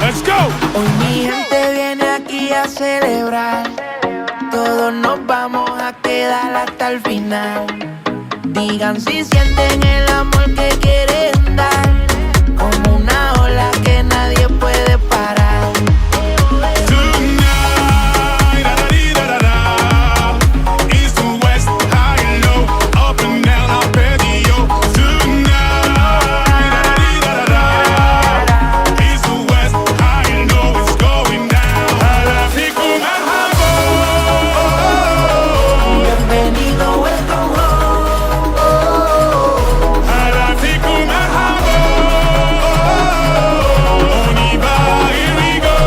Let's go. Hoy mi gente viene aquí a celebrar. Todos nos vamos a quedar hasta el final. Digan si sienten el amor que quieren dar, como una ola que nadie puede parar. Tonight, da-da-dee-da-da-da, east to west, high and low, up and down, I'll pay you. Tonight, da-da-dee-da-da-da, east to west, high and low, it's going down. هلا فيكم مرحبا. Bienvenido, welcome home. هلا فيكم مرحبا. On y va, here we go.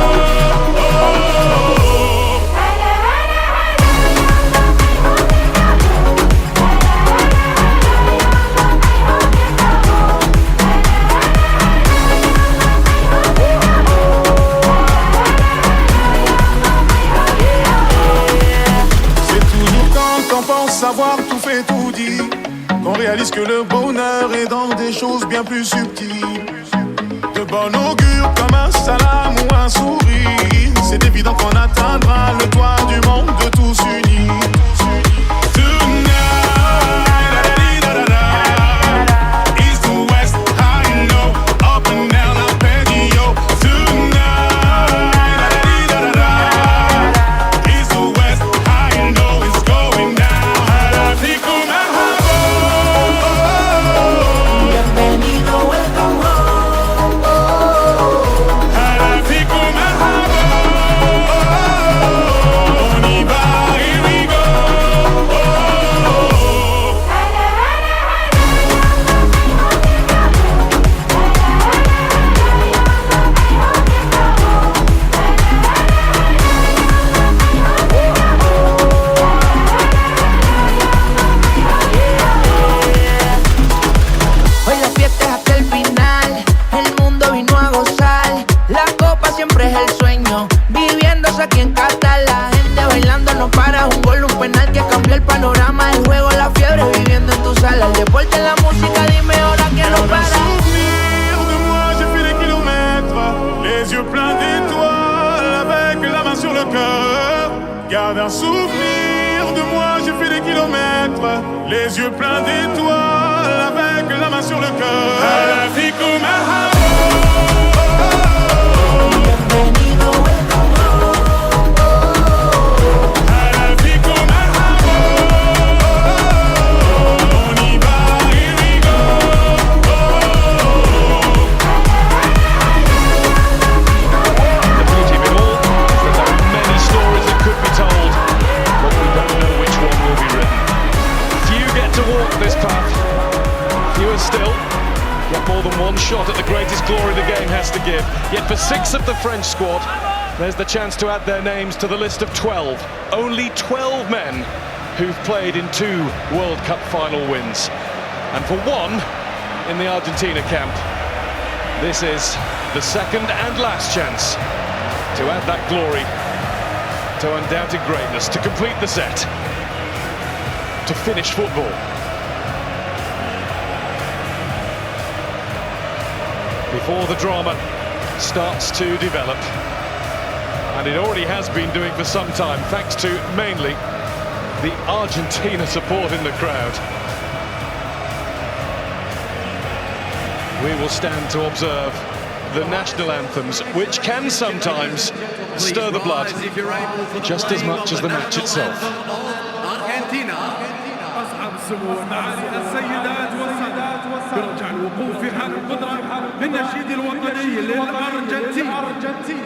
C'est toujours quand on pense savoir tout fait, tout dit, qu'on réalise que le bonheur est dans des choses bien plus subtiles. De bon augure comme un salam ou un sourire, c'est évident qu'on atteindra le toit du monde de tous unis. Tonight, da-da-dee-da-da-da, east to west, high and low, up and down, I'll pay you. Tonight, da-da-dee-da-da-da, east to west, high and low, it's going down. هلا فيكم مرحبا. Bienvenido, welcome home. هلا فيكم مرحبا. On y va, here we go. Hoy la fiesta es hasta el final, el mundo vino a gozar. La copa siempre es el sueño, viviéndose aquí en Qatar. La gente bailando no para, un gol, un penal que cambió el panorama. El juego, la fiebre, viviendo en tu sala. El deporte, la música, dime ahora quién lo Garde un para. souvenir de moi, j'ai fait des kilomètres, les yeux pleins d'étoiles, avec la main sur le cœur. Garde un souvenir de moi, j'ai fait des kilomètres, les yeux pleins d'étoiles, avec la main sur le cœur. هلا فيكم مرحبا. Bienvenido, welcome home. هلا فيكم مرحبا. On y va, here we go. The beauty of it all is that there are many stories that could be told, but we don't know which one will be written. Few get to walk this path, fewer still get more than one shot at the greatest glory the game has to give. Yet for 6 of the French squad, there's the chance to add their names to the list of 12. Only 12 men who've played in 2 World Cup final wins. And for one in the Argentina camp, this is the second and last chance to add that glory to undoubted greatness, to complete the set, to finish football. Before the drama starts to develop, and it already has been doing for some time, thanks to mainly the Argentina support in the crowd. We will stand to observe the national anthems, which can sometimes stir the blood just as much as the match itself. أرجنتينا أصحاب السمو والمعالي السيدات والسادات برجع الوقوف في حال القدرة للنشيد الوطني للأرجنتين.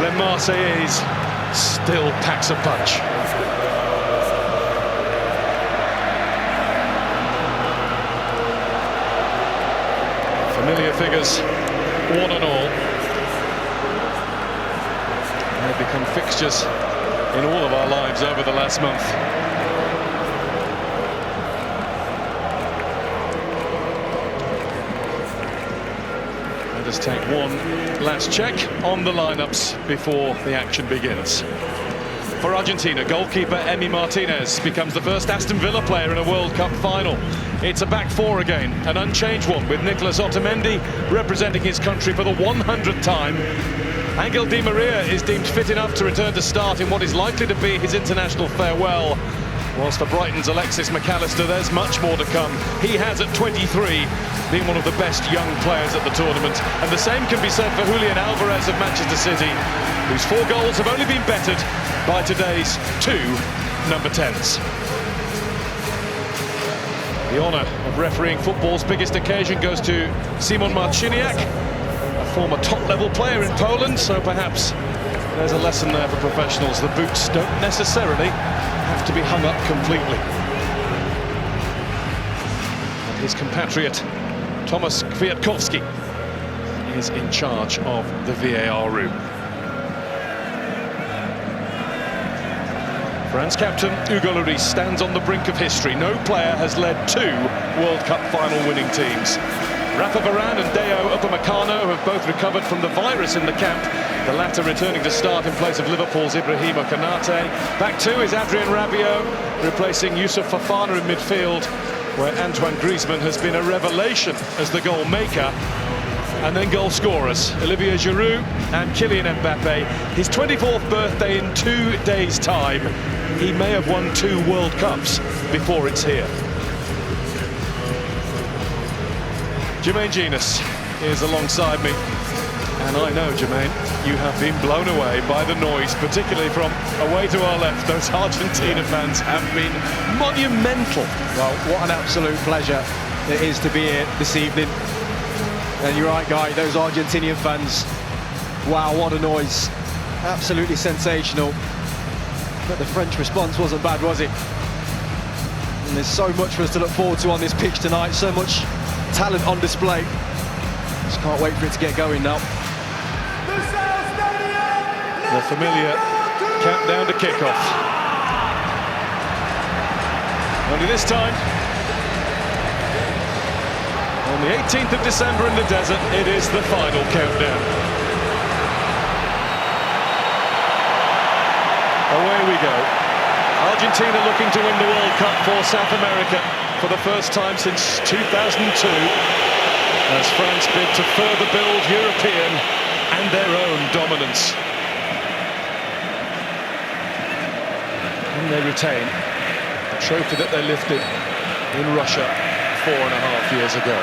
Le Marseillaise still packs a punch. Familiar figures, one and all. They've become fixtures in all of our lives over the last month. Let us take one last check on the lineups before the action begins. For Argentina, goalkeeper Emi Martinez becomes the first Aston Villa player in a World Cup final. It's a back four again, an unchanged one, with Nicolas Otamendi representing his country for the 100th time. Angel Di Maria is deemed fit enough to return to start in what is likely to be his international farewell. Whilst for Brighton's Alexis McAllister, there's much more to come. He has, at 23, been one of the best young players at the tournament. And the same can be said for Julian Alvarez of Manchester City, whose 4 goals have only been bettered by today's 2 number 10s. The honour of refereeing football's biggest occasion goes to Szymon Marciniak, a former top-level player in Poland, so perhaps there's a lesson there for professionals. The boots don't necessarily have to be hung up completely. And his compatriot, Tomasz Kwiatkowski, is in charge of the VAR room. France captain Hugo Lloris stands on the brink of history. No player has led 2 World Cup final winning teams. Rafa Varane and Deo Upamecano have both recovered from the virus in the camp, the latter returning to start in place of Liverpool's Ibrahima Konate. Back 2 is Adrien Rabiot, replacing Youssouf Fofana in midfield, where Antoine Griezmann has been a revelation as the goal maker. And then goal scorers, Olivier Giroud and Kylian Mbappe. His 24th birthday in 2 days' time. He may have won 2 World Cups before it's here. Jermaine Genius is alongside me. And I know, Jermaine, you have been blown away by the noise, particularly from away to our left. Those Argentina fans have been monumental. Well, what an absolute pleasure it is to be here this evening. And you're right, Guy, those Argentinian fans, wow, what a noise. Absolutely sensational. But the French response wasn't bad, was it? And there's so much for us to look forward to on this pitch tonight, so much talent on display. Just can't wait for it to get going now. The familiar countdown to kickoff. Only this time, on the 18th of December in the desert, it is the final countdown. Away we go. Argentina looking to win the World Cup for South America for the first time since 2002, as France bid to further build European and their own dominance. And they retain the trophy that they lifted in Russia 4.5 years ago.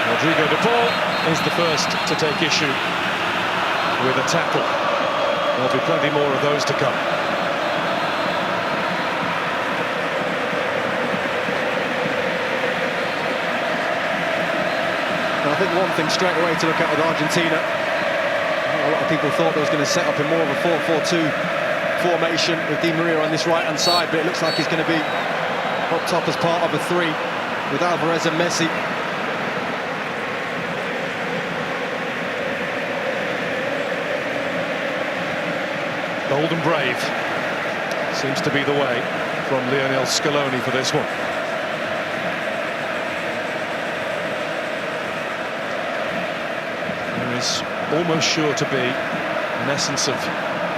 Rodrigo de Paul is the first to take issue with a tackle. There'll be plenty more of those to come. I think one thing straight away to look at with Argentina, a lot of people thought they was going to set up in more of a 4-4-2 formation with Di Maria on this right-hand side, but it looks like he's going to be up top as part of a 3 with Alvarez and Messi. Bold and brave seems to be the way from Lionel Scaloni for this one. There is almost sure to be an essence of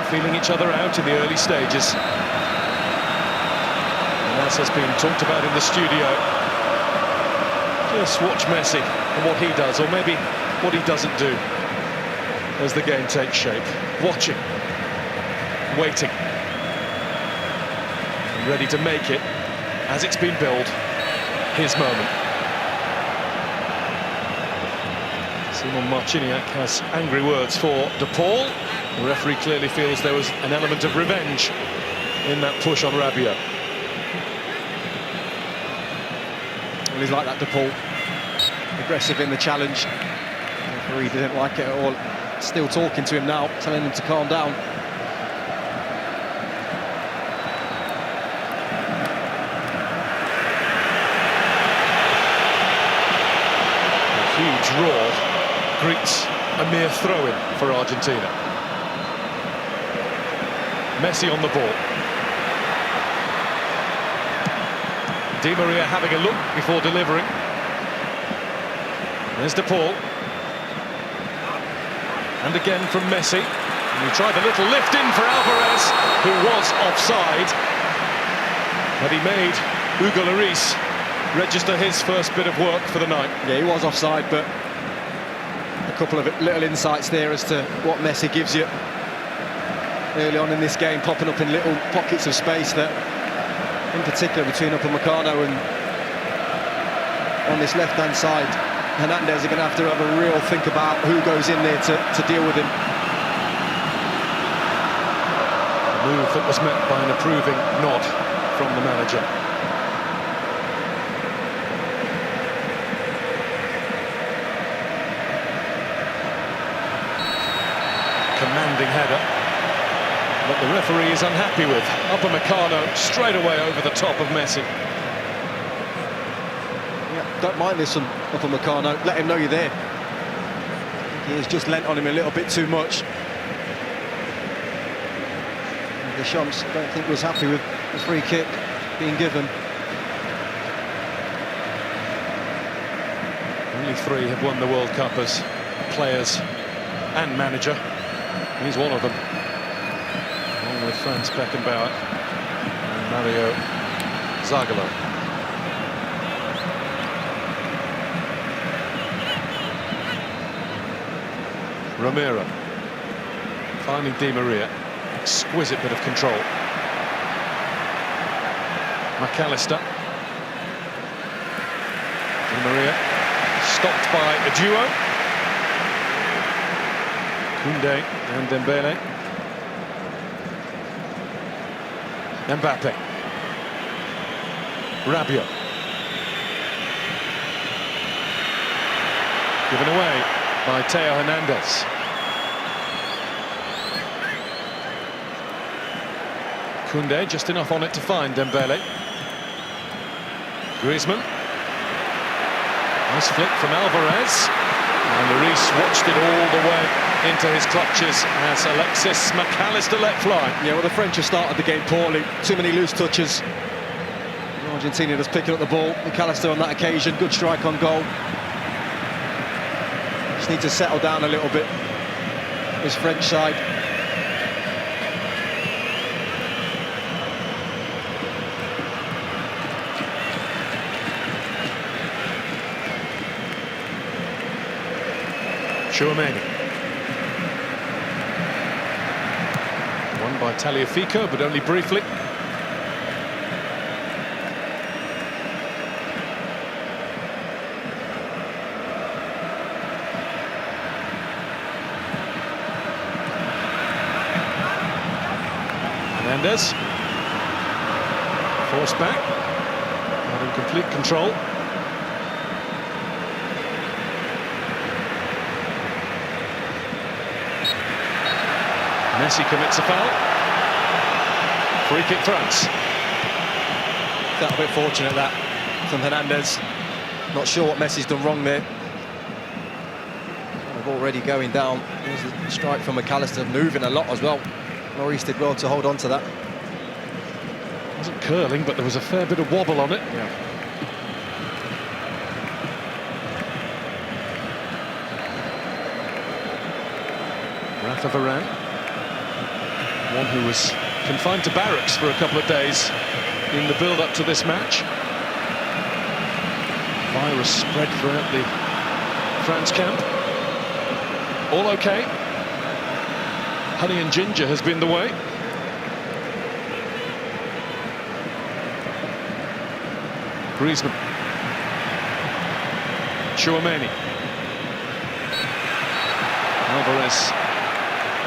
feeling each other out in the early stages. And as has been talked about in the studio, just watch Messi and what he does, or maybe what he doesn't do, as the game takes shape. Watching, waiting, and ready to make it, as it's been billed, his moment. Szymon Marciniak has angry words for De Paul. The referee clearly feels there was an element of revenge in that push on Rabiot. Well, he's like that, De Paul. Aggressive in the challenge. The referee didn't like it at all. still talking to him now, telling him to calm down. A huge roar greets a mere throw-in for Argentina. Messi on the ball. Di Maria having a look before delivering. There's De Paul. And again from Messi. And he tried a little lift in for Alvarez, who was offside. But he made Hugo Lloris register his first bit of work for the night. Yeah, he was offside, but a couple of little insights there as to what Messi gives you early on in this game, popping up in little pockets of space that, in particular between Upamecano and on this left-hand side, Hernandez are going to have a real think about who goes in there to deal with him. A move that was met by an approving nod from the manager. Commanding header, but the referee is unhappy with. Upamecano straight away over the top of Messi. Yeah, don't mind this from Upamecano. Let him know you're there. He has just lent on him a little bit too much. Deschamps, I don't think was happy with the free kick being given. Only 3 have won the World Cup as players and manager. He's one of them, along with Franz Beckenbauer and Mario Zagallo. Romero, finding Di Maria, exquisite bit of control. McAllister. Di Maria, stopped by a duo. Koundé and Dembele. Mbappe. Rabiot. Given away by Theo Hernandez. Koundé just enough on it to find Dembele. Griezmann. Nice flick from Alvarez. And Lloris watched it all the way into his clutches as Alexis McAllister let fly. Yeah, well, the French have started the game poorly. Too many loose touches. Argentina just picking up the ball. McAllister on that occasion, good strike on goal. Just need to settle down a little bit, this French side. Chouameni. Won by Tagliafico, but only briefly. Hernandez. Forced back. Not in complete control. Messi commits a foul. Free kick France. Felt a bit fortunate that from Hernandez. Not sure what Messi's done wrong there. Kind of already going down. There's a strike from McAllister, moving a lot as well. Lloris did well to hold on to that. It wasn't curling, but there was a fair bit of wobble on it. Yeah. Rafa Varane. One who was confined to barracks for a couple of days in the build-up to this match. Virus spread throughout the France camp. All okay. Honey and ginger has been the way. Griezmann. Chouameni. Alvarez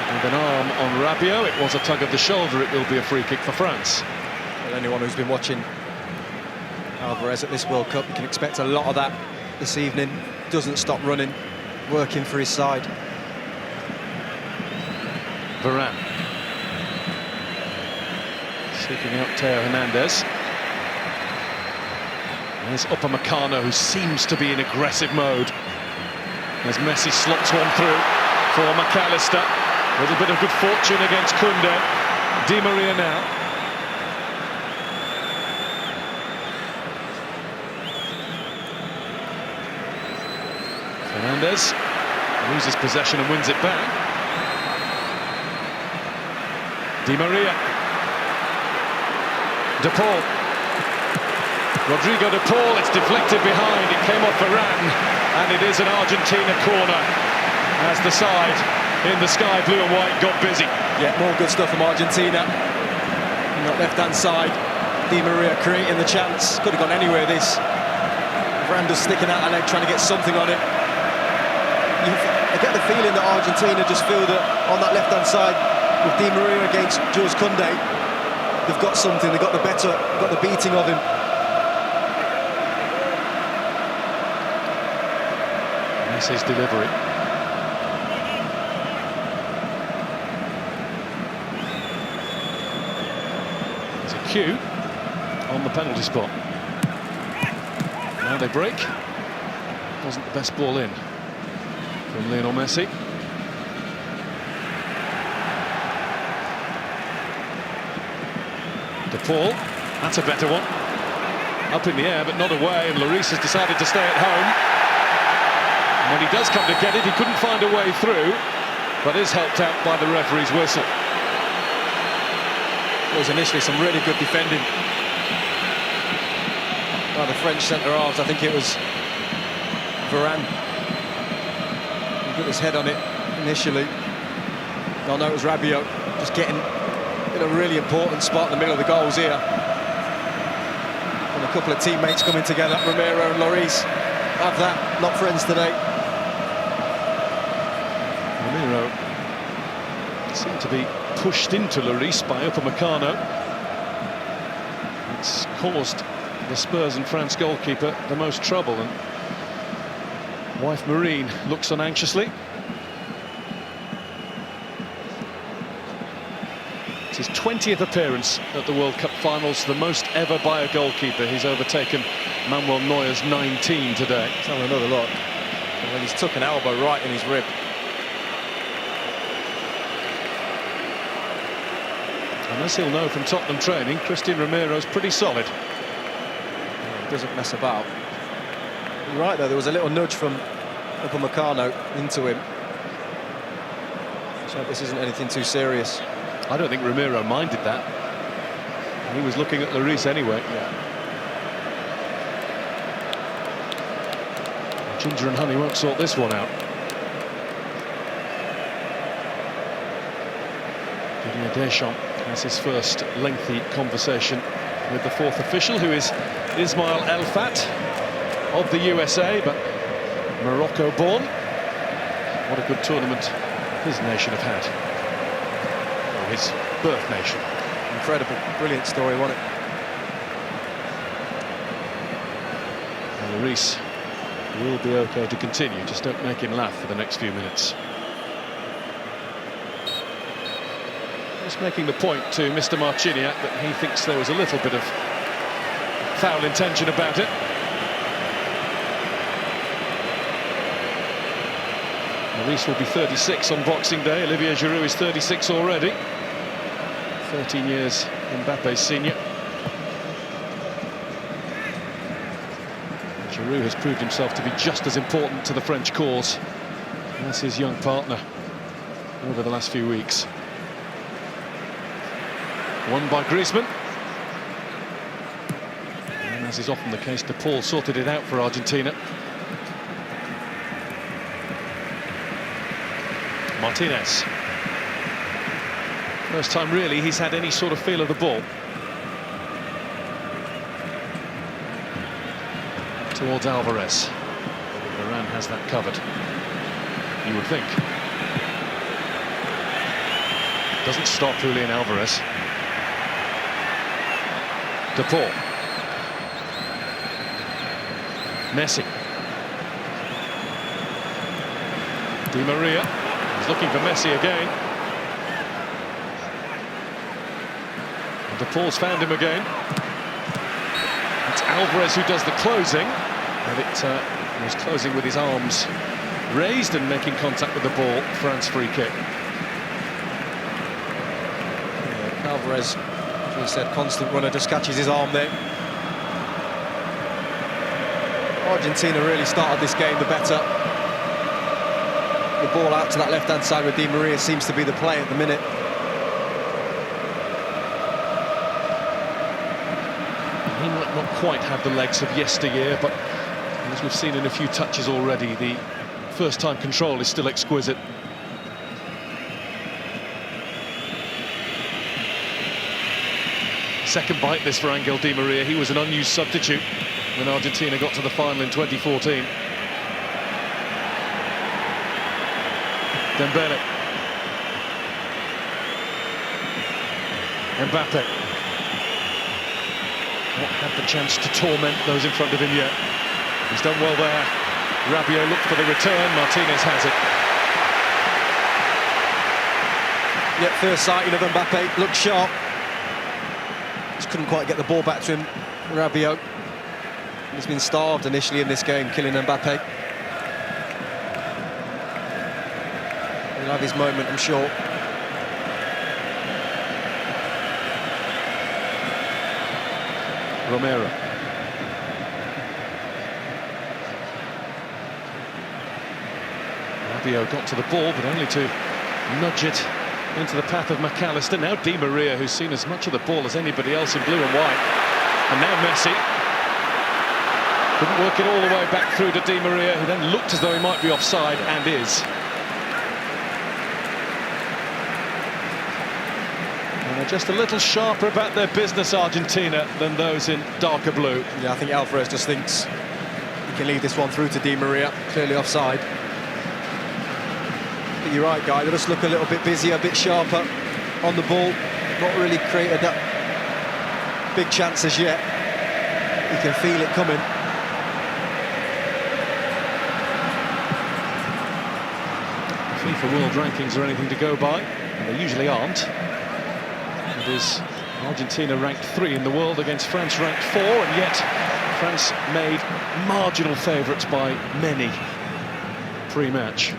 with an arm on Rabiot. It was a tug of the shoulder. It will be a free kick for France. Well, anyone who's been watching Alvarez at this World Cup, you can expect a lot of that this evening. Doesn't stop running, working for his side. Varane. Seeking out Teo Hernandez. There's Upamecano, who seems to be in aggressive mode. As Messi slots one through for McAllister. A little bit of good fortune against Koundé. Di Maria now. Fernandez loses possession and wins it back. Di Maria. De Paul. Rodrigo De Paul, it's deflected behind, it came off Varane, and it is an Argentina corner as the side in the sky blue and white got busy. Yeah, more good stuff from Argentina. On that left-hand side, Di Maria creating the chance. Could have gone anywhere, this. Varane just sticking out a leg, trying to get something on it. I get the feeling that Argentina just feel that on that left-hand side, with Di Maria against Jules Koundé, they've got something, they've got the better, got the beating of him. His delivery. There's a cue on the penalty spot. Now they break. Wasn't the best ball in from Lionel Messi. De Paul, that's a better one. Up in the air, but not away, and Lloris has decided to stay at home. When he does come to get it, he couldn't find a way through, but is helped out by the referee's whistle. There was initially some really good defending by the French centre-halves. I think it was Varane. He put his head on it initially. No, it was Rabiot, just getting in a really important spot in the middle of the goals here. And a couple of teammates coming together, Romero and Lloris. Have that, not friends today. Romero seemed to be pushed into Lloris by Upamecano. It's caused the Spurs and France goalkeeper the most trouble, and wife Marine looks on anxiously. It's his 20th appearance at the World Cup finals, the most ever by a goalkeeper. He's overtaken Manuel Neuer's 19 today. Let's have another look. And then he's took an elbow right in his rib. And as he'll know from Tottenham training, Christian Romero's pretty solid. He doesn't mess about. You're right, though, there was a little nudge from Upamecano into him. So this isn't anything too serious. I don't think Romero minded that. He was looking at Lloris anyway. Yeah. Ginger and honey won't sort this one out. Didier Deschamps has his first lengthy conversation with the fourth official, who is Ismail El Fat of the USA, but Morocco-born. What a good tournament his nation have had. Or his birth nation. Incredible, brilliant story, wasn't it? And Lloris will be okay to continue. Just don't make him laugh for the next few minutes. Just making the point to Mr. Marciniak that he thinks there was a little bit of foul intention about it. Lloris will be 36 on Boxing Day. Olivier Giroud is 36 already. 13 years Mbappe's senior. Giroud has proved himself to be just as important to the French cause as his young partner over the last few weeks. Won by Griezmann. And as is often the case, De Paul sorted it out for Argentina. Martinez. First time really he's had any sort of feel of the ball. Towards Alvarez. Varane has that covered, you would think. Doesn't stop Julian Alvarez. De Paul. Messi. Di Maria. He's looking for Messi again. De Paul's found him again. It's Alvarez who does the closing, and it was closing with his arms raised and making contact with the ball. France free kick. Yeah, Alvarez, as we said, constant runner, just catches his arm there. Argentina really started this game the better. The ball out to that left-hand side with Di Maria seems to be the play at the minute. He might not quite have the legs of yesteryear, but as we've seen in a few touches already, the first-time control is still exquisite. Second bite this for Angel Di Maria. He was an unused substitute when Argentina got to the final in 2014. Dembele. Mbappe. Not had the chance to torment those in front of him yet. He's done well there. Rabiot looked for the return. Martinez has it. Yep, first sighting of Mbappe, looked sharp. Just couldn't quite get the ball back to him. Rabiot. He's been starved initially in this game, Kylian Mbappe. He'll have his moment, I'm sure. Romero. Rabiot got to the ball, but only to nudge it into the path of McAllister. Now Di Maria, who's seen as much of the ball as anybody else in blue and white. And now Messi. Couldn't work it all the way back through to Di Maria, who then looked as though he might be offside, and is. And they're just a little sharper about their business, Argentina, than those in darker blue. Yeah, I think Alvarez just thinks he can lead this one through to Di Maria, clearly offside. But you're right, Guy, they just look a little bit busier, a bit sharper on the ball. Not really created that big chances yet. You can feel it coming. FIFA world rankings are anything to go by, and they usually aren't. It is Argentina ranked 3 in the world against France ranked 4, and yet France made marginal favourites by many pre-match.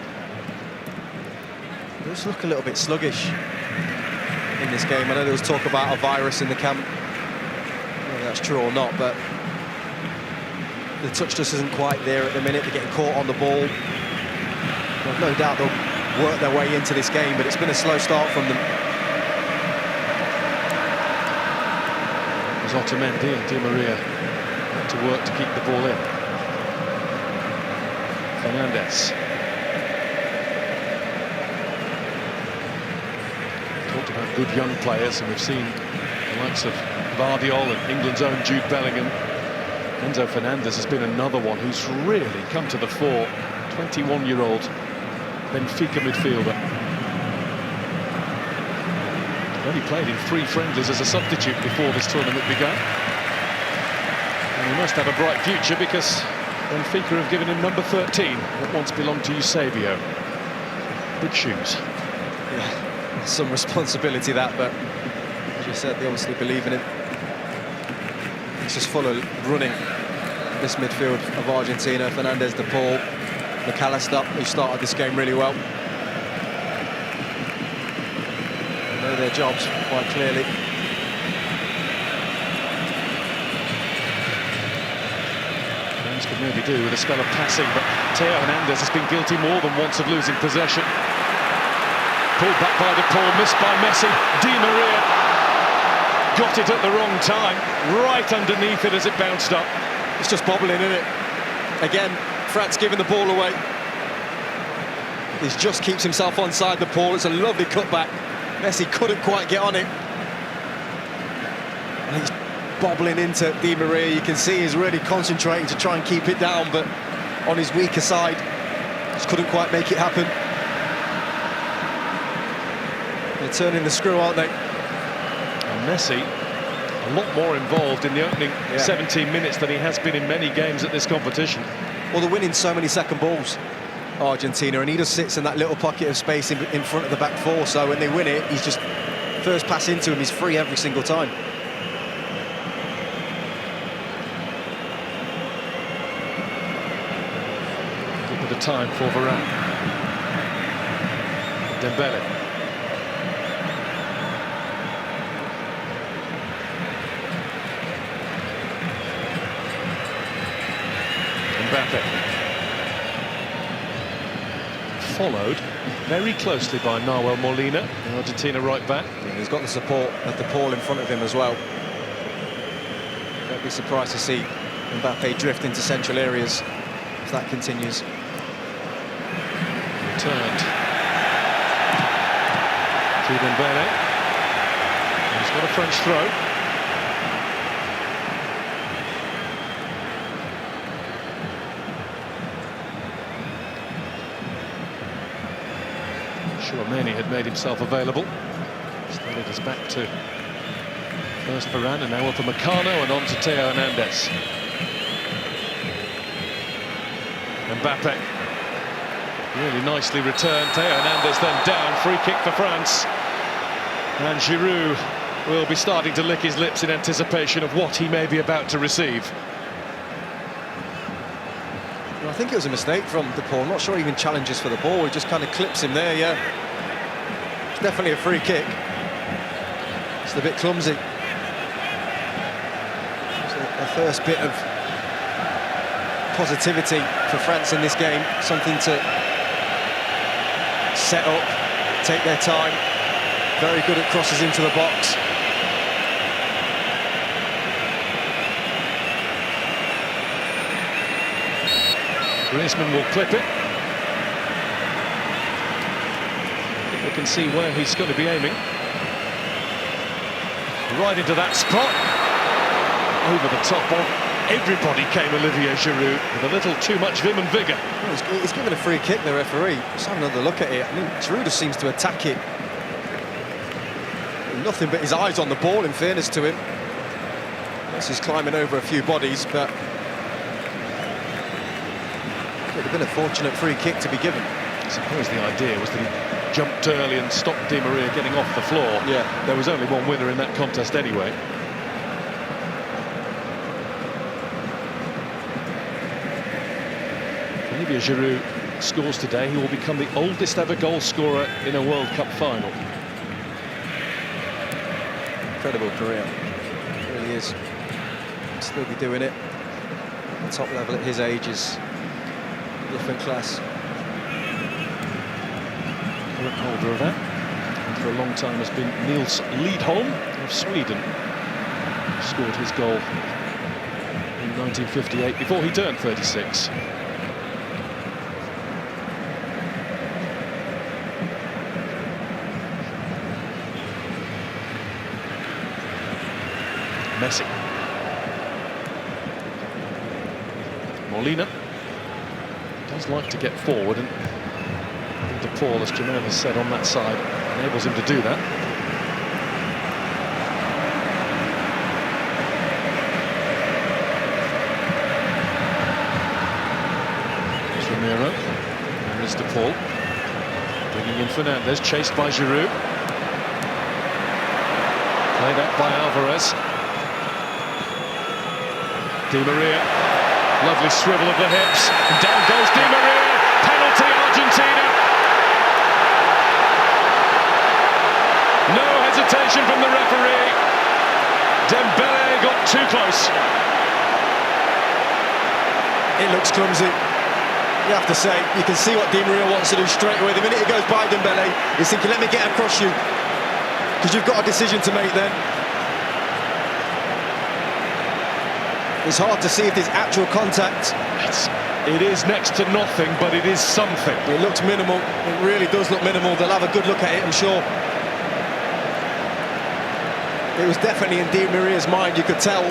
They just look a little bit sluggish in this game. I know there was talk about a virus in the camp. Whether that's true or not, but the touch just isn't quite there at the minute. They're getting caught on the ball. I've no doubt they'll work their way into this game, but it's been a slow start from them. It was Otamendi and Di Maria had to work to keep the ball in. Fernandez. Talked about good young players, and we've seen the likes of Vardiol and England's own Jude Bellingham. Enzo Fernandez has been another one who's really come to the fore. 21-year-old Benfica midfielder. He only played in 3 friendlies as a substitute before this tournament began. And he must have a bright future, because Benfica have given him number 13, that once belonged to Eusebio. Big shoes. Yeah, some responsibility that, but as you said, they obviously believe in him. It's just full of running, this midfield of Argentina. Fernandez, De Paul, McAllister, who started this game really well. They know their jobs quite clearly. France could maybe do with a spell of passing, but Theo Hernandez has been guilty more than once of losing possession. Pulled back by De Paul, missed by Messi. Di Maria got it at the wrong time, right underneath it as it bounced up. It's just bobbling, isn't it? Again, France giving the ball away. He just keeps himself onside the ball. It's a lovely cutback. Messi couldn't quite get on it. And he's bobbling into Di Maria. You can see he's really concentrating to try and keep it down, but on his weaker side, just couldn't quite make it happen. They're turning the screw, aren't they? And Messi, a lot more involved in the opening 17 minutes than he has been in many games at this competition. Well, they're winning so many second balls, Argentina, and he just sits in that little pocket of space in front of the back four, so when they win it, he's just, first pass into him, he's free every single time. time for Varane. Dembele. Mbappe. Followed very closely by Nahuel Molina, the Argentina right back. Yeah, he's got the support of the Paul in front of him as well. Don't be surprised to see Mbappe drift into central areas if that continues. Returned to Dembele. He's got a French throw. Many had made himself available. Instead it is back to first Varane and now up for Meccano and on to Theo Hernandez. Mbappe really nicely returned. Theo Hernandez then down, free kick for France. And Giroud will be starting to lick his lips in anticipation of what he may be about to receive. I think it was a mistake from De Paul. I'm not sure he even challenges for the ball. He just kind of clips him there, yeah. It's definitely a free kick. It's a bit clumsy. It's a first bit of positivity for France in this game. Something to set up, take their time. Very good at crosses into the box. Griezmann will clip it. We can see where he's going to be aiming. Right into that spot. Over the top of everybody came Olivier Giroud with a little too much vim and vigour. Well, he's given a free kick, the referee. Let's have another look at it. I mean, Giroud just seems to attack it. Nothing but his eyes on the ball, in fairness to him. He's climbing over a few bodies, but it would have been a fortunate free kick to be given. I suppose the idea was that he jumped early and stopped Di Maria getting off the floor. Yeah. There was only one winner in that contest anyway. Olivier Giroud scores today. He will become the oldest ever goal scorer in a World Cup final. Incredible career. It really is. Still be doing it. The top level at his age is a different class. Current holder of that, and for a long time has been Nils Lidholm of Sweden. He scored his goal in 1958 before he turned 36. Messi. Molina does like to get forward, and De Paul, as Jermaine has said, on that side enables him to do that. There's Romero. There is De Paul. Bringing in Fernandez, chased by Giroud. Played out by Alvarez. Di Maria, lovely swivel of the hips, and down goes Di Maria, penalty Argentina. No hesitation from the referee. Dembele got too close. It looks clumsy. You have to say, you can see what Di Maria wants to do straight away. The minute he goes by Dembele, he's thinking, let me get across you, because you've got a decision to make then. It's hard to see if there's actual contact. It is next to nothing, but it is something. It looks minimal. It really does look minimal. They'll have a good look at it, I'm sure. It was definitely in Di Maria's mind. You could tell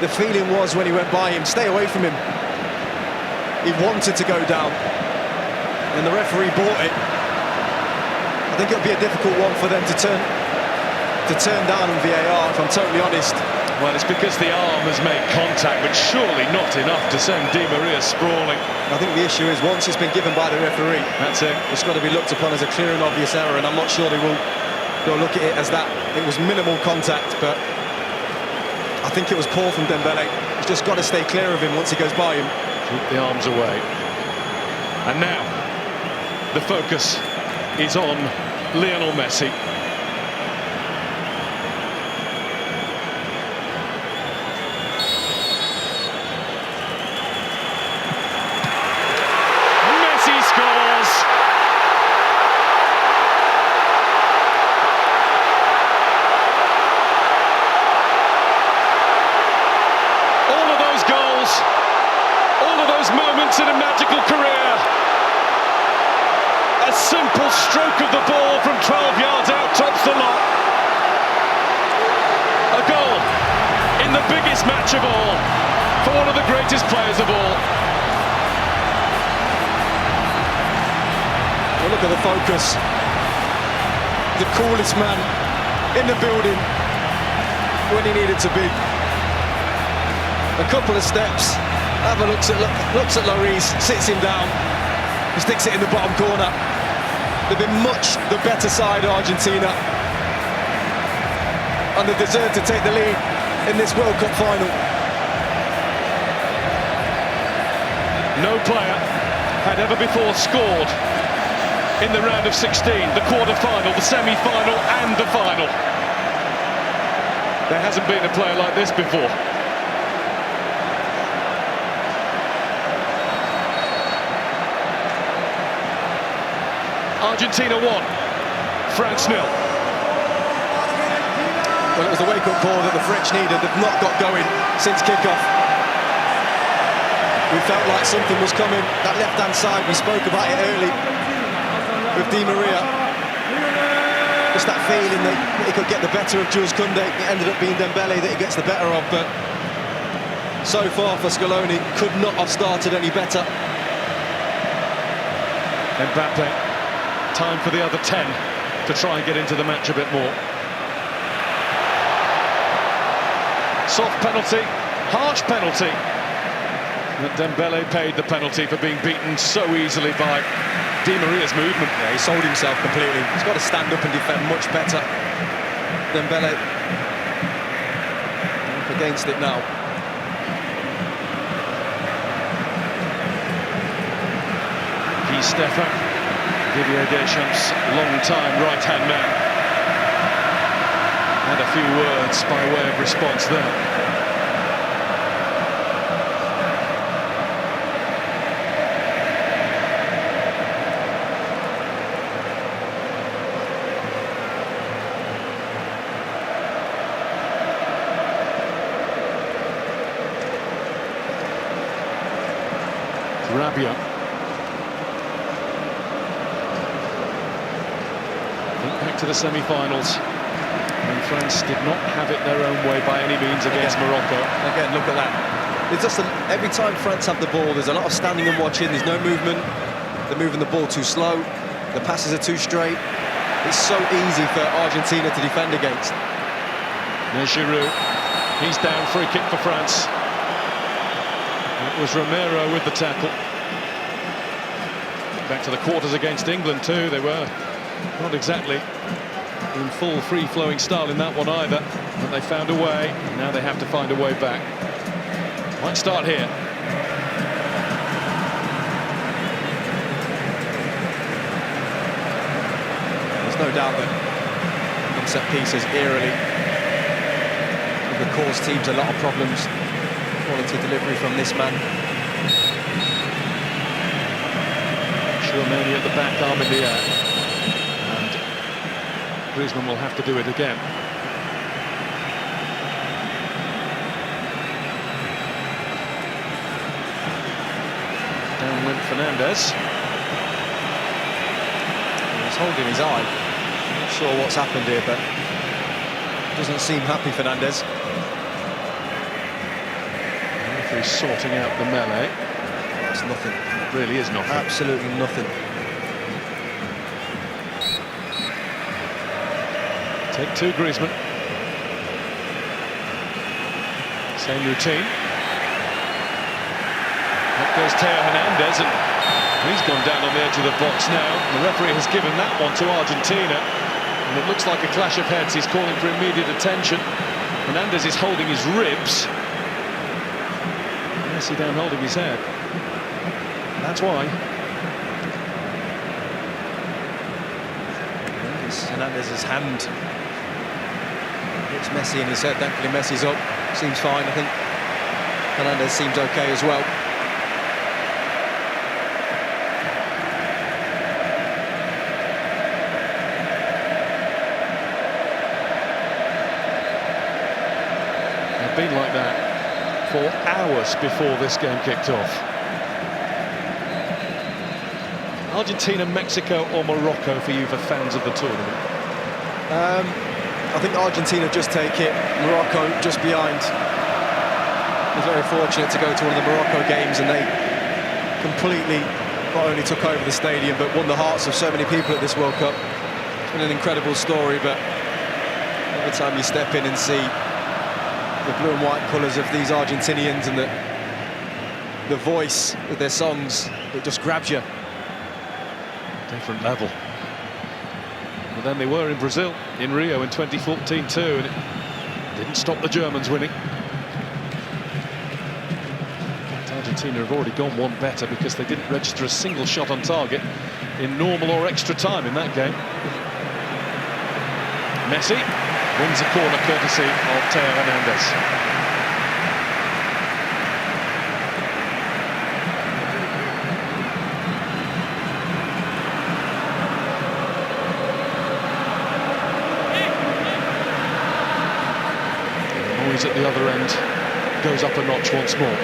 the feeling was when he went by him, stay away from him. He wanted to go down, and the referee bought it. I think it'll be a difficult one for them to turn down on VAR, if I'm totally honest. Well, it's because the arm has made contact, but surely not enough to send Di Maria sprawling. I think the issue is, once it's been given by the referee, that's it. It's got to be looked upon as a clear and obvious error, and I'm not sure they'll look at it as that. It was minimal contact, but I think it was poor from Dembele. He's just got to stay clear of him once he goes by him. Keep the arms away. And now the focus is on Lionel Messi. Messi scores! All of those goals, all of those moments in a magical career. A simple stroke of the ball from 12 yards out tops the lot. A goal in the biggest match of all for one of the greatest players of all. Well, look at the focus. The coolest man in the building when he needed to be. A couple of steps. Ava looks at Lloris, sits him down, and sticks it in the bottom corner. They've been much the better side, Argentina, and they deserve to take the lead in this World Cup final. No player had ever before scored in the round of 16, the quarter-final, the semi-final and the final. There hasn't been a player like this before. Argentina 1, France 0. Well, it was the wake-up call that the French needed. They've not got going since kick-off. We felt like something was coming. That left-hand side, we spoke about it early with Di Maria. Just that feeling that he could get the better of Jules Koundé. It ended up being Dembele that he gets the better of, but so far for Scaloni, could not have started any better. Mbappe. Time for the other 10 to try and get into the match a bit more. Soft penalty, harsh penalty. But Dembele paid the penalty for being beaten so easily by Di Maria's movement. Yeah, he sold himself completely. He's got to stand up and defend much better. Dembele up against it now. Stefan. Didier Deschamps, long-time right-hand man. And a few words by way of response there. Rabia. Back to the semi-finals, and France did not have it their own way by any means against Morocco. Again, look at that. It's just every time France have the ball, there's a lot of standing and watching. There's no movement. They're moving the ball too slow. The passes are too straight. It's so easy for Argentina to defend against. There's Giroud. He's down. Free kick for France. It was Romero with the tackle. Back to the quarters against England too. They were not exactly in full free-flowing style in that one either, but they found a way. Now they have to find a way back. Might start here. There's no doubt that on set pieces eerily will cause teams a lot of problems. Quality delivery from this man. Chouameni at the back, arm in the air. Griezmann will have to do it again. Down went Fernandez. He's holding his eye. Not sure what's happened here, but doesn't seem happy, Fernandez. The referee's sorting out the melee. It's nothing. It really is nothing. Absolutely nothing. Take two, Griezmann. Same routine. Up goes Theo Hernandez, and he's gone down on the edge of the box now. The referee has given that one to Argentina, and it looks like a clash of heads. He's calling for immediate attention. Hernandez is holding his ribs. Messi down holding his head. That's why. It's Hernandez's hand. It's Messi in his head. Thankfully, Messi's up. Seems fine. I think Hernandez seems okay as well. It's been like that for hours before this game kicked off. Argentina, Mexico or Morocco for you, for fans of the tournament? I think Argentina just take it, Morocco just behind. I was very fortunate to go to one of the Morocco games, and they completely not only took over the stadium but won the hearts of so many people at this World Cup. It's been an incredible story, but every time you step in and see the blue and white colours of these Argentinians and the voice of their songs, it just grabs you. Different level. But then they were in Brazil, in Rio in 2014 too, and it didn't stop the Germans winning. Argentina have already gone one better because they didn't register a single shot on target in normal or extra time in that game. Messi wins a corner courtesy of Theo Hernandez. At the other end goes up a notch once more.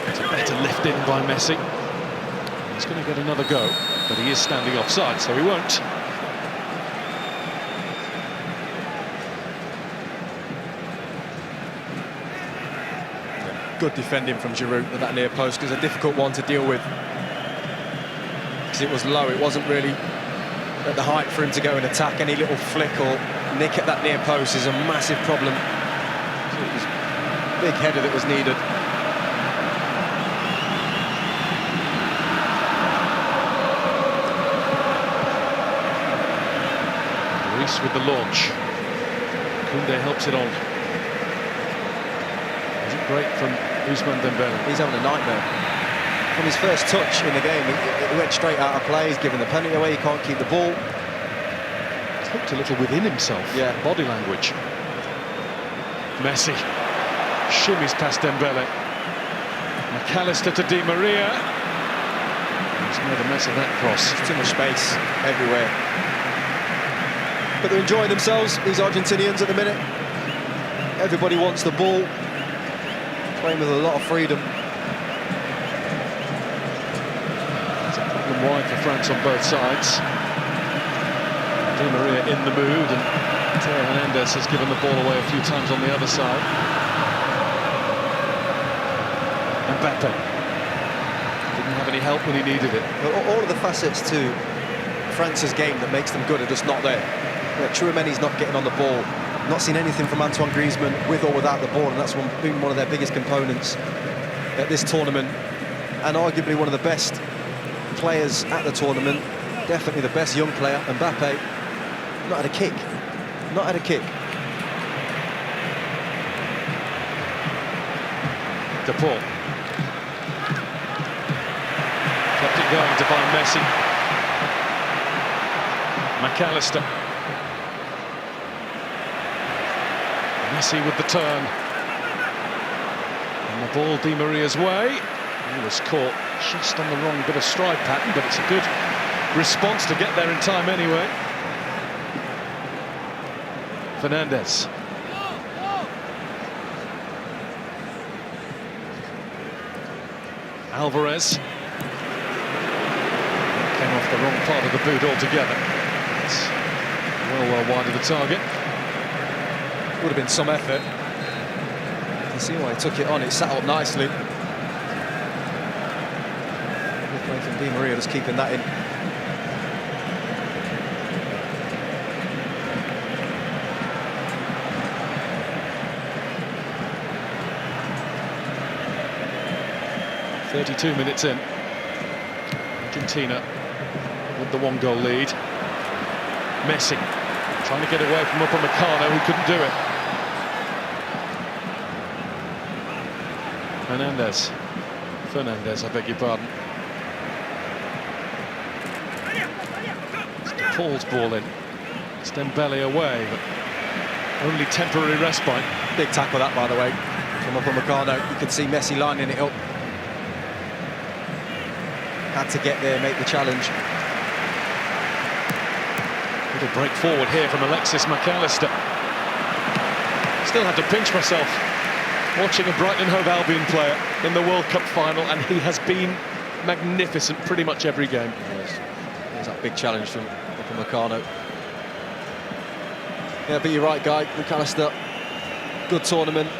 It's a better lift in by Messi. He's going to get another go, but he is standing offside, so he won't. Good defending from Giroud at that near post, because a difficult one to deal with, because it was low. It wasn't really at the height for him to go and attack. Any little flick or nick at that near post is a massive problem. So it was a big header that was needed. Reese with the launch. Koundé helps it on. Great from Ousmane Dembele. He's having a nightmare. From his first touch in the game, he went straight out of play. He's given the penalty away. He can't keep the ball. He's looked a little within himself. Yeah. Body language. Messi shimmies past Dembele. McAllister to Di Maria. He's made a mess of that cross. There's too much space everywhere. But they're enjoying themselves, these Argentinians, at the minute. Everybody wants the ball. Playing with a lot of freedom. It's a problem wide for France on both sides. Di Maria in the mood, and Theo Hernandez has given the ball away a few times on the other side. Mbappe didn't have any help when he needed it. Well, all of the facets to France's game that makes them good are just not there. Chouameni's not getting on the ball. Not seen anything from Antoine Griezmann with or without the ball, and that's been one of their biggest components at this tournament, and arguably one of the best players at the tournament, definitely the best young player. Mbappe, not had a kick. Not had a kick. De Paul. Kept it going to find Messi. McAllister. Messi with the turn. And the ball Di Maria's way. He was caught just on the wrong bit of stride pattern, but it's a good response to get there in time anyway. Fernandez. Alvarez. Came off the wrong part of the boot altogether. It's well wide of the target. Would have been some effort. You can see why he took it on. It sat up nicely. Good play from Di Maria, just keeping that in. .32 minutes in. Argentina with the one-goal lead. Messi trying to get away from Upamecano, who couldn't do it. Fernandez, I beg your pardon. It's Paul's ball in. It's Dembele away, but only temporary respite. Big tackle that, by the way, from Upamecano. You could see Messi lining it up. Had to get there, make the challenge. Little break forward here from Alexis McAllister. Still had to pinch myself watching a Brighton Hove Albion player in the World Cup final, and he has been magnificent pretty much every game. There's that big challenge from Upamecano. Yeah, but you're right, Guy. McAllister, good tournament.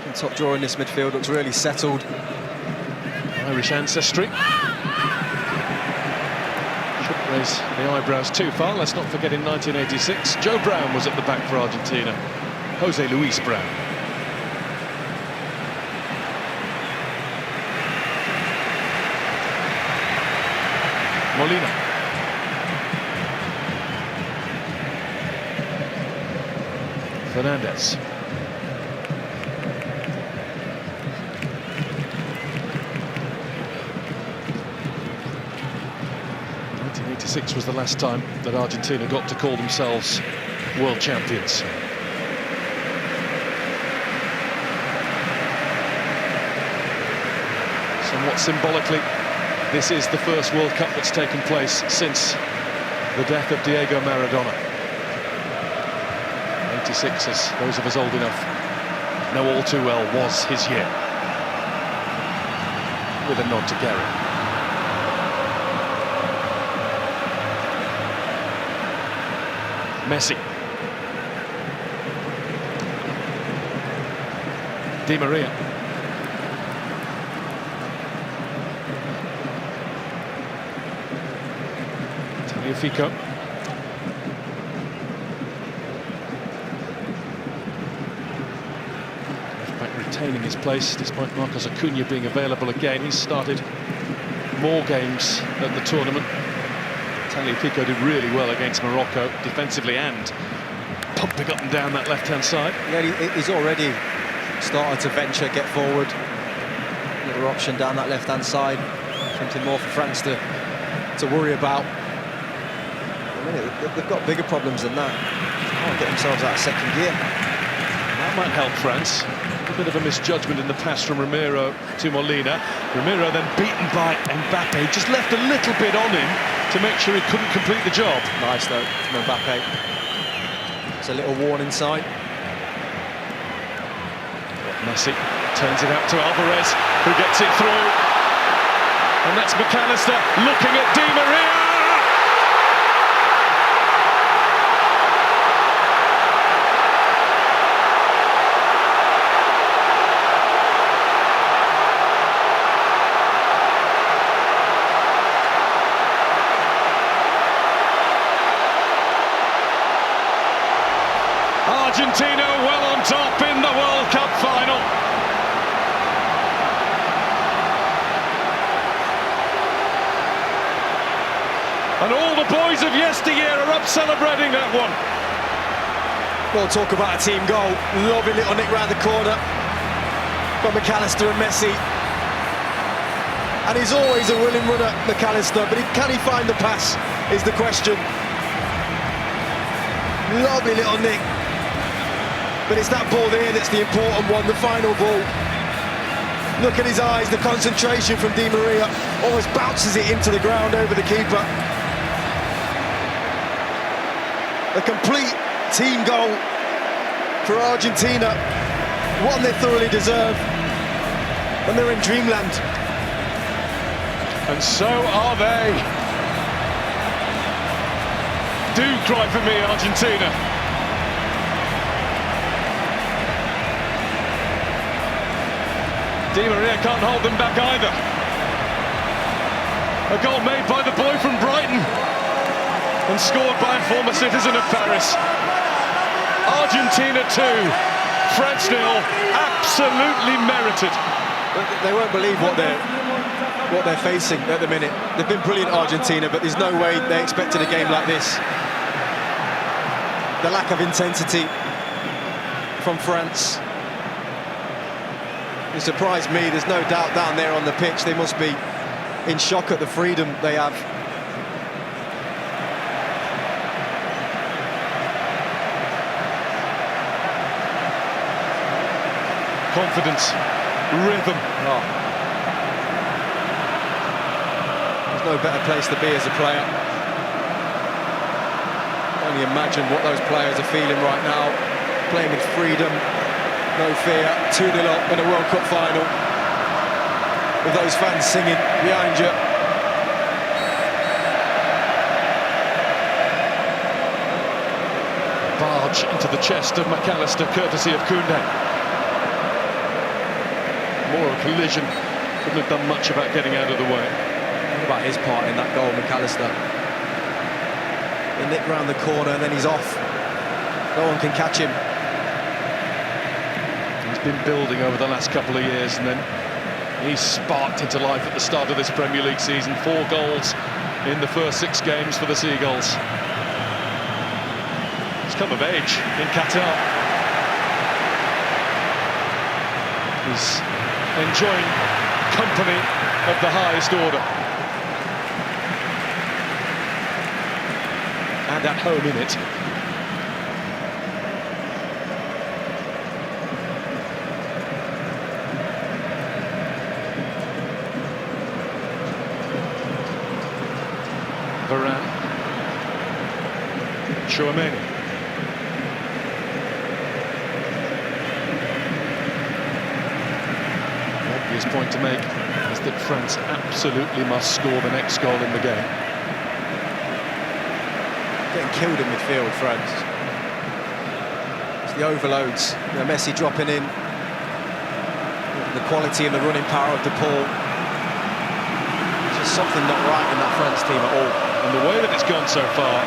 Been top drawer in this midfield, looks really settled. Irish ancestry. Shouldn't raise the eyebrows too far. Let's not forget in 1986, Joe Brown was at the back for Argentina. Jose Luis Brown. Molina. Fernandez. '86 was the last time that Argentina got to call themselves world champions. Somewhat symbolically, this is the first World Cup that's taken place since the death of Diego Maradona. '86, as those of us old enough know all too well, was his year. With a nod to Gary. Messi. Di Maria. Fico. Left-back retaining his place despite Marcos Acuna being available again. He's started more games at the tournament. Fico did really well against Morocco, defensively and pumping up and down that left-hand side. Yeah, he's already started to venture, get forward. Another option down that left-hand side. Something more for France to worry about. They've got bigger problems than that. They can't get themselves out of second gear. That might help France. A bit of a misjudgment in the pass from Romero to Molina. Romero then beaten by Mbappe, just left a little bit on him to make sure he couldn't complete the job. Nice though from Mbappe. It's a little warning sign. Messi turns it out to Alvarez, who gets it through. And that's McAllister looking at Di Maria. Argentina well on top in the World Cup final. And all the boys of yesteryear are up celebrating that one. Well, talk about a team goal. Lovely little nick round the corner from McAllister and Messi. And he's always a willing runner, McAllister, but can he find the pass is the question. Lovely little nick. But it's that ball there that's the important one, the final ball. Look at his eyes, the concentration from Di Maria. Almost bounces it into the ground over the keeper. A complete team goal for Argentina. One they thoroughly deserve. And they're in dreamland. And so are they. Do cry for me, Argentina. Di Maria can't hold them back either. A goal made by the boy from Brighton and scored by a former citizen of Paris. Argentina 2, France 0, absolutely merited. They won't believe what they're facing at the minute. They've been brilliant, Argentina, but there's no way they expected a game like this. The lack of intensity from France. It surprised me. There's no doubt down there on the pitch they must be in shock at the freedom they have. Confidence, rhythm. Oh. There's no better place to be as a player. Only imagine what those players are feeling right now. Playing with freedom, no fear, 2-0 up in a World Cup final. With those fans singing behind you. Barge into the chest of McAllister, courtesy of Koundé. More a collision, couldn't have done much about getting out of the way. What about his part in that goal, McAllister? He nicked round the corner and then he's off. No one can catch him. He's been building over the last couple of years and then he's sparked into life at the start of this Premier League season. 4 goals in the first 6 games for the Seagulls. He's come of age in Qatar. He's enjoying company of the highest order. And at home in it. Varane. Chouameni. The obvious point to make is that France absolutely must score the next goal in the game. Getting killed in midfield, France. It's the overloads. You know, Messi dropping in. The quality and the running power of DePaul. Just something not right in that France team at all. And the way that it's gone so far,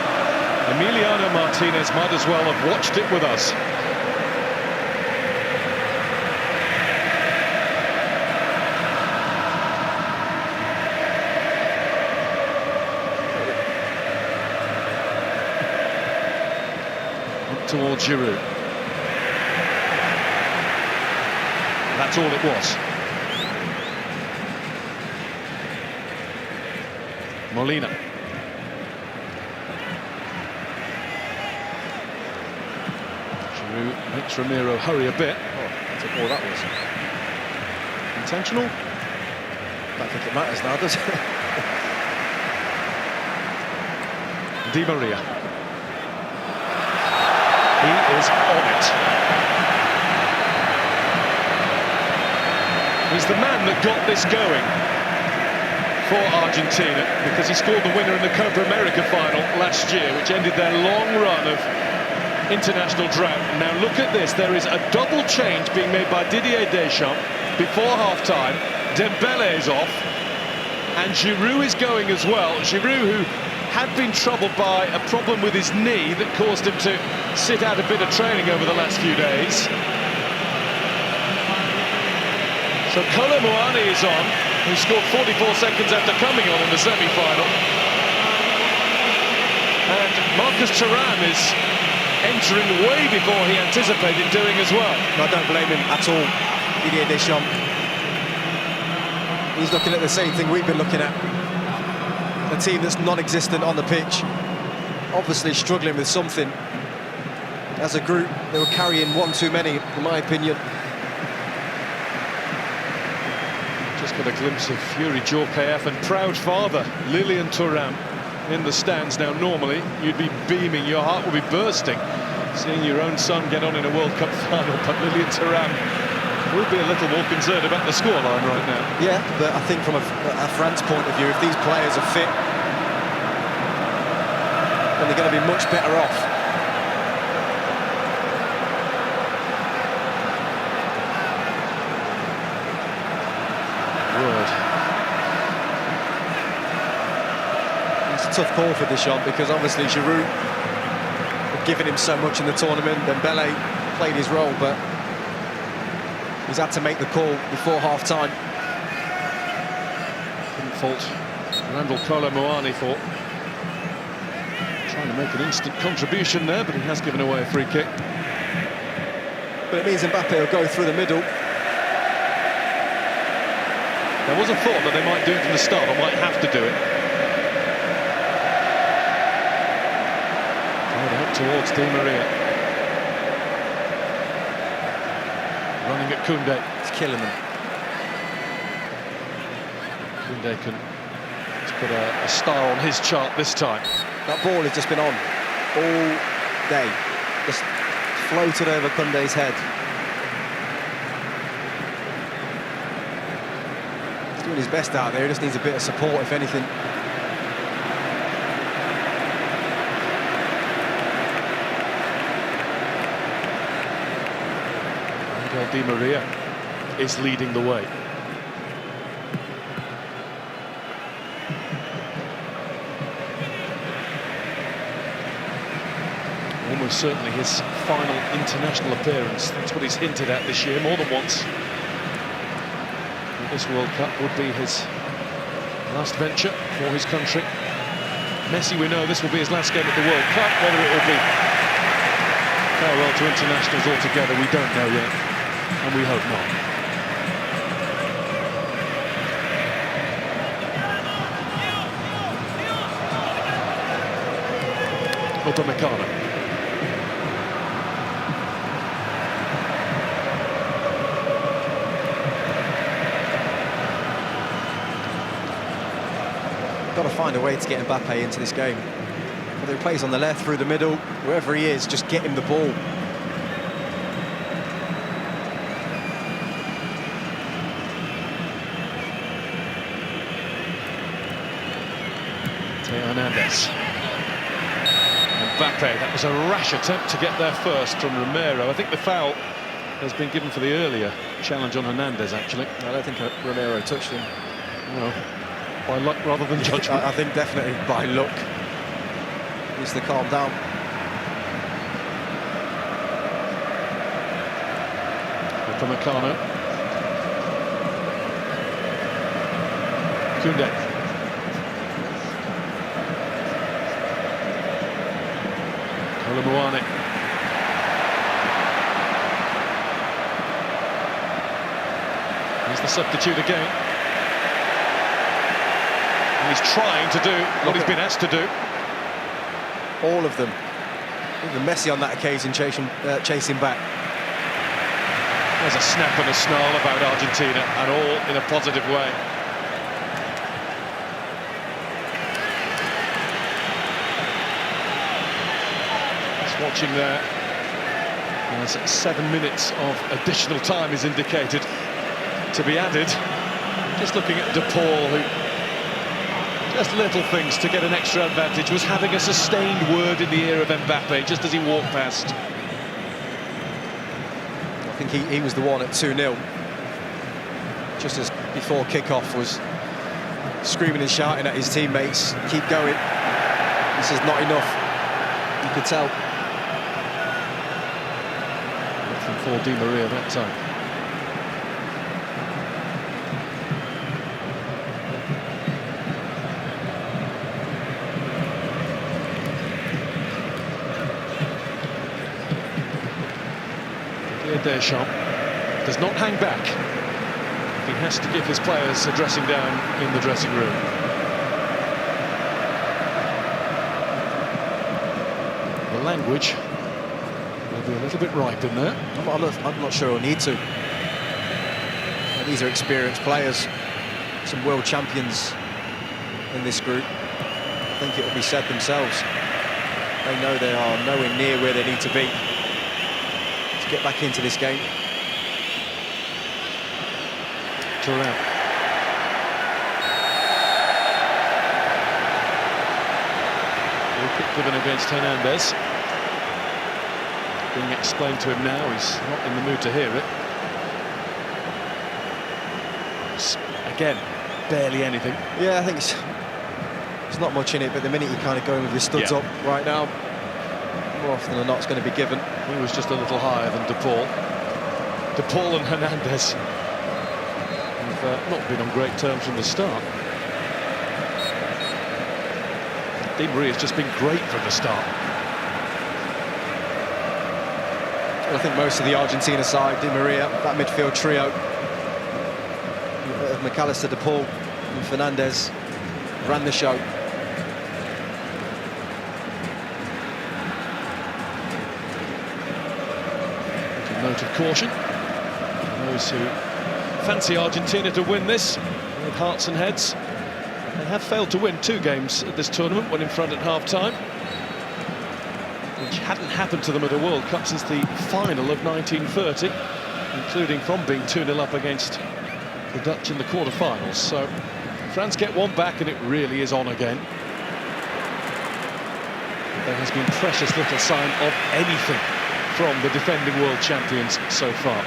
Emiliano Martinez might as well have watched it with us. Up towards Giroud. That's all it was. Molina. Giroud makes Ramiro hurry a bit. Oh, that's a ball that was. Intentional? Don't think it matters now, does it? Di Maria. He is on it. He's the man that got this going for Argentina, because he scored the winner in the Copa America final last year, which ended their long run of international drought. Now look at this, there is a double change being made by Didier Deschamps before half-time. Dembele is off, and Giroud is going as well. Giroud, who had been troubled by a problem with his knee that caused him to sit out a bit of training over the last few days. So Kolo Muani is on, who scored 44 seconds after coming on in the semi-final. And Marcus Thuram is entering way before he anticipated doing as well. I don't blame him at all, Didier Deschamps. He's looking at the same thing we've been looking at. A team that's non-existent on the pitch, obviously struggling with something. As a group, they were carrying one too many, in my opinion. Just got a glimpse of Yuri Djorkaeff and proud father Lilian Thuram in the stands. Now normally you'd be beaming, your heart would be bursting seeing your own son get on in a World Cup final, but Lilian Thuram will be a little more concerned about the scoreline right now. Yeah, but I think from a France point of view, if these players are fit, then they're going to be much better off. Word. It's a tough call for Deschamps, because obviously Giroud had given him so much in the tournament. Dembele played his role, but he's had to make the call before half-time. Couldn't fault Randall Kolo Muani for trying to make an instant contribution there, but he has given away a free kick. But it means Mbappe will go through the middle. There was a thought that they might do it from the start, or might have to do it. Right out towards Di Maria. Running at Koundé. It's killing them. Koundé can put a star on his chart this time. That ball has just been on all day. Just floated over Koundé's head. He's doing his best out there. He just needs a bit of support, if anything. Di Maria is leading the way. Almost certainly his final international appearance. That's what he's hinted at this year more than once. This World Cup would be his last venture for his country. Messi, we know this will be his last game at the World Cup. Whether it will be farewell to internationals altogether, we don't know yet, and we hope not. Upamecano. Got to find a way to get Mbappe into this game. Whether he plays on the left, through the middle, wherever he is, just get him the ball. Hernandez. Mbappe, that was a rash attempt to get there first from Romero. I think the foul has been given for the earlier challenge on Hernandez, actually. I don't think Romero touched him. No, by luck rather than judgment. I think definitely by luck. He needs to calm down. Upamecano. Koundé. Moane. He's the substitute again. And he's trying to do what he's been asked to do. All of them. Even Messi on that occasion chasing back. There's a snap and a snarl about Argentina, and all in a positive way. Watching there, as 7 minutes of additional time is indicated to be added. Just looking at De Paul, who just little things to get an extra advantage, was having a sustained word in the ear of Mbappe just as he walked past. I think he was the one at 2-0, just as before kick-off, was screaming and shouting at his teammates, keep going, this is not enough, you could tell. For Di Maria that time. Deschamps does not hang back. He has to give his players a dressing down in the dressing room. The language will be a little bit ripe in there. I'm not sure he'll need to. These are experienced players, some world champions in this group. I think it will be said themselves. They know they are nowhere near where they need to be to get back into this game. Thuram. Free kick given against Hernandez. Being explained to him now, he's not in the mood to hear it. Again, barely anything. Yeah, I think it's not much in it, but the minute you kind of go in with your studs up right now, more often than not it's going to be given. He was just a little higher than De Paul. De Paul and Hernandez have not been on great terms from the start. Di Maria's just been great from the start. I think most of the Argentina side, Di Maria, that midfield trio, of McAllister, De Paul and Fernandez ran the show. A note of caution. Those who fancy Argentina to win this with hearts and heads. They have failed to win 2 games at this tournament, one in front at half-time, which hadn't happened to them at a World Cup since the final of 1930, including from being 2-0 up against the Dutch in the quarter-finals. So France get one back and it really is on again. There has been precious little sign of anything from the defending world champions so far.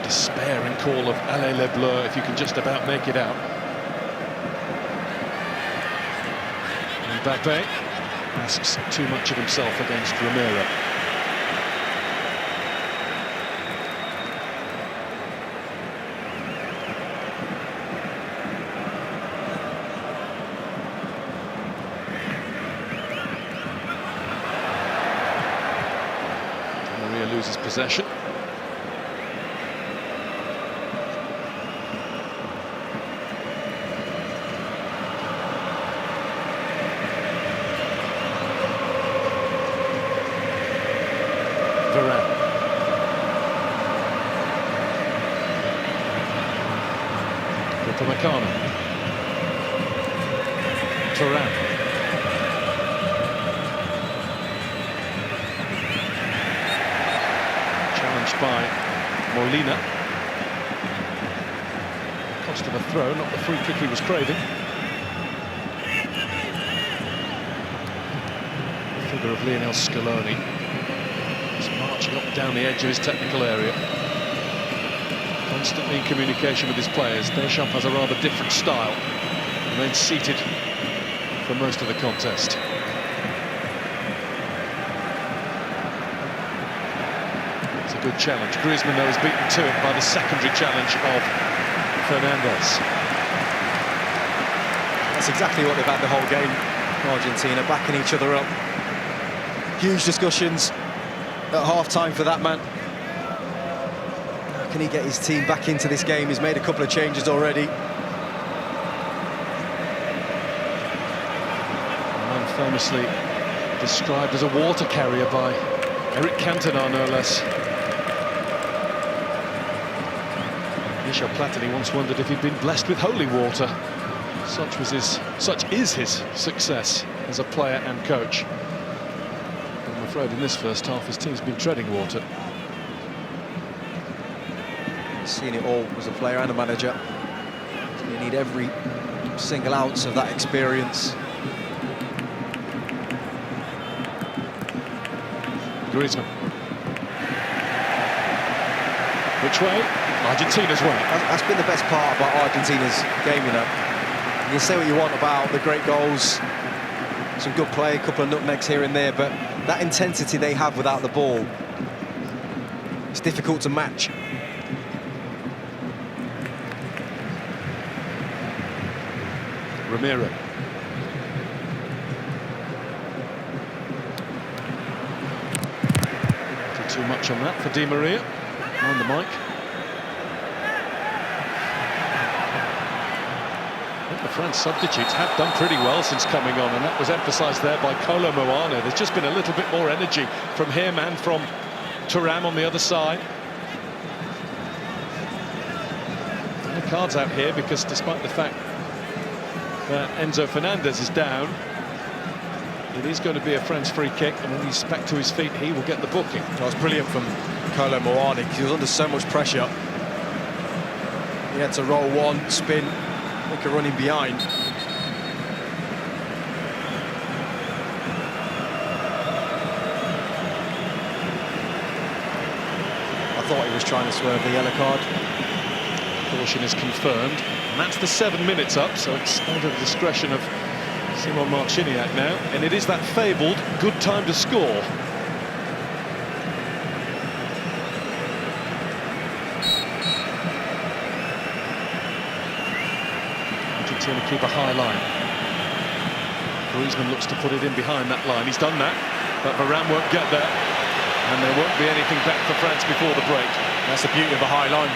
Despairing call of Allez les Bleus, if you can just about make it out. Mbappe asks too much of himself against Romero. Maria loses possession. Upamecano. Thuram. Challenged by Molina. Cost of a throw, not the free kick he was craving. The figure of Lionel Scaloni. He's marching up down the edge of his technical area. Constantly in communication with his players. Deschamps has a rather different style. Remains seated for most of the contest. It's a good challenge. Griezmann, though, is beaten to it by the secondary challenge of Fernandez. That's exactly what they've had the whole game. Argentina backing each other up. Huge discussions at half-time for that man. Can he get his team back into this game? He's made a couple of changes already. And famously described as a water carrier by Eric Cantona, no less. Michel Platini once wondered if he'd been blessed with holy water. Such is his success as a player and coach. But I'm afraid in this first half his team's been treading water. Seen it all as a player and a manager. You need every single ounce of that experience. Griezmann. Which way? Argentina's way. That's been the best part about Argentina's game, you know. You can say what you want about the great goals, some good play, a couple of nutmegs here and there, but that intensity they have without the ball, it's difficult to match. Romero. Did too much on that for Di Maria. On the mic. I think the France substitutes have done pretty well since coming on, and that was emphasised there by Kolo Muani. There's just been a little bit more energy from him and from Thuram on the other side. And the cards out here because despite the fact that Enzo Fernandez is down, it is going to be a French free kick, and when he's back to his feet, he will get the booking. That was brilliant from Kolo Muani because he was under so much pressure. He had to roll one, spin, make a run in behind. I thought he was trying to swerve the yellow card. Caution is confirmed, and that's the 7 minutes up, so it's under the discretion of Simon Marciniak now, and it is that fabled good time to score. Argentina keep a high line. Griezmann looks to put it in behind that line. He's done that, but Varane won't get there. And there won't be anything back for France before the break. That's the beauty of a high line.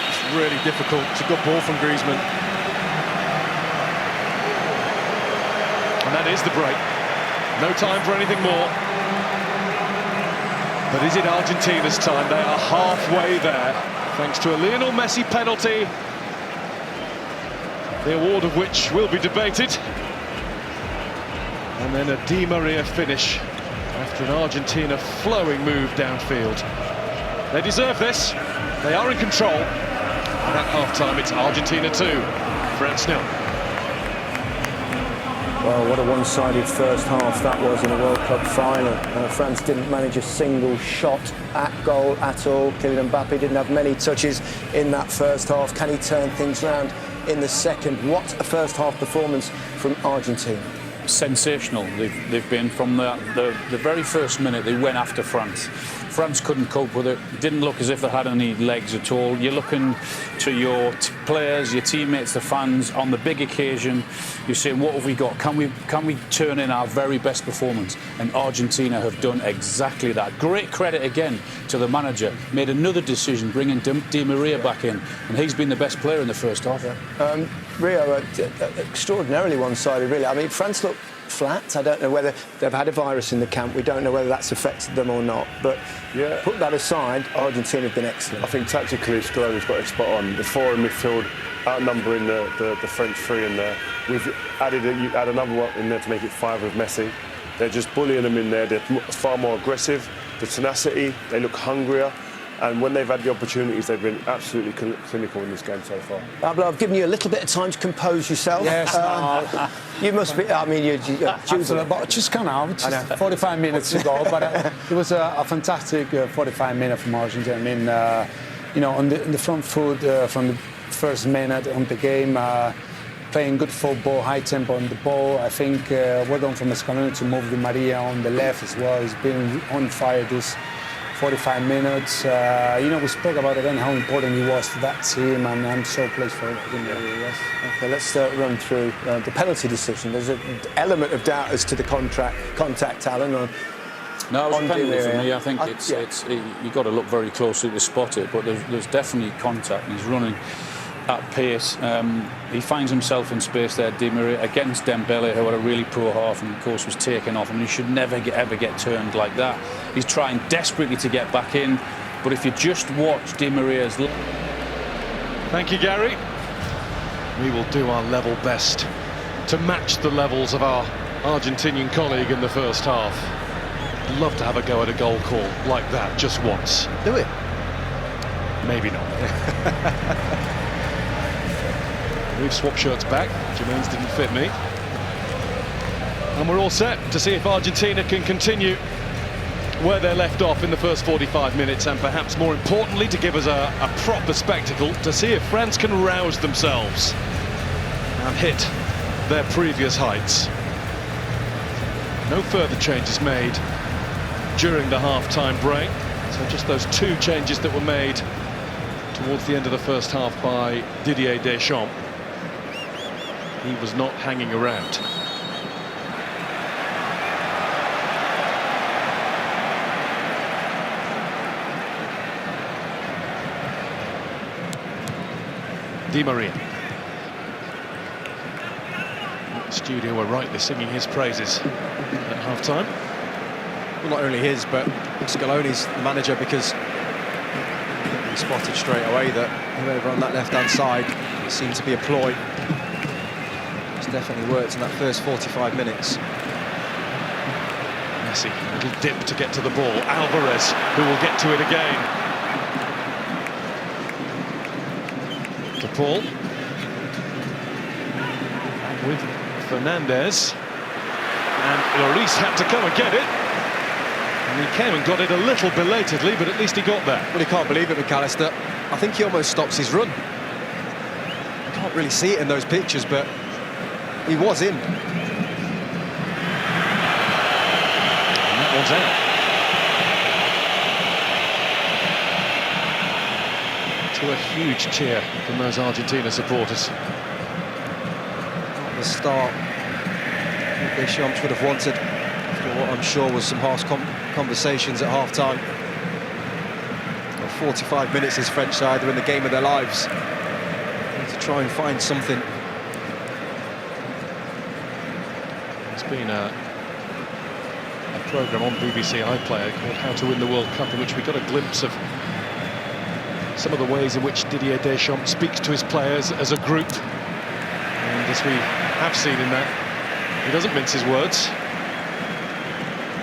It's really difficult. It's a good ball from Griezmann. And that is the break. No time for anything more. But is it Argentina's time? They are halfway there, thanks to a Lionel Messi penalty, the award of which will be debated. And then a Di Maria finish after an Argentina flowing move downfield. They deserve this. They are in control. And at half-time, it's Argentina 2, France 0. Well, what a one-sided first half that was in a World Cup final. France didn't manage a single shot at goal at all. Kylian Mbappe didn't have many touches in that first half. Can he turn things around in the second? What a first half performance from Argentina. Sensational. They've been from the very first minute. They went after France. France couldn't cope with it. It didn't look as if they had any legs at all. You're looking to your players, your teammates, the fans on the big occasion. You're saying, what have we got? Can we turn in our very best performance? And Argentina have done exactly that. Great credit again to the manager. Made another decision, bringing Di Maria back in, and he's been the best player in the first half. Rio, extraordinarily one-sided, really. I mean, France looked flat. I don't know whether they've had a virus in the camp. We don't know whether that's affected them or not. But yeah, put that aside, Argentina have been excellent. I think tactically, Scaloni's got it spot on. The four in midfield outnumbering the French three in there. We've added another one in there to make it 5 with Messi. They're just bullying them in there. They're far more aggressive. The tenacity, they look hungrier. And when they've had the opportunities, they've been absolutely clinical in this game so far. Pablo, I've given you a little bit of time to compose yourself. Yes, you must be. I mean, you're absolutely. But just come out, just 45 minutes ago. But it was a fantastic 45 minutes from Argentina. I mean, you know, on the front foot from the first minute on the game, playing good football, high tempo on the ball. I think well done from Scaloni to move Di Maria on the left as well. He's been on fire this 45 minutes. You know, we spoke about again how important he was to that team, and I'm so pleased for him. Yes. Okay, let's run through the penalty decision. There's an element of doubt as to the contact, Alan. No, it was a penalty for me. I think you've got to look very closely to spot it, but there's definitely contact. He's running at pace. He finds himself in space there, Di Maria, against Dembele, who had a really poor half and of course was taken off. I mean, he should never ever get turned like that. He's trying desperately to get back in, but if you just watch Di Maria's... Thank you, Gary. We will do our level best to match the levels of our Argentinian colleague in the first half. I'd love to have a go at a goal call like that just once. Do it. Maybe not. We've swapped shirts back. Jermaine's didn't fit me. And we're all set to see if Argentina can continue where they're left off in the first 45 minutes, and perhaps more importantly, to give us a proper spectacle to see if France can rouse themselves and hit their previous heights. No further changes made during the half-time break. So just those 2 changes that were made towards the end of the first half by Didier Deschamps. He was not hanging around. Di Maria. The studio were rightly singing his praises at half-time. Well, not only his, but Scaloni's the manager, because he spotted straight away that whoever on that left-hand side seemed to be a ploy. It's definitely worked in that first 45 minutes. Messi, a little dip to get to the ball. Alvarez, who will get to it again. To Paul. Back with Fernandez. And Lloris had to come and get it. And he came and got it a little belatedly, but at least he got there. Well, he can't believe it, McAllister. I think he almost stops his run. You can't really see it in those pictures, but he was in. And that one's out. To a huge cheer from those Argentina supporters. the start what Deschamps would have wanted, after what I'm sure was some harsh conversations at half-time. 45 minutes this French side, they're in the game of their lives. They need to try and find something. It's been a programme on BBC iPlayer called How to Win the World Cup, in which we got a glimpse of some of the ways in which Didier Deschamps speaks to his players as a group. And as we have seen in that, he doesn't mince his words.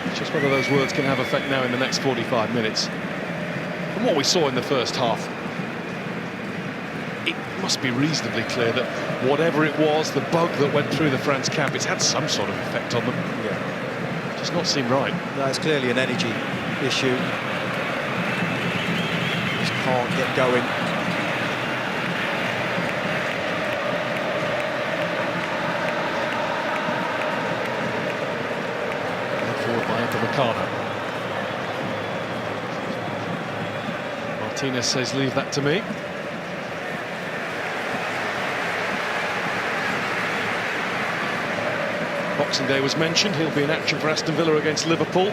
It's just whether those words can have effect now in the next 45 minutes. From what we saw in the first half, it must be reasonably clear that whatever it was, the bug that went through the France camp, it's had some sort of effect on them. Yeah. Does not seem right. No, it's clearly an energy issue. Just can't get going. Forward by Upamecano. Martinez says, leave that to me. Boxing Day was mentioned. He'll be in action for Aston Villa against Liverpool,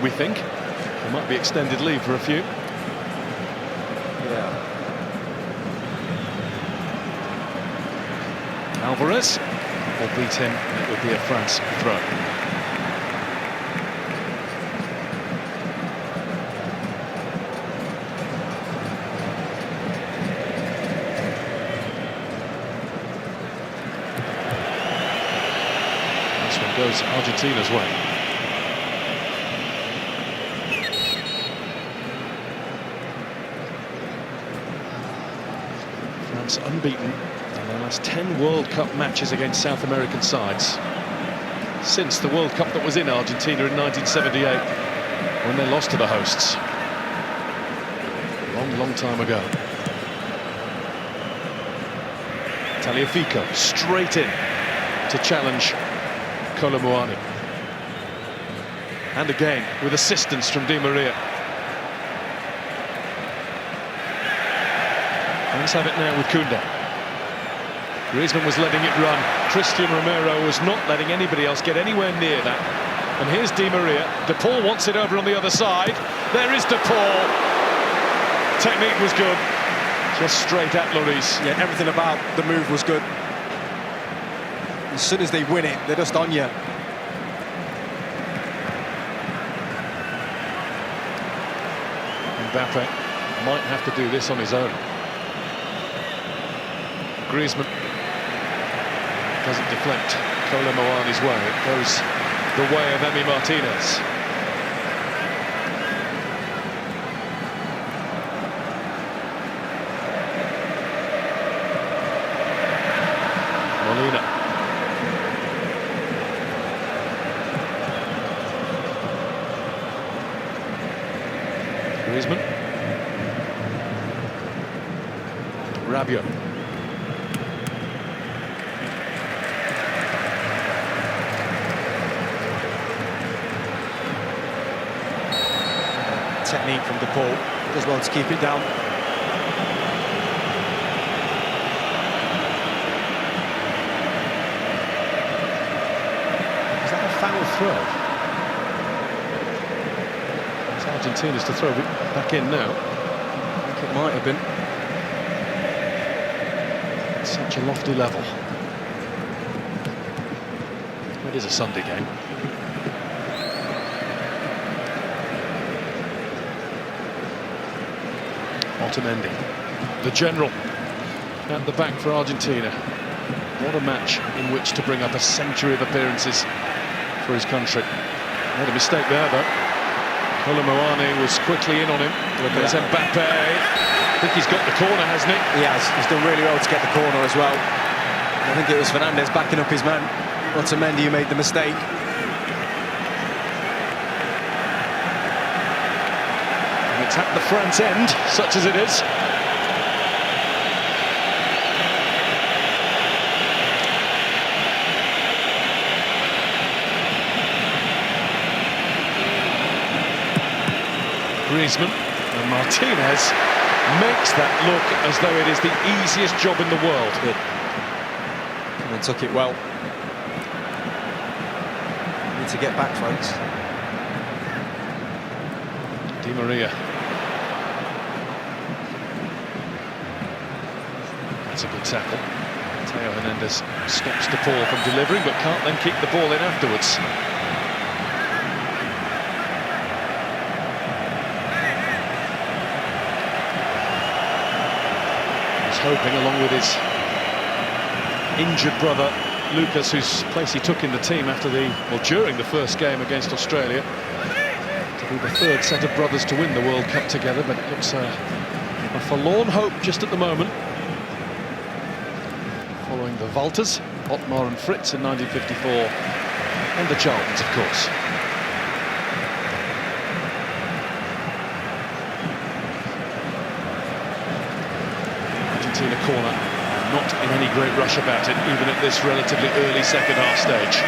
we think. There might be extended leave for a few. Yeah. Alvarez will beat him, and it will be a France throw. Goes Argentina's way. France unbeaten in their last 10 World Cup matches against South American sides since the World Cup that was in Argentina in 1978, when they lost to the hosts. Long time ago. Tagliafico straight in to challenge Colomboani. And again, with assistance from Di Maria. Let's have it now with Koundé. Griezmann was letting it run. Christian Romero was not letting anybody else get anywhere near that. And here's Di Maria. De Paul wants it over on the other side. There is De Paul. Technique was good. Just straight at Lloris. Yeah, everything about the move was good. As soon as they win it, they're just on you. Mbappe might have to do this on his own. Griezmann doesn't deflect Colomboani's way. It goes the way of Emi Martinez. Molina. Griezmann. Rabiot. Technique from De Paul. Does well to keep it down. Is that a foul throw? It's Argentina's to throw it back in now. I think it might have been. Such a lofty level. It is a Sunday game. Otamendi, the general, at the back for Argentina. What a match in which to bring up a century of appearances for his country. Made a mistake there, though. Colomboani was quickly in on him. There's Mbappe. I think he's got the corner, hasn't he? He has. He's done really well to get the corner as well. I think it was Fernandez backing up his man. Otamendi who made the mistake. And it's at the front end, such as it is. Griezmann, and Martinez makes that look as though it is the easiest job in the world. And took it well. Need to get back, folks. Di Maria. That's a good tackle. Teo Hernandez stops DePaul from delivering, but can't then kick the ball in afterwards. He's hoping, along with his injured brother Lucas, whose place he took in the team during the first game against Australia, to be the third set of brothers to win the World Cup together, but it looks a forlorn hope just at the moment. Following the Walters, Otmar and Fritz in 1954, and the Charltons, of course. Argentina corner, not in any great rush about it, even at this relatively early second-half stage.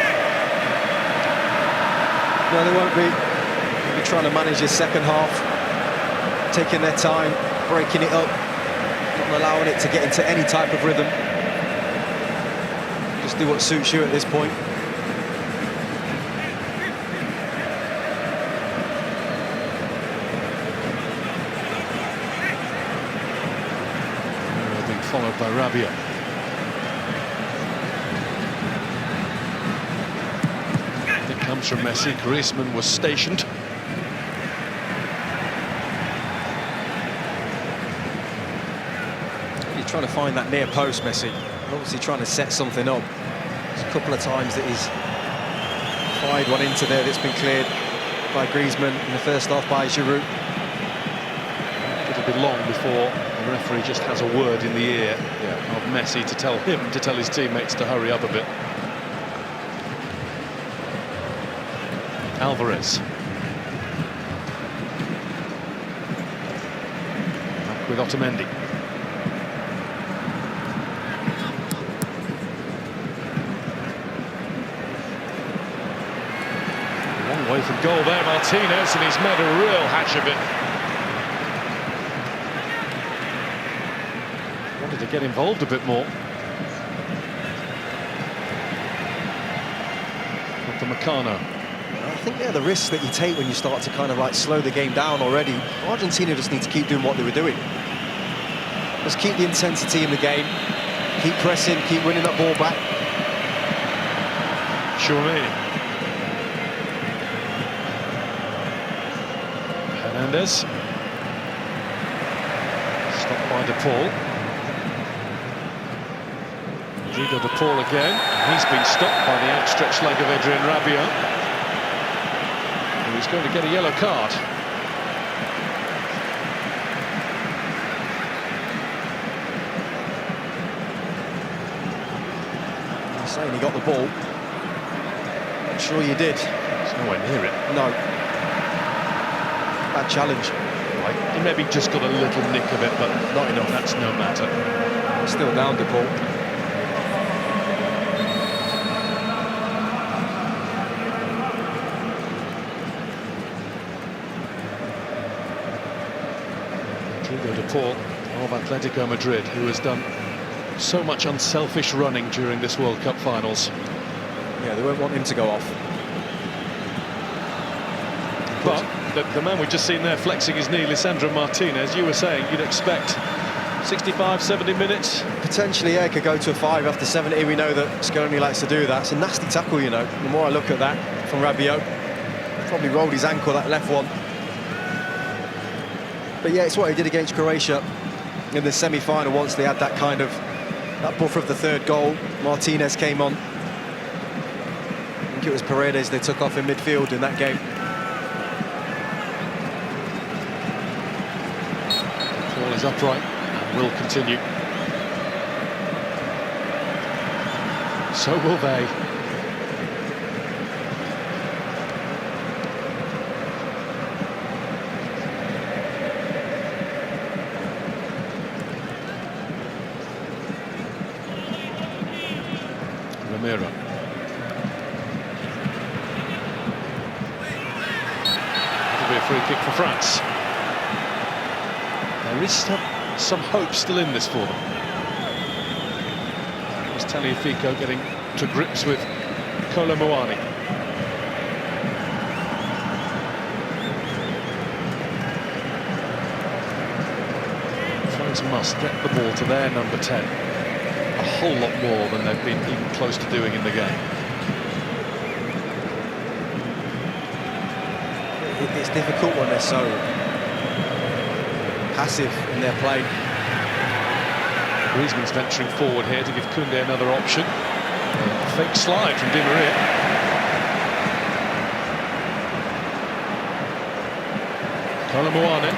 No, they won't be. They'll be trying to manage this second half, taking their time, breaking it up, not allowing it to get into any type of rhythm. Just do what suits you at this point. Being followed by Rabiot. It comes from Messi. Griezmann was stationed. He's trying to find that near post, Messi. Obviously trying to set something up. There's a couple of times that he's fired one into there that's been cleared by Griezmann in the first half by Giroud. It'll be long before the referee just has a word in the ear of Messi to tell his teammates to hurry up a bit. Alvarez. Back with Otamendi. Long way from goal there, Martinez, and he's made a real hash of it. Wanted to get involved a bit more. Up to Meccano. I think they're the risks that you take when you start to kind of like slow the game down already. Argentina just need to keep doing what they were doing. Just keep the intensity in the game, keep pressing, keep winning that ball back. Chouameni. Hernandez. Stopped by DePaul. Rodrigo DePaul again. He's been stopped by the outstretched leg of Adrien Rabiot. He's going to get a yellow card. He's saying he got the ball. Not sure you did. He's nowhere near it. No. Bad challenge. Right. He maybe just got a little nick of it, but not enough. That's no matter. Still down DePaul. DePaul of Atletico Madrid, who has done so much unselfish running during this World Cup finals. Yeah, they won't want him to go off. But the man we've just seen there flexing his knee, Lisandro Martinez, you were saying you'd expect 65, 70 minutes? Potentially, yeah, it could go to a 5 after 70. We know that Scaloni likes to do that. It's a nasty tackle, you know. The more I look at that from Rabiot, probably rolled his ankle, that left one. But yeah, it's what he did against Croatia in the semi-final once they had that kind of that buffer of the third goal. Martinez came on. I think it was Paredes they took off in midfield in that game. Ball is upright and will continue. So will they. Romero. That'll be a free kick for France. There is some hope still in this for them. It was Tagliafico getting to grips with Muani. France must get the ball to their number 10 a whole lot more than they've been even close to doing in the game. It's difficult when they're so passive in their play. Griezmann's venturing forward here to give Koundé another option. A fake slide from Di Maria. Muani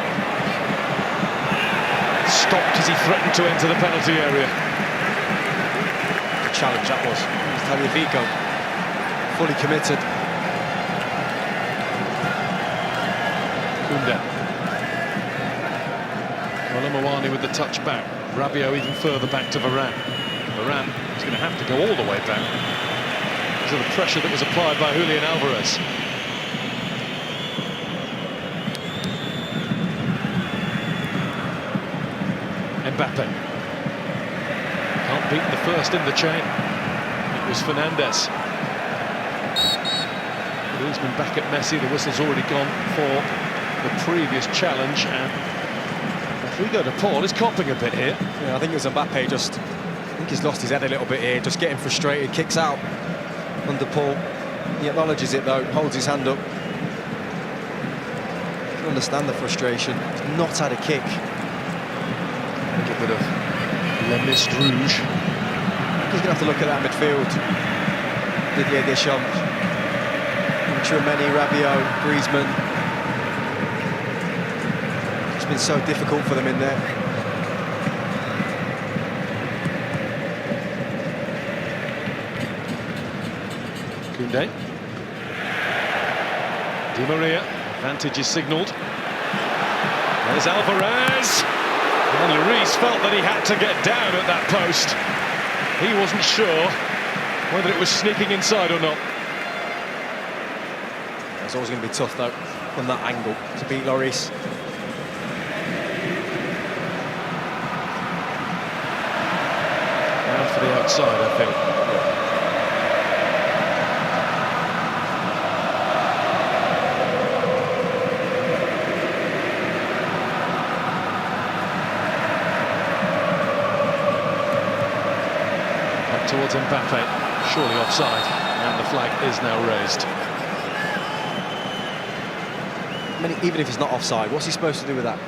stopped as he threatened to enter the penalty area. The challenge that was. Tagliafico fully committed. Koundé. Muani with the touch back. Rabiot even further back to Varane. Varane is going to have to go all the way back because of the pressure that was applied by Julian Alvarez. Mbappe. Can't beat the first in the chain. It was Fernandes. Griezmann back at Messi. The whistle's already gone for the previous challenge, and if we go to Paul, he's copping a bit here. Yeah, I think it was Mbappe I think he's lost his head a little bit here, just getting frustrated, kicks out under Paul. He acknowledges it though, holds his hand up. You can understand the frustration. He's not had a kick. A little bit of Le Mist Rouge. He's going to have to look at that midfield. Didier Deschamps, Tchouaméni, Rabiot, Griezmann. It's been so difficult for them in there. Koundé. Di Maria, advantage is signalled. There's Alvarez. And Lloris felt that he had to get down at that post. He wasn't sure whether it was sneaking inside or not. It's always going to be tough though, from that angle, to beat Lloris. Out for the outside, I think. Towards Mbappe, surely offside, and the flag is now raised. I mean, even if he's not offside, what's he supposed to do with that?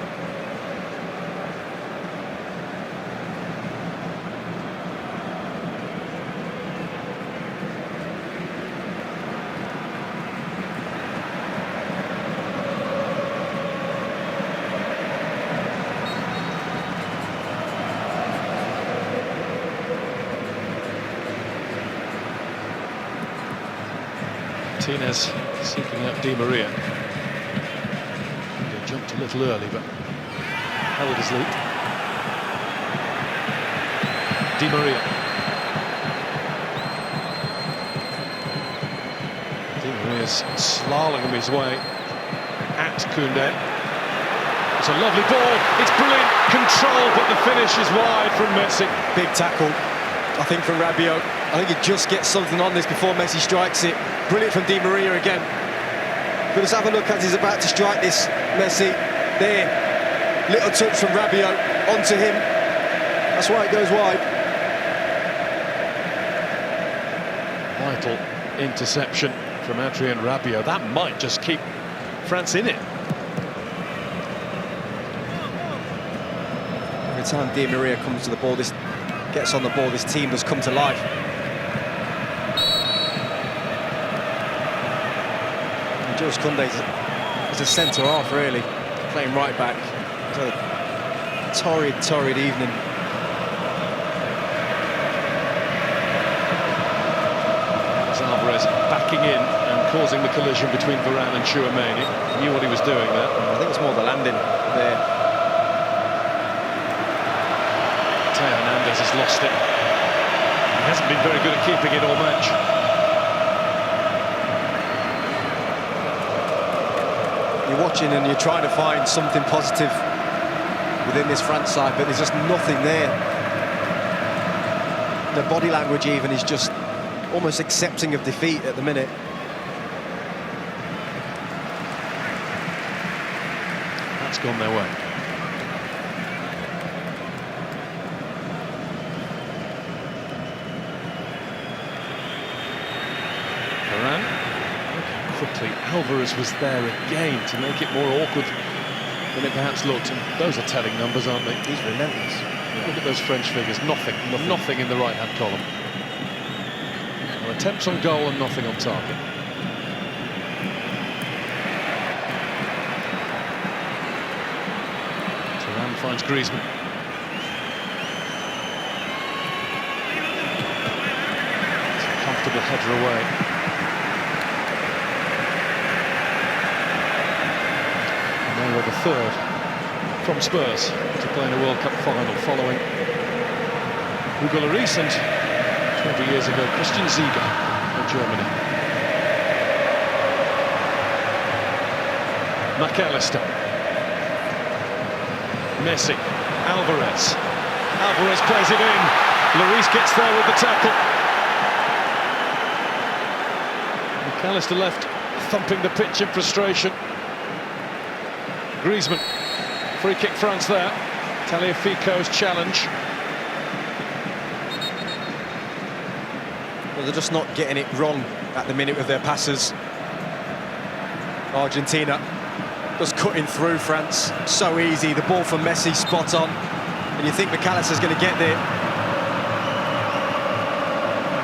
Martinez seeking out Di Maria. He jumped a little early, but held his lead. Di Maria. Di Maria's slaloming his way at Koundé. It's a lovely ball. It's brilliant control, but the finish is wide from Messi. Big tackle, I think, from Rabiot. I think he just gets something on this before Messi strikes it. Brilliant from Di Maria again. But let's have a look as he's about to strike this, Messi. There, little touch from Rabiot onto him. That's why it goes wide. Vital interception from Adrien Rabiot. That might just keep France in it. Every time Di Maria comes to the ball, gets on the ball, this team does come to life. Jules Koundé is a centre-half, really, playing right back. It's a torrid evening. Alvarez backing in and causing the collision between Varane and Tchouaméni. He knew what he was doing there. I think it's more the landing there. Theo Hernandez has lost it. He hasn't been very good at keeping it all match. You're watching and you're trying to find something positive within this France side, but there's just nothing there. The body language even is just almost accepting of defeat at the minute. That's gone their way. Quickly, Alvarez was there again to make it more awkward than it perhaps looked. And those are telling numbers, aren't they? He's relentless. Yeah. Look at those French figures. Nothing in the right-hand column. No attempts on goal and nothing on target. Thuram finds Griezmann. It's a comfortable header away. Were the third from Spurs to play in a World Cup final following Hugo Lloris and 20 years ago Christian Ziege of Germany. McAllister, Messi, Alvarez plays it in. Lloris gets there with the tackle. McAllister left thumping the pitch in frustration. Griezmann, free kick France there. Tagliafico's challenge. Well, they're just not getting it wrong at the minute with their passes. Argentina just cutting through France so easy. The ball from Messi spot on, and you think McAllister's going to get there.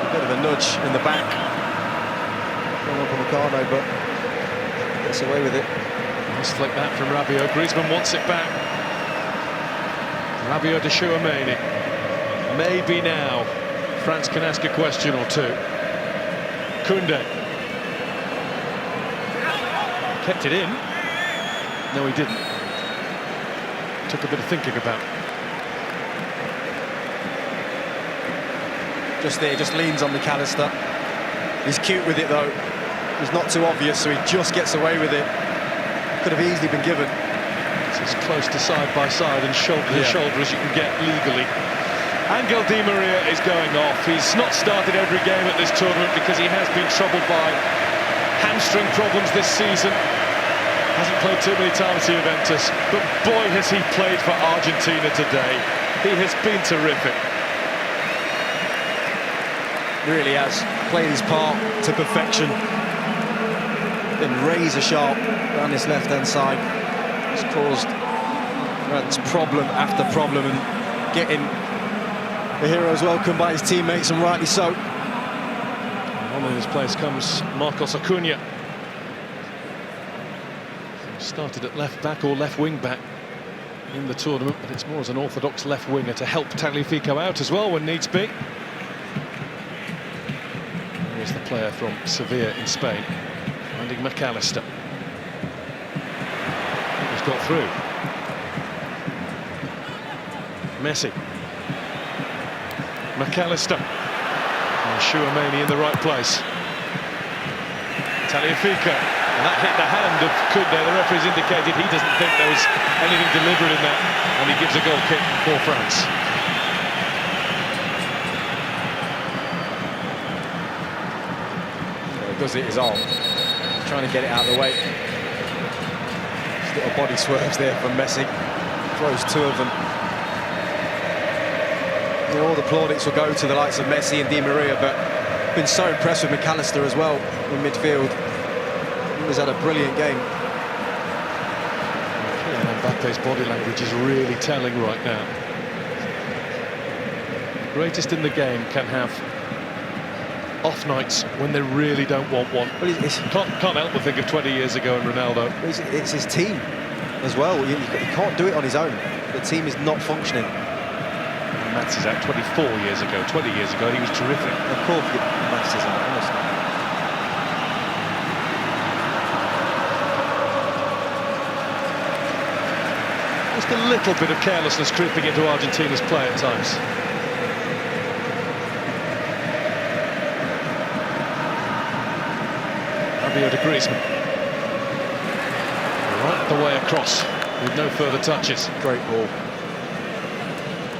A bit of a nudge in the back. Going up on Ricardo, but gets away with it. Nice flick that from Rabiot. Griezmann wants it back. Rabiot to Chouameni. Maybe now France can ask a question or two. Koundé. Kept it in. No, he didn't. Took a bit of thinking about. Just there, just leans on McAllister. He's cute with it though. He's not too obvious, so he just gets away with it. Could have easily been given. It's as close to side by side and shoulder to shoulder as you can get legally. Angel Di Maria is going off. He's not started every game at this tournament because he has been troubled by hamstring problems this season. Hasn't played too many times for Juventus, but boy has he played for Argentina today. He has been terrific. Really has played his part to perfection. Been razor sharp around his left-hand side. It's caused France problem after problem, and getting the heroes welcomed by his teammates, and rightly so. On in his place comes Marcos Acuna. Started at left back or left wing back in the tournament, but it's more as an orthodox left winger to help Tagliafico out as well when needs be. Here's the player from Sevilla in Spain, finding McAllister. He's got through. Messi. McAllister. And Chouameni in the right place. Tagliafico. And that hit the hand of Koundé. The referee's indicated he doesn't think there was anything deliberate in that, and he gives a goal kick for France. He does it his arm, trying to get it out of the way. Just little body swerves there from Messi. Throws two of them. You know, all the plaudits will go to the likes of Messi and Di Maria, but been so impressed with McAllister as well in midfield. He's had a brilliant game. Kylian Mbappe's body language is really telling right now. The greatest in the game can have off nights when they really don't want one. Well, can't help but think of 20 years ago and Ronaldo. It's his team as well. He can't do it on his own. The team is not functioning. And Mats is out 24 years ago. 20 years ago, he was terrific. Of course, Mats is out, honestly. Just a little bit of carelessness creeping into Argentina's play at times. Rabiot to Griezmann. Right the way across with no further touches. Great ball.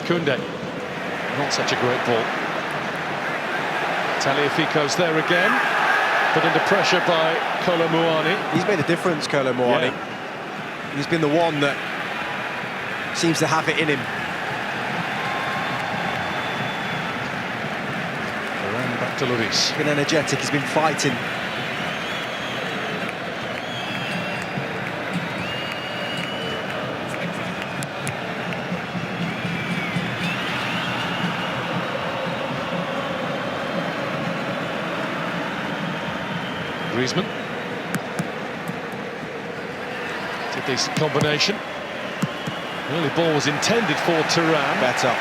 Koundé. Not such a great ball. Tagliafico's there again, put under pressure by Kolo Muani. He's made a difference, Kolo Muani. Yeah. He's been the one that seems to have it in him. Around back to Lloris. He's been energetic, he's been fighting. Griezmann. It's a decent combination. Early ball was intended for Thuram. Better.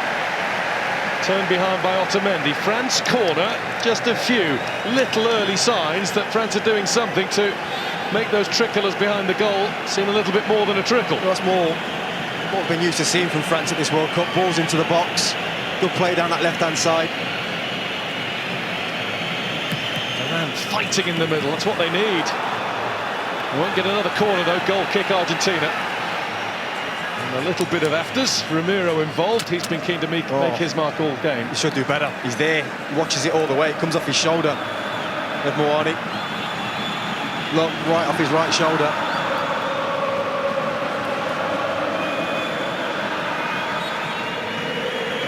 Turned behind by Otamendi. France corner. Just a few little early signs that France are doing something to make those tricklers behind the goal seem a little bit more than a trickle. Well, that's more what we've been used to seeing from France at this World Cup. Balls into the box. Good play down that left-hand side. Fighting in the middle, that's what they need. Won't get another corner though, goal kick Argentina. And a little bit of afters, Ramiro involved, he's been keen to make his mark all game. He should do better, he's there, he watches it all the way, it comes off his shoulder. With Muani. Look, right off his right shoulder.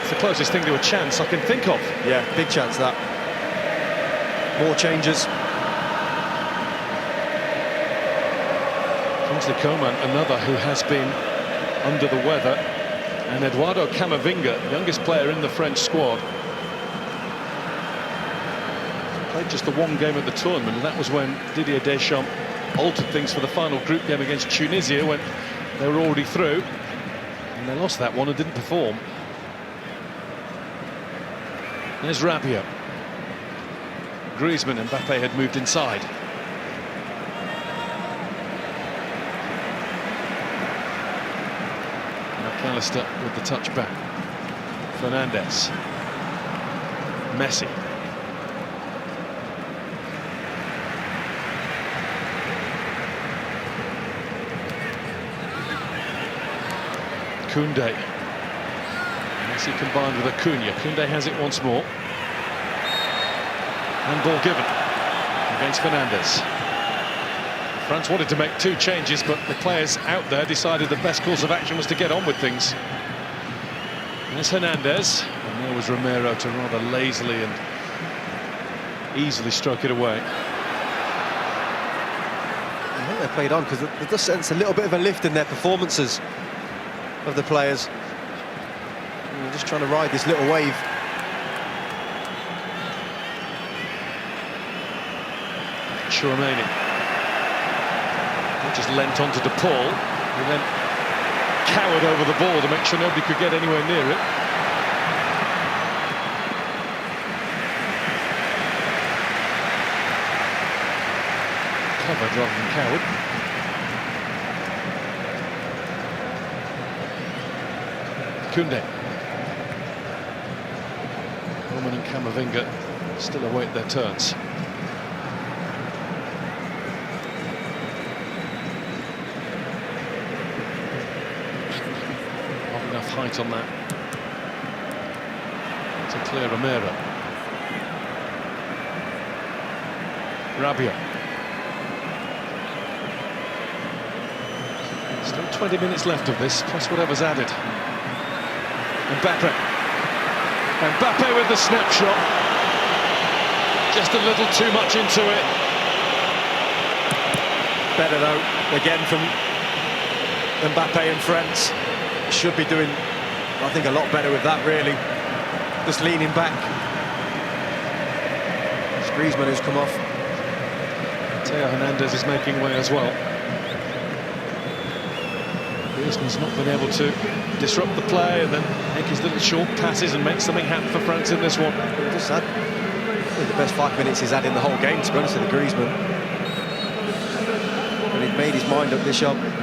It's the closest thing to a chance I can think of. Yeah, big chance that. More changes. Kingsley Coman, another who has been under the weather, and Eduardo Camavinga, youngest player in the French squad. Played just the one game at the tournament, and that was when Didier Deschamps altered things for the final group game against Tunisia when they were already through, and they lost that one and didn't perform. There's Rabiot. Griezmann and Mbappe had moved inside. McAllister with the touchback. Fernandes. Messi. Koundé. Messi combined with Acuna. Koundé has it once more. And ball given against Fernandes. France wanted to make two changes, but the players out there decided the best course of action was to get on with things. There's Hernandez, and there was Romero to rather lazily and easily stroke it away. I think they played on because they just sense a little bit of a lift in their performances of the players. And they're just trying to ride this little wave. Chouameni. He just leant onto De Paul and then cowered over the ball to make sure nobody could get anywhere near it. Covered rather than cowered. Koundé. Roman and Camavinga still await their turns. Height on that to clear Romero. Rabiot. Still 20 minutes left of this, plus whatever's added. Mbappe. Mbappe with the snapshot. Just a little too much into it. Better though, again from Mbappe and France. Should be doing, I think, a lot better with that, really. Just leaning back. It's Griezmann who's come off. Theo Hernandez is making way as well. Griezmann's not been able to disrupt the play and then make his little short passes and make something happen for France in this one. Just had the best 5 minutes he's had in the whole game, to be honest with Griezmann. And he'd made his mind up, Deschamps.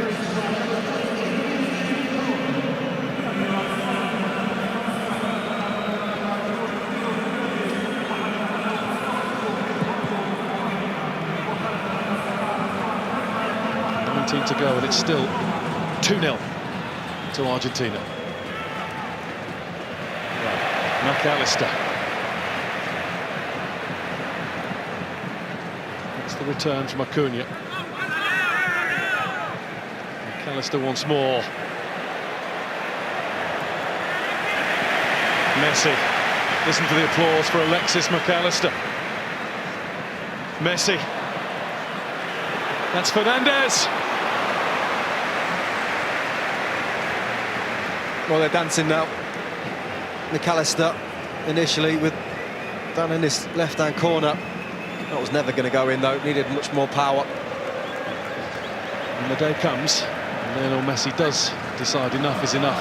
To go, and it's still 2-0 to Argentina. McAllister. It's the return from Acuna. McAllister once more. Messi. Listen to the applause for Alexis McAllister. Messi. That's Fernandez. Well, they're dancing now. McAllister initially with down in this left-hand corner. That was never going to go in though. Needed much more power. And the day comes, and Lionel Messi does decide enough is enough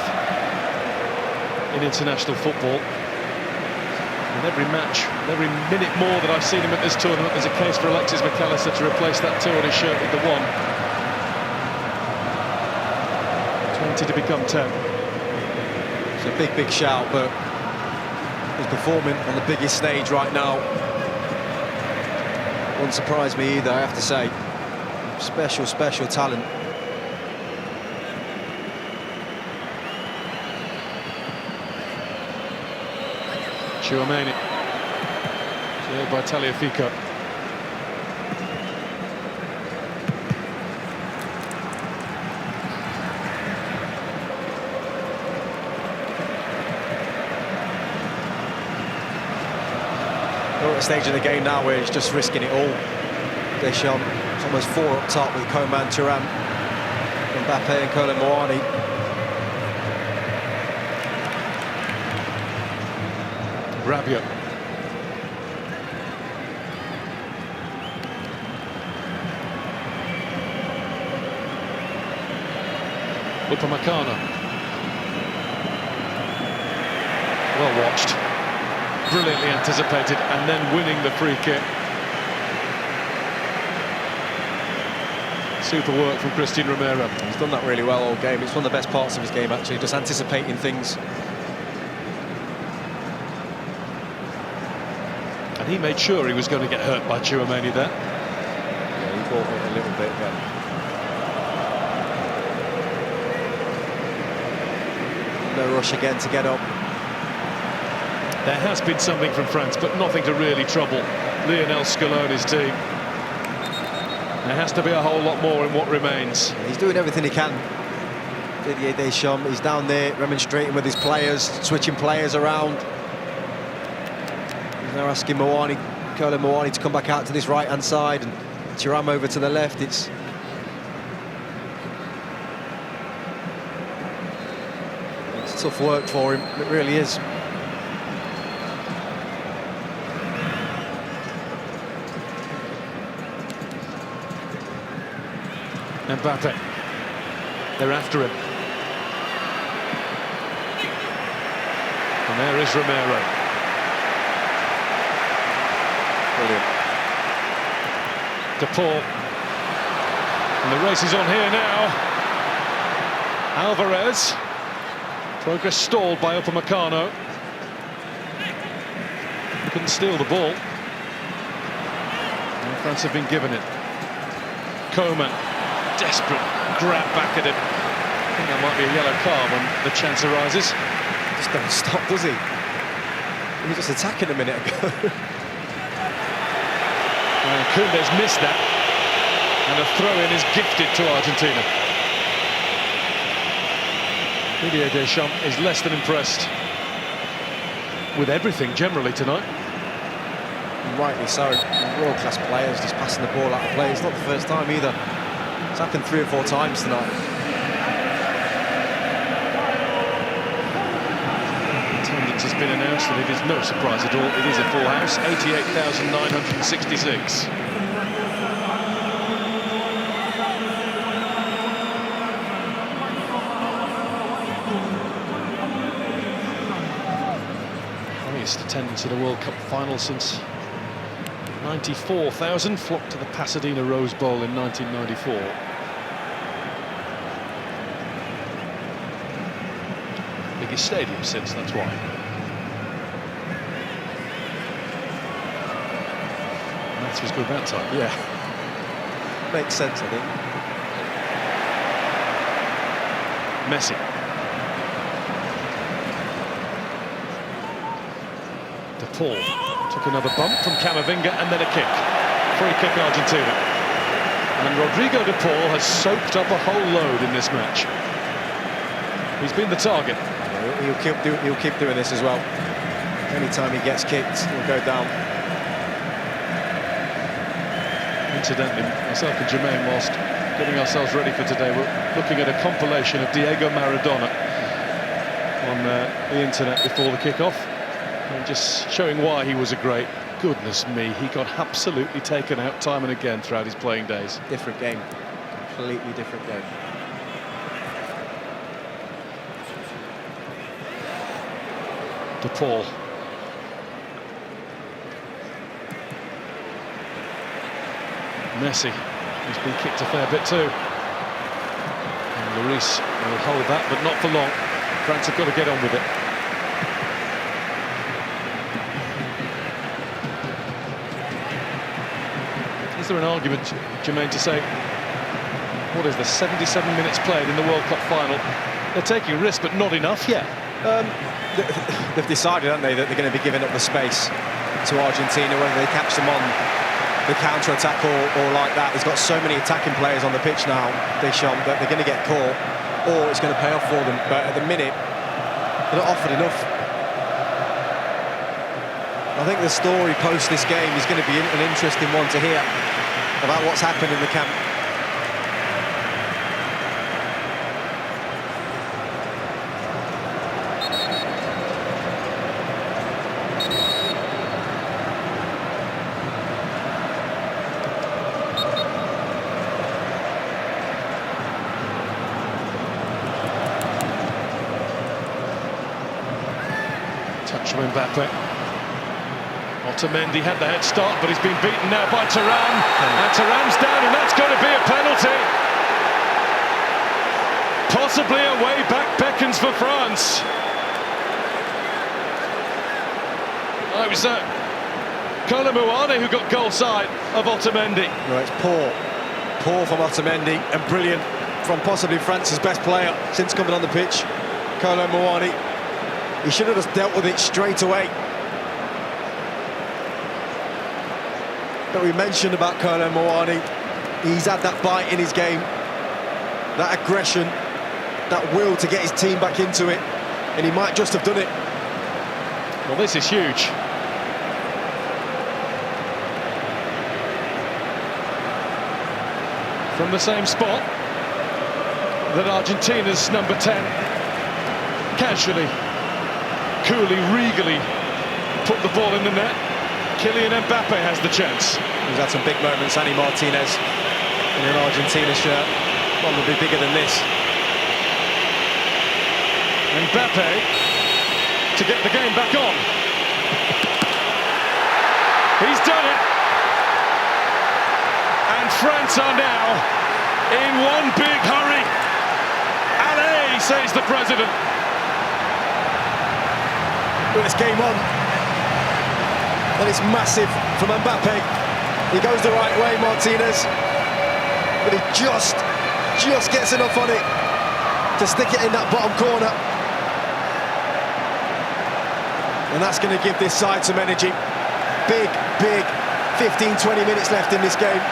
in international football. And every match, every minute more that I've seen him at this tournament, there's a case for Alexis McAllister to replace that 2 on his shirt with the 1. 20 to become 10. It's a big, big shout, but he's performing on the biggest stage right now. Wouldn't surprise me either, I have to say. Special, special talent. Tchouaméni. Cleared by Tagliafico. We're at a stage of the game now where he's just risking it all. Deschamps, it's almost 4 up top with Coman, Thuram, Mbappe and Kolo Muani. Rabiot. Upamecano. Well watched. Brilliantly anticipated and then winning the free kick. Super work from Christian Romero. He's done that really well all game. It's one of the best parts of his game actually, just anticipating things. And he made sure he was going to get hurt by Tchouaméni there. Yeah, he bought it a little bit then. No rush again to get up. There has been something from France, but nothing to really trouble Lionel Scaloni's team. There has to be a whole lot more in what remains. He's doing everything he can. Didier Deschamps, he's down there remonstrating with his players, switching players around. He's now asking Kolo Muani to come back out to this right-hand side and Thuram over to the left. It's tough work for him, it really is. Mbappe. They're after him. And there is Romero. Brilliant. De Paul. And the race is on here now. Alvarez. Progress stalled by Upamecano. Couldn't steal the ball. And France have been given it. Coman. Desperate grab back at him. I think that might be a yellow card when the chance arises. Just don't stop, does he? He was just attacking a minute ago. And Koundé's missed that. And a throw-in is gifted to Argentina. Didier Deschamps is less than impressed with everything generally tonight. Rightly so. World-class players just passing the ball out of play. It's not the first time either. It's happened 3 or 4 times tonight. Attendance has been announced, and it is no surprise at all. It is a full house, 88,966. Highest attendance at a World Cup final since 94,000 flocked to the Pasadena Rose Bowl in 1994. Biggest stadium since, that's why. That was good that time. Yeah. Makes sense, I think. Messi. De Paul took another bump from Camavinga and then a kick. free kick, Argentina. And Rodrigo de Paul has soaked up a whole load in this match. He's been the target. He'll keep doing this as well. Anytime he gets kicked, he'll go down. Incidentally, myself and Jermaine, whilst getting ourselves ready for today, we're looking at a compilation of Diego Maradona on the internet before the kickoff, and just showing why he was a great. Goodness me, he got absolutely taken out time and again throughout his playing days. Different game, completely different game. De Paul. Messi, who's been kicked a fair bit too. And Lloris will hold that, but not for long. France have got to get on with it. Is there an argument, Jermaine, to say, what is the 77 minutes played in the World Cup final? They're taking risks, but not enough yet. They've decided, haven't they, that they're going to be giving up the space to Argentina, whether they catch them on the counter-attack or like that. He's got so many attacking players on the pitch now, Deschamps, that they're going to get caught, or it's going to pay off for them. But at the minute, they're not offered enough. I think the story post this game is going to be an interesting one to hear about what's happened in the camp. Touch from Mbappe. Otamendi had the head start, but he's been beaten now by Thuram. And Thuram's down, and that's going to be a penalty. Possibly a way back beckons for France. Oh, it was Muani who got goal side of Otamendi. Right, it's poor from Otamendi, and brilliant from possibly France's best player since coming on the pitch, Muani. He should have just dealt with it straight away. But we mentioned about Muani. He's had that bite in his game, that aggression, that will to get his team back into it, and he might just have done it. Well, this is huge. From the same spot that Argentina's number 10 casually, coolly, regally put the ball in the net. Kylian Mbappe has the chance. He's had some big moments, Annie Martinez, in an Argentina shirt, probably bigger than this. Mbappe to get the game back on. He's done it. And France are now in one big hurry. Allez, says the president. Well, it's game on. And it's massive from Mbappe. He goes the right way, Martinez. But he just gets enough on it to stick it in that bottom corner. And that's going to give this side some energy. Big 15-20 minutes left in this game.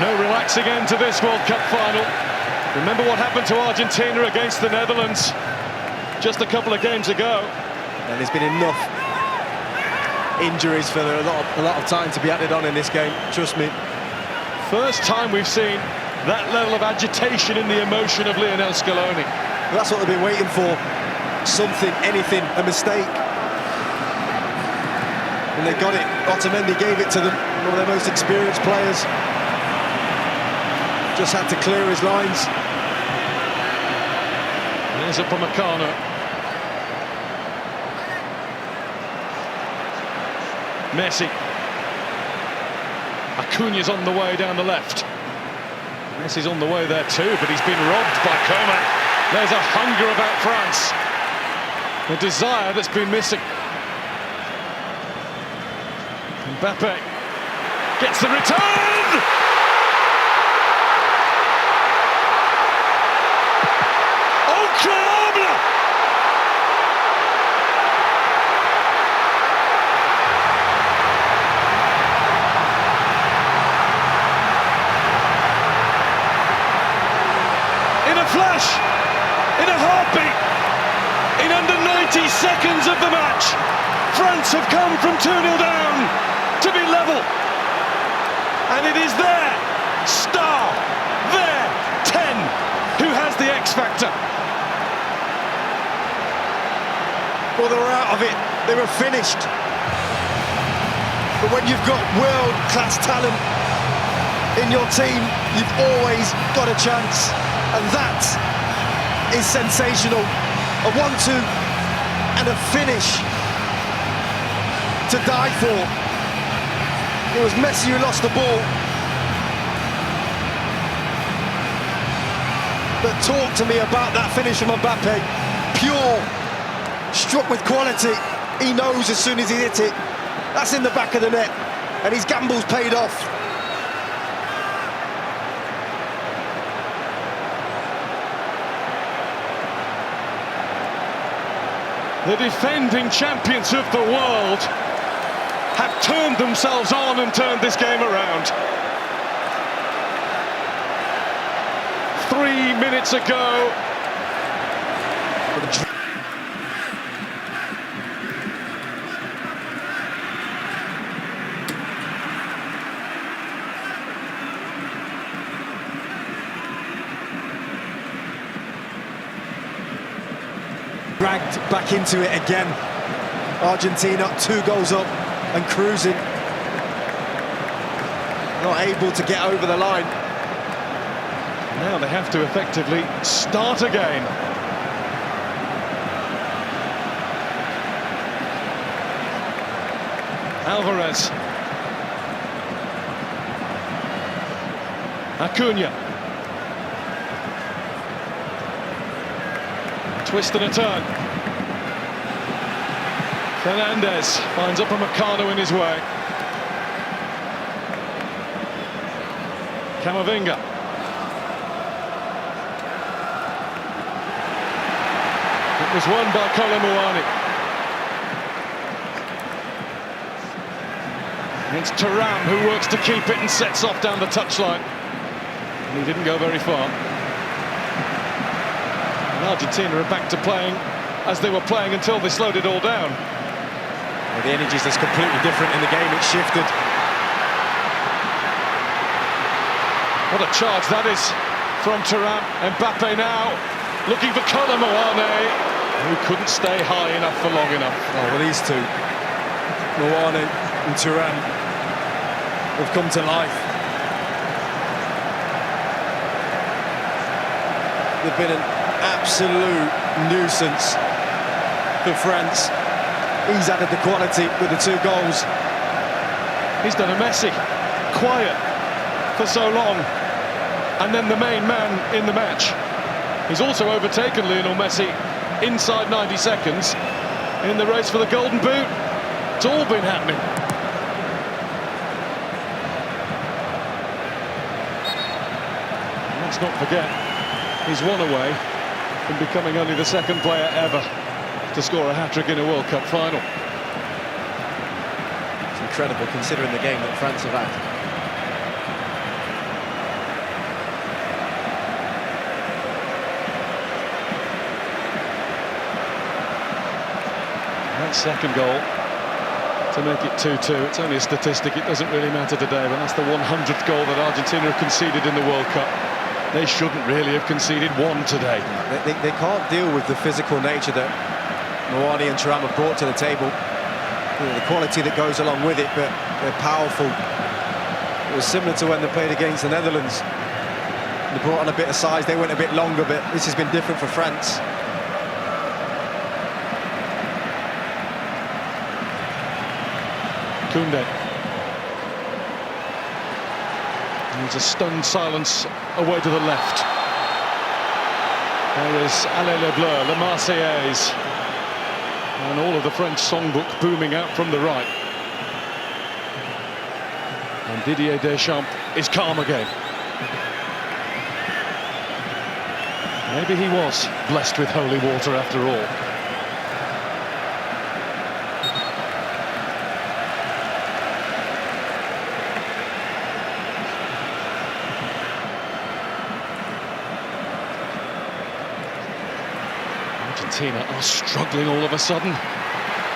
No relaxing end to this World Cup final. Remember what happened to Argentina against the Netherlands just a couple of games ago. And there's been enough injuries for a lot of time to be added on in this game, trust me. First time we've seen that level of agitation in the emotion of Lionel Scaloni. Well, that's what they've been waiting for. Something, anything, a mistake. And they got it. Otamendi gave it to them, one of their most experienced players. Just had to clear his lines. There's Upamecano. Messi. Acuña's on the way down the left. Messi's on the way there too, but he's been robbed by Coman. There's a hunger about France. A desire that's been missing. Mbappe gets the return! flash, in a heartbeat, in under 90 seconds of the match, France have come from 2-0 down to be level. And it is their star, their 10, who has the X factor. Well, they were out of it. They were finished. But when you've got world-class talent in your team, you've always got a chance. And that is sensational. A 1-2 and a finish to die for. It was Messi who lost the ball. But talk to me about that finish from Mbappe. Pure, struck with quality. He knows as soon as he hit it, that's in the back of the net. And his gamble's paid off. The defending champions of the world have turned themselves on and turned this game around. 3 minutes ago. Dragged back into it again. Argentina 2 goals up and cruising. Not able to get over the line. Now they have to effectively start again. Alvarez. Acuna. Twist and a turn. Fernandez finds Upamecano in his way. Camavinga. It was won by Colomouani. It's Thuram who works to keep it and sets off down the touchline. And he didn't go very far. Argentina are back to playing as they were playing until they slowed it all down. Well, the energy's just completely different in the game. It's shifted. What a charge that is from Thuram. Mbappe now looking for Colomouani, who couldn't stay high enough for long enough. Oh, well, these two, Mouani and Thuram, have come to life. They've been an absolute nuisance for France. He's added the quality with the 2 goals. He's done a Messi, quiet for so long, and then the main man in the match. He's also overtaken Lionel Messi inside 90 seconds in the race for the Golden Boot. It's all been happening. And let's not forget, he's one away from becoming only the 2nd player ever to score a hat-trick in a World Cup final. It's incredible considering the game that France have had. That 2nd goal to make it 2-2. It's only a statistic, it doesn't really matter today, but that's the 100th goal that Argentina have conceded in the World Cup. They shouldn't really have conceded 1 today. They can't deal with the physical nature that Mouani and Thuram have brought to the table. You know, the quality that goes along with it, but they're powerful. It was similar to when they played against the Netherlands. They brought on a bit of size, they went a bit longer, but this has been different for France. Koundé. There's a stunned silence away to the left. There is Allez les Bleus, La Marseillaise. And all of the French songbook booming out from the right. And Didier Deschamps is calm again. Maybe he was blessed with holy water after all. Argentina are struggling all of a sudden.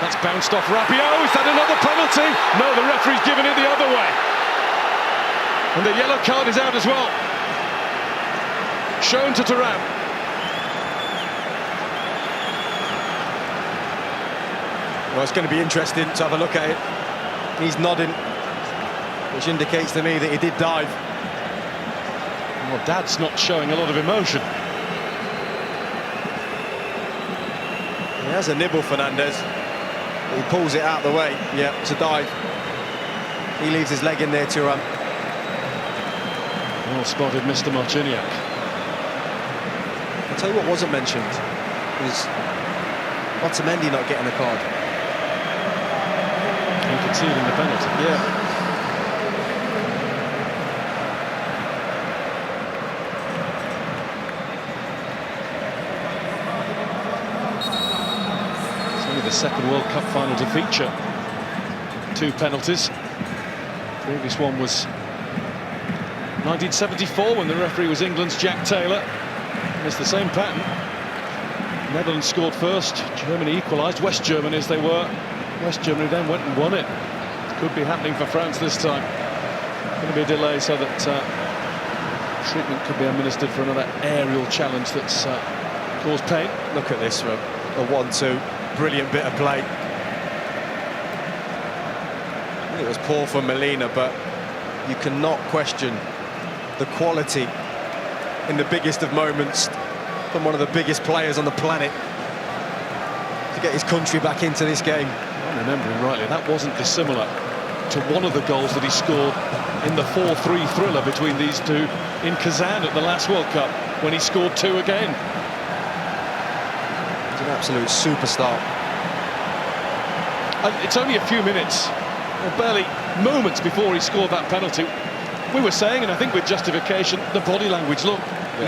That's bounced off Rabiot. Is that another penalty? No, the referee's given it the other way. And the yellow card is out as well. Shown to Thuram. Well, it's going to be interesting to have a look at it. He's nodding, which indicates to me that he did dive. Well, Dad's not showing a lot of emotion. He has a nibble, Fernandez. He pulls it out the way. Yeah, it's a dive. He leaves his leg in there to run. Well spotted, Mr. Marciniak. I'll tell you what wasn't mentioned is Otamendi not getting a card. And conceding the penalty. Yeah. The second World Cup final to feature 2 penalties. The previous one was 1974 when the referee was England's Jack Taylor. And it's the same pattern. Netherlands scored first, Germany equalised, West Germany as they were. West Germany then went and won it. It could be happening for France this time. Going to be a delay so that treatment could be administered for another aerial challenge that's caused pain. Look at this, a 1-2. Brilliant bit of play. I think it was poor from Molina, but you cannot question the quality in the biggest of moments from one of the biggest players on the planet to get his country back into this game. I'm remembering rightly, that wasn't dissimilar to one of the goals that he scored in the 4-3 thriller between these two in Kazan at the last World Cup, when he scored 2 again. He's an absolute superstar. And it's only a few minutes, or barely moments before he scored that penalty. We were saying, and I think with justification, the body language, look,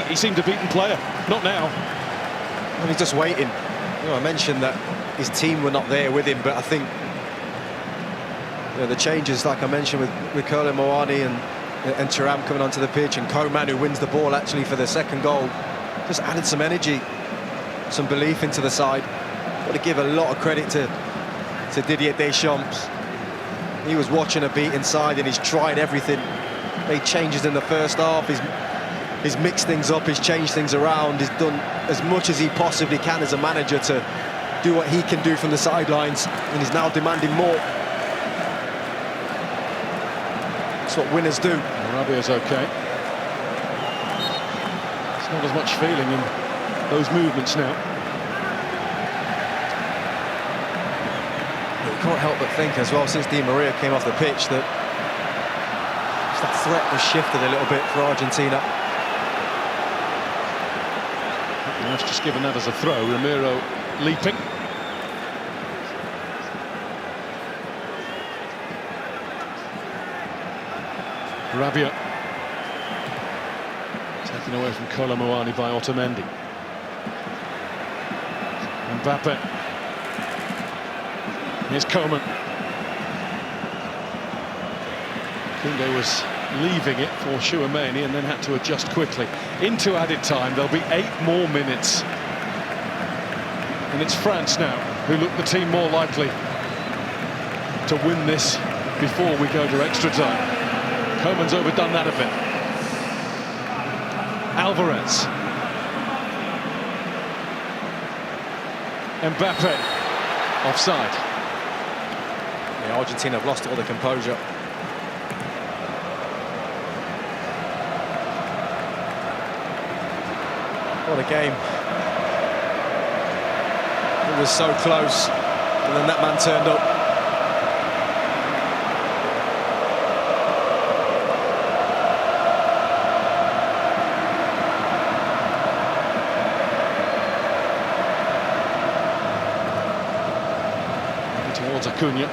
he seemed a beaten player. Not now. Well, he's just waiting. You know, I mentioned that his team were not there with him, but I think the changes, like I mentioned, with Kolo Muani and Thuram coming onto the pitch, and Coman, who wins the ball actually for the second goal, just added some energy, some belief into the side. Got to give a lot of credit to Didier Deschamps. He was watching a beat inside and he's tried everything. Made changes in the first half. He's mixed things up, he's changed things around, he's done as much as he possibly can as a manager to do what he can do from the sidelines, and he's now demanding more. That's what winners do. Rabiot's okay. There's not as much feeling in those movements now. You can't help but think as well, since Di Maria came off the pitch, that threat has shifted a little bit for Argentina. The ref's just given that as a throw. Ramiro leaping. Rabiot taken away from Kolo Muani by Otamendi. Mbappe. Here's Coman. Koundé was leaving it for Chouameni and then had to adjust quickly. Into added time, there'll be 8 more minutes. And it's France now who look the team more likely to win this before we go to extra time. Coman's overdone that a bit. Alvarez. Mbappe. Offside. Yeah, Argentina have lost all the composure. What a game. It was so close, and then that man turned up. Towards Acuna.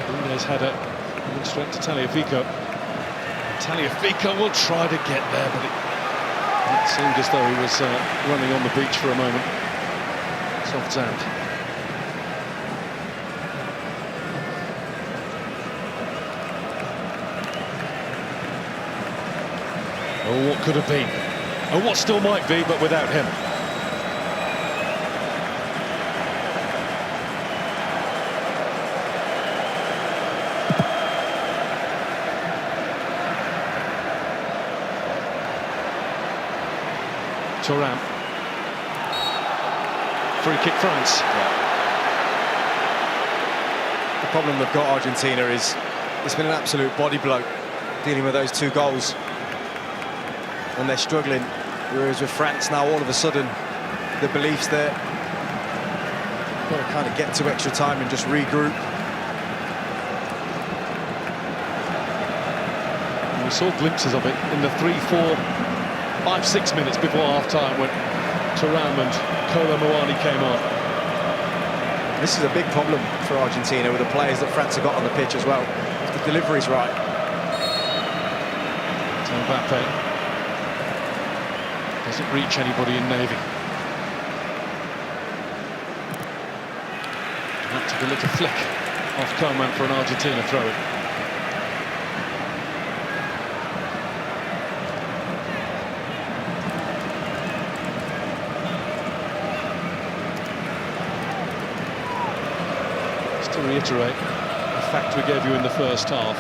Koundé's header going straight to Tagliafico. Tagliafico will try to get there, but it seemed as though he was running on the beach for a moment. Soft sand. Oh, what could have been? Oh, what still might be, but without him. Thuram. Free kick France. The problem they've got, Argentina, is it's been an absolute body blow dealing with those 2 goals. And they're struggling. Whereas with France now, all of a sudden, the belief's there. Got to kind of get to extra time and just regroup. And we saw glimpses of it in the 3, 4, 5, 6 minutes before half-time when Thuram and Kolo Muani came on. This is a big problem for Argentina with the players that France have got on the pitch as well. If the delivery's right. Mbappe doesn't reach anybody in Navy. That took a little flick off Coman for an Argentina throw-in. Just to reiterate the fact we gave you in the first half.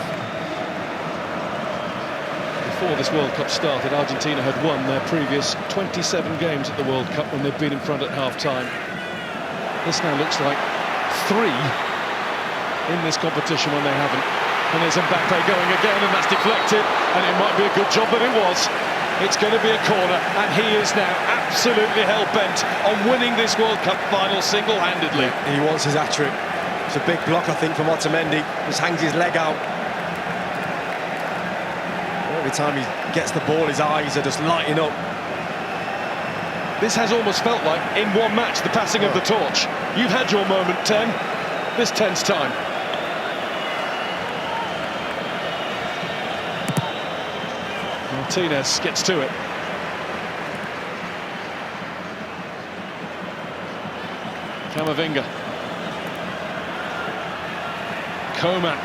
Before this World Cup started, Argentina had won their previous 27 games at the World Cup when they've been in front at half-time. This now looks like 3 in this competition when they haven't. And there's Mbappe going again, and that's deflected, and it might be a good job that it was. It's going to be a corner, and he is now absolutely hell-bent on winning this World Cup final single-handedly. He wants his hat-trick. It's a big block, I think, from Otamendi. Just hangs his leg out. Every time he gets the ball, his eyes are just lighting up. This has almost felt like, in one match, the passing of the torch. You've had your moment, 10. This 10's time. Martinez gets to it. Camavinga. Coman.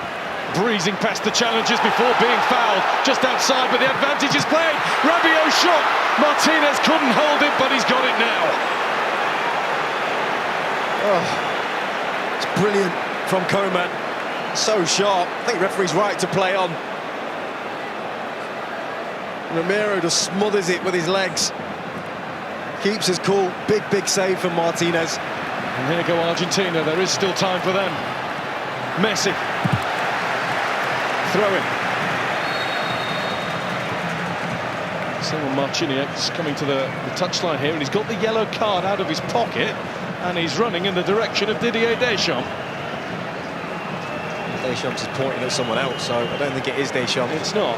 Breezing past the challengers before being fouled just outside, but the advantage is played. Rabiot shot. Martinez couldn't hold it, but he's got it now. Oh, it's brilliant from Coman. So sharp. I think the referee's right to play on. Romero just smothers it with his legs. Keeps his cool. Big save from Martinez. And here go Argentina. There is still time for them. Messi. Throw-in. Simon Marciniak's coming to the touchline here, and he's got the yellow card out of his pocket, and he's running in the direction of Didier Deschamps. Deschamps is pointing at someone else, so I don't think it is Deschamps. It's not.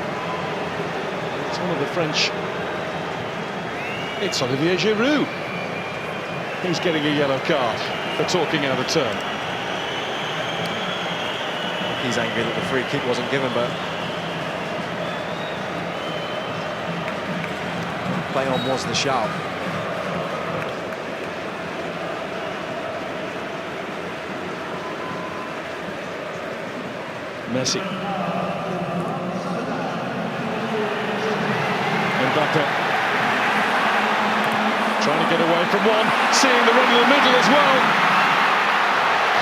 It's one of the French. It's Olivier Giroud. He's getting a yellow card for talking out of turn. He's angry that the free kick wasn't given, but play on was the shout. Messi. Mbappe. Trying to get away from one, seeing the run in the middle as well.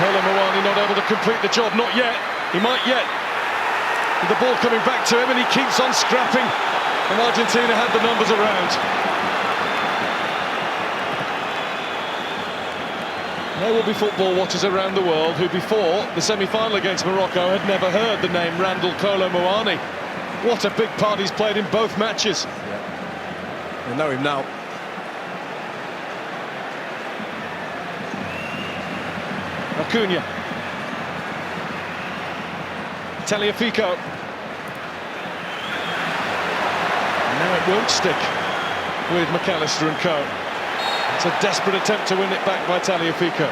Kolo Muani not able to complete the job, not yet. He might yet. With the ball coming back to him, and he keeps on scrapping. And Argentina had the numbers around. There will be football watchers around the world who, before the semi-final against Morocco, had never heard the name Randall Kolo Muani. What a big part he's played in both matches. Yeah. We know him now. Acuna. Tagliafico. Now it won't stick with McAllister and co. It's a desperate attempt to win it back by Tagliafico.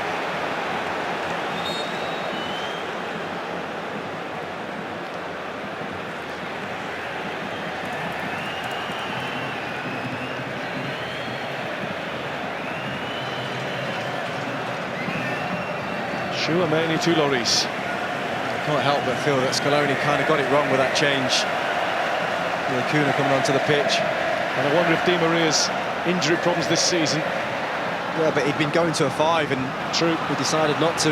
Tchouaméni to Lloris. Can't help but feel that Scaloni kind of got it wrong with that change. With Acuna coming onto the pitch. And I wonder if Di Maria's injury problems this season. Yeah, but he'd been going to a 5 and True. He decided not to.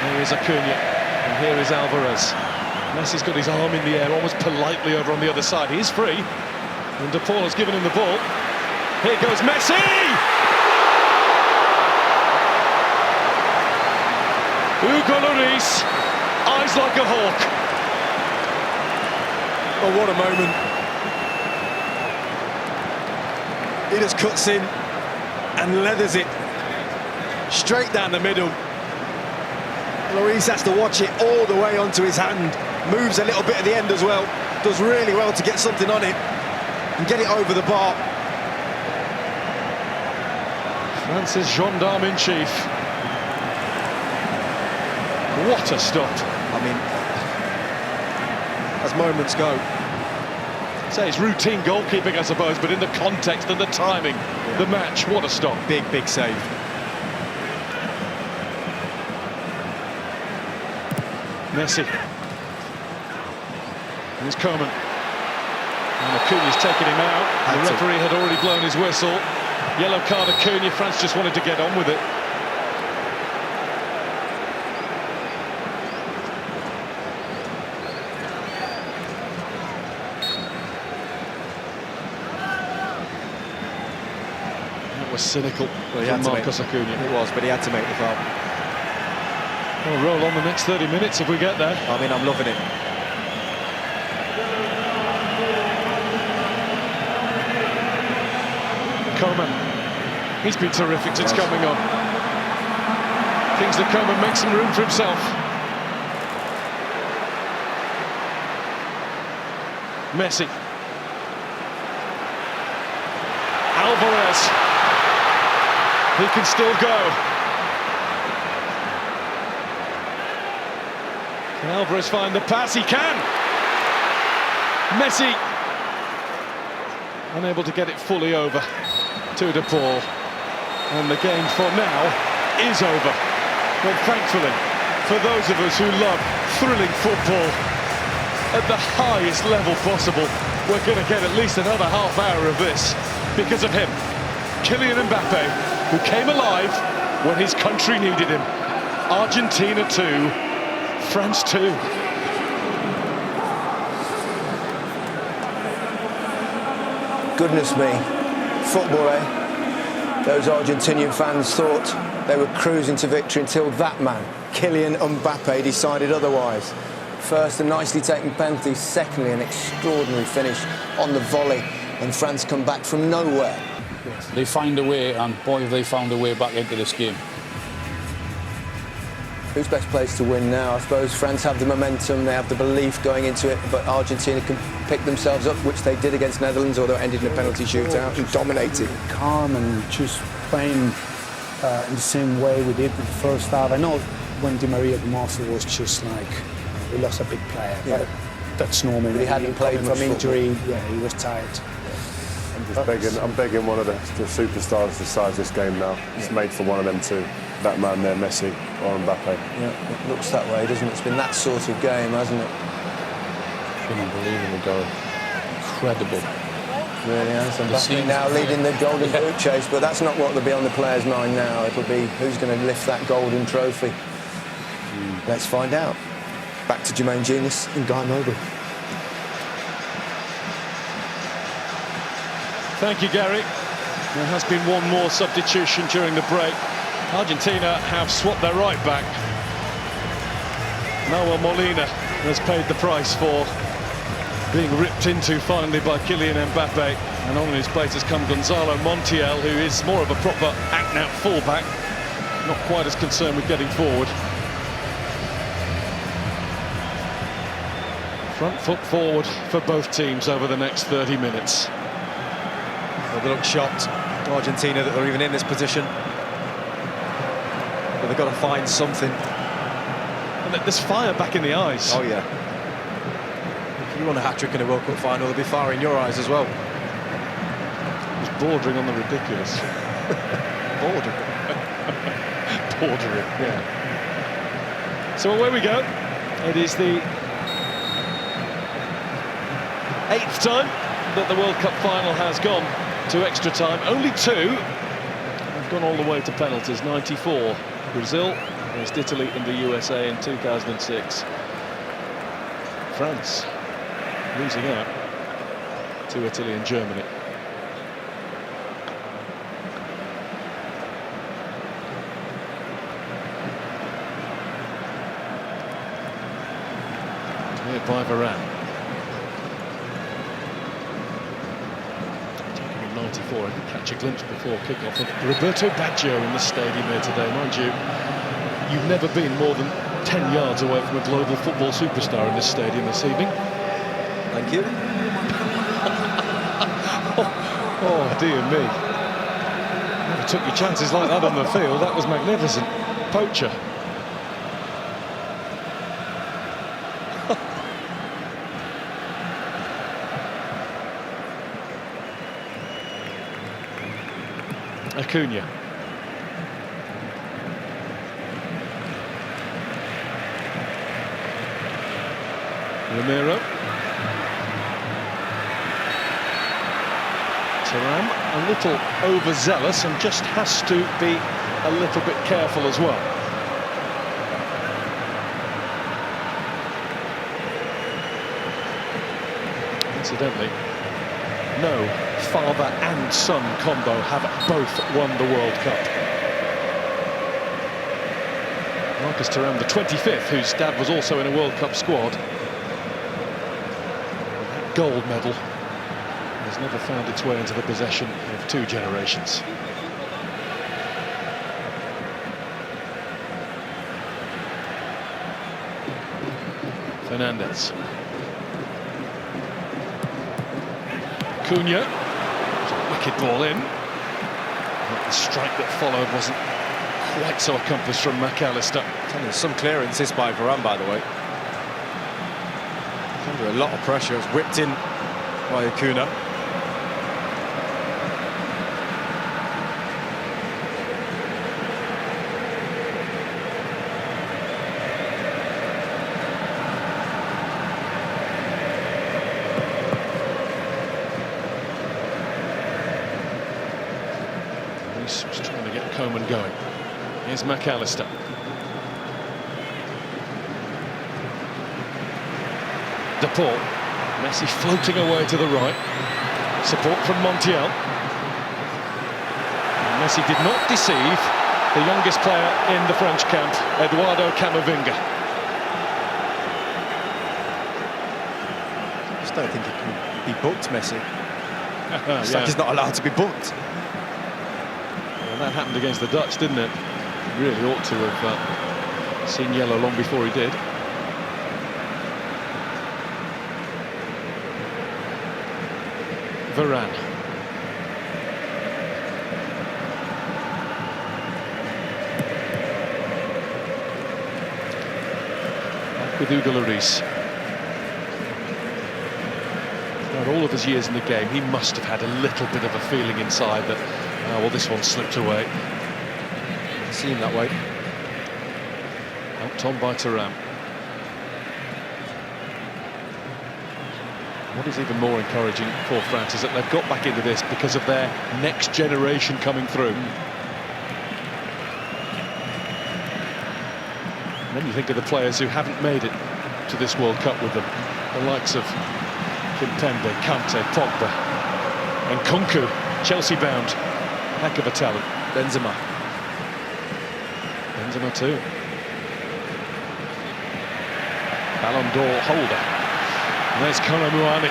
Here is Acuna, and here is Alvarez. Messi's got his arm in the air, almost politely over on the other side. He is free. And De Paul has given him the ball. Here goes Messi! Hugo Lloris, eyes like a hawk. Oh, what a moment. He just cuts in and leathers it straight down the middle. Lloris has to watch it all the way onto his hand. Moves a little bit at the end as well. Does really well to get something on it and get it over the bar. France's gendarme-in-chief. What a stop. I mean, as moments go. Say it's routine goalkeeping, I suppose, but in the context and the timing, the match, what a stop. Big, big save. Messi. Here's Coman. And Acuña's taken him out. The referee had already blown his whistle. Yellow card Acuña. France just wanted to get on with it. That was cynical from Marcos Acuña. It was, but he had to make the foul. We'll roll on the next 30 minutes if we get there. I mean, I'm loving it. Coman. He's been terrific since coming on. Thinks that Coman makes some room for himself. Messi. Alvarez. He can still go. Can Alvarez find the pass? He can! Messi unable to get it fully over to De Paul. And the game for now is over. But thankfully, for those of us who love thrilling football at the highest level possible, we're going to get at least another half hour of this because of him. Kylian Mbappe, who came alive when his country needed him. Argentina 2. France 2. Goodness me, football, eh? Those Argentinian fans thought they were cruising to victory until that man, Kylian Mbappe, decided otherwise. First, a nicely taken penalty. Secondly, an extraordinary finish on the volley, and France come back from nowhere. They find a way, and boy, have they found a way back into this game. Who's best placed to win now? I suppose France have the momentum, they have the belief going into it, but Argentina can pick themselves up, which they did against Netherlands, although it ended in a penalty shootout and dominated. Calm and just playing in the same way we did in the first half. I know when Di Maria came off, it was just like we lost a big player, but that's normal. He hadn't played from injury. Yeah, he was tired. I'm begging one of the superstars to size this game now. It's made for one of them two. That man there, Messi or Mbappe. Yeah, it looks that way, doesn't it? It's been that sort of game, hasn't it? It's been unbelievable goal. Incredible. Really has. Mbappe now leading the golden boot chase, but that's not what will be on the player's mind now. It'll be who's going to lift that golden trophy. Let's find out. Back to Jermaine Genius and Guy Mowbray. Thank you, Gary. There has been one more substitution during the break. Argentina have swapped their right back. Manuel Molina has paid the price for being ripped into finally by Kylian Mbappe. And on in his place has come Gonzalo Montiel, who is more of a proper act-out fullback. Not quite as concerned with getting forward. Front foot forward for both teams over the next 30 minutes. Well, they look shocked, Argentina, that they're even in this position. But they've got to find something. And there's fire back in the eyes. Oh, yeah. If you want a hat-trick in a World Cup final, there'll be fire in your eyes as well. It's bordering on the ridiculous. Bordering. Bordering, yeah. So away we go. It is the 8th time that the World Cup final has gone to extra time. Only 2 have gone all the way to penalties. 94, Brazil against Italy and the USA in 2006. France losing out to Italy and Germany. Cleared by Varane. Taking in 94, I could catch a glimpse before kick-off of Roberto Baggio in the stadium here today. Mind you, you've never been more than 10 yards away from a global football superstar in this stadium this evening. Thank you. Oh, dear me. Never took your chances like that on the field. That was magnificent. Poacher. Acuna. Romero. Thuram a little overzealous and just has to be a little bit careful as well. Incidentally, no father and son combo have both won the World Cup. Marcus Thuram, the 25th, whose dad was also in a World Cup squad. That gold medal has never found its way into the possession of two generations. Fernandez. Cunha. Wicked ball in. But the strike that followed wasn't quite so accomplished from McAllister. There's some clearances by Varane, by the way. Under a lot of pressure. It's whipped in by Acuna. He's trying to get Coman going. Here's McAllister. De Paul. Messi floating away to the right. Support from Montiel. And Messi did not deceive the youngest player in the French camp, Eduardo Camavinga. I just don't think he can be booked, Messi. It's like he's not allowed to be booked. Well, that happened against the Dutch, didn't it? He really ought to have seen yellow long before he did. Varane. Back with Hugo Lloris. Throughout all of his years in the game, he must have had a little bit of a feeling inside that, well, this one slipped away. It seemed that way. Helped on by Thuram. What is even more encouraging for France is that they've got back into this because of their next generation coming through. And then you think of the players who haven't made it to this World Cup with them. The likes of Kimpembe, Kante, Pogba and Kunku, Chelsea bound. Heck of a talent. Benzema. Benzema too. Ballon d'Or holder. And there's Karamuani.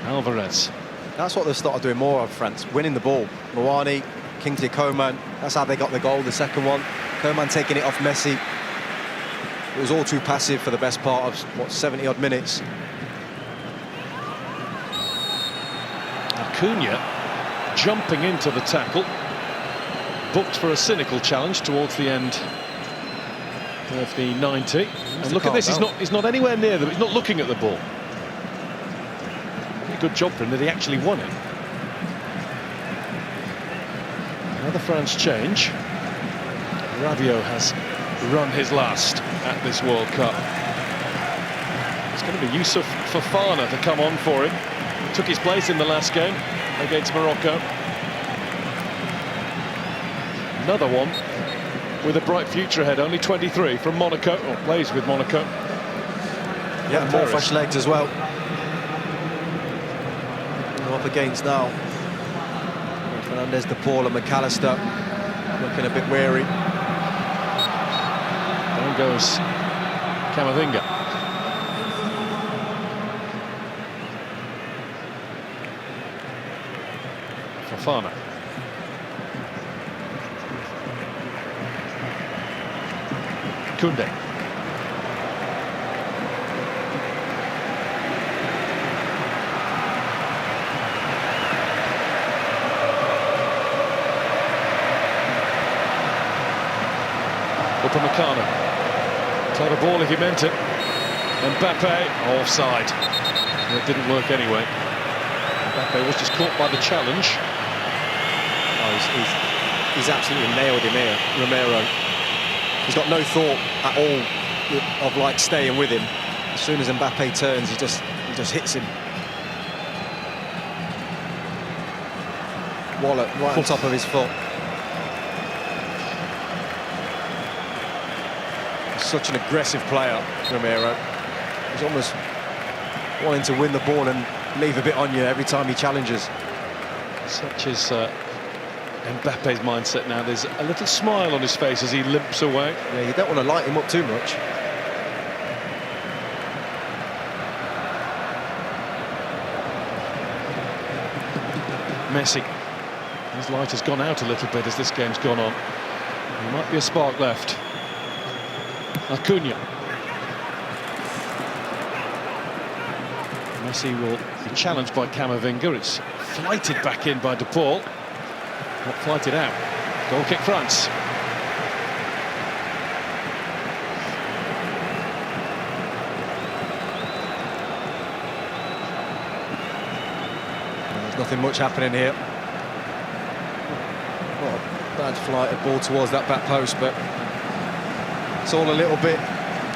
Alvarez. That's what they've started doing more of, France, winning the ball. Muani, Kingsley Coman, that's how they got the goal, the second one. Coman taking it off Messi. It was all too passive for the best part of, what, 70-odd minutes. Acuna jumping into the tackle. Booked for a cynical challenge towards the end of the 90. And look at this, he's not anywhere near them, he's not looking at the ball. Pretty good job for him that he actually won it. Another France change. Rabiot has run his last at this World Cup. It's going to be Youssouf Fofana to come on for him. He took his place in the last game against Morocco. Another one with a bright future ahead, only 23, from Monaco, or plays with Monaco. Yeah, more Paris. fresh legs as well. Up against now Fernandes, De Paul and McAllister, looking a bit weary. Down goes Camavinga. Fofana. Koundé. Upamecano. Caught a ball if he meant it. Mbappe offside. It didn't work anyway. Mbappe was just caught by the challenge. Oh, he's absolutely nailed him here, Romero. He's got no thought at all of like staying with him. As soon as Mbappe turns, he just hits him. Wallet right on top of his foot. He's such an aggressive player, Romero. He's almost wanting to win the ball and leave a bit on you every time he challenges. Such is Mbappe's mindset now. There's a little smile on his face as he limps away. Yeah, you don't want to light him up too much. Messi. His light has gone out a little bit as this game's gone on. There might be a spark left. Acuna. Messi will be challenged by Camavinga. It's flighted back in by De Paul. Not flighted out. Goal kick France. There's nothing much happening here. Well, bad flight of ball towards that back post, but it's all a little bit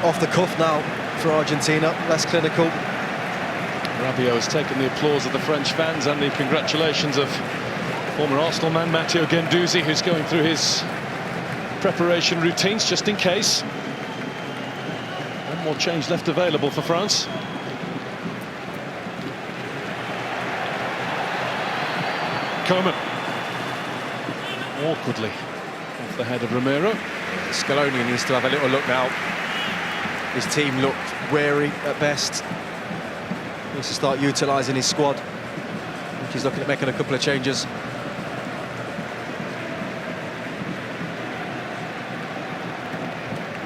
off the cuff now for Argentina, less clinical. Rabiot has taken the applause of the French fans and the congratulations of former Arsenal man Matteo Guendouzi, who's going through his preparation routines just in case. One more change left available for France. Coman. Awkwardly off the head of Romero. Scaloni needs to have a little look now. His team looked wary at best. Needs to start utilising his squad. I think he's looking at making a couple of changes.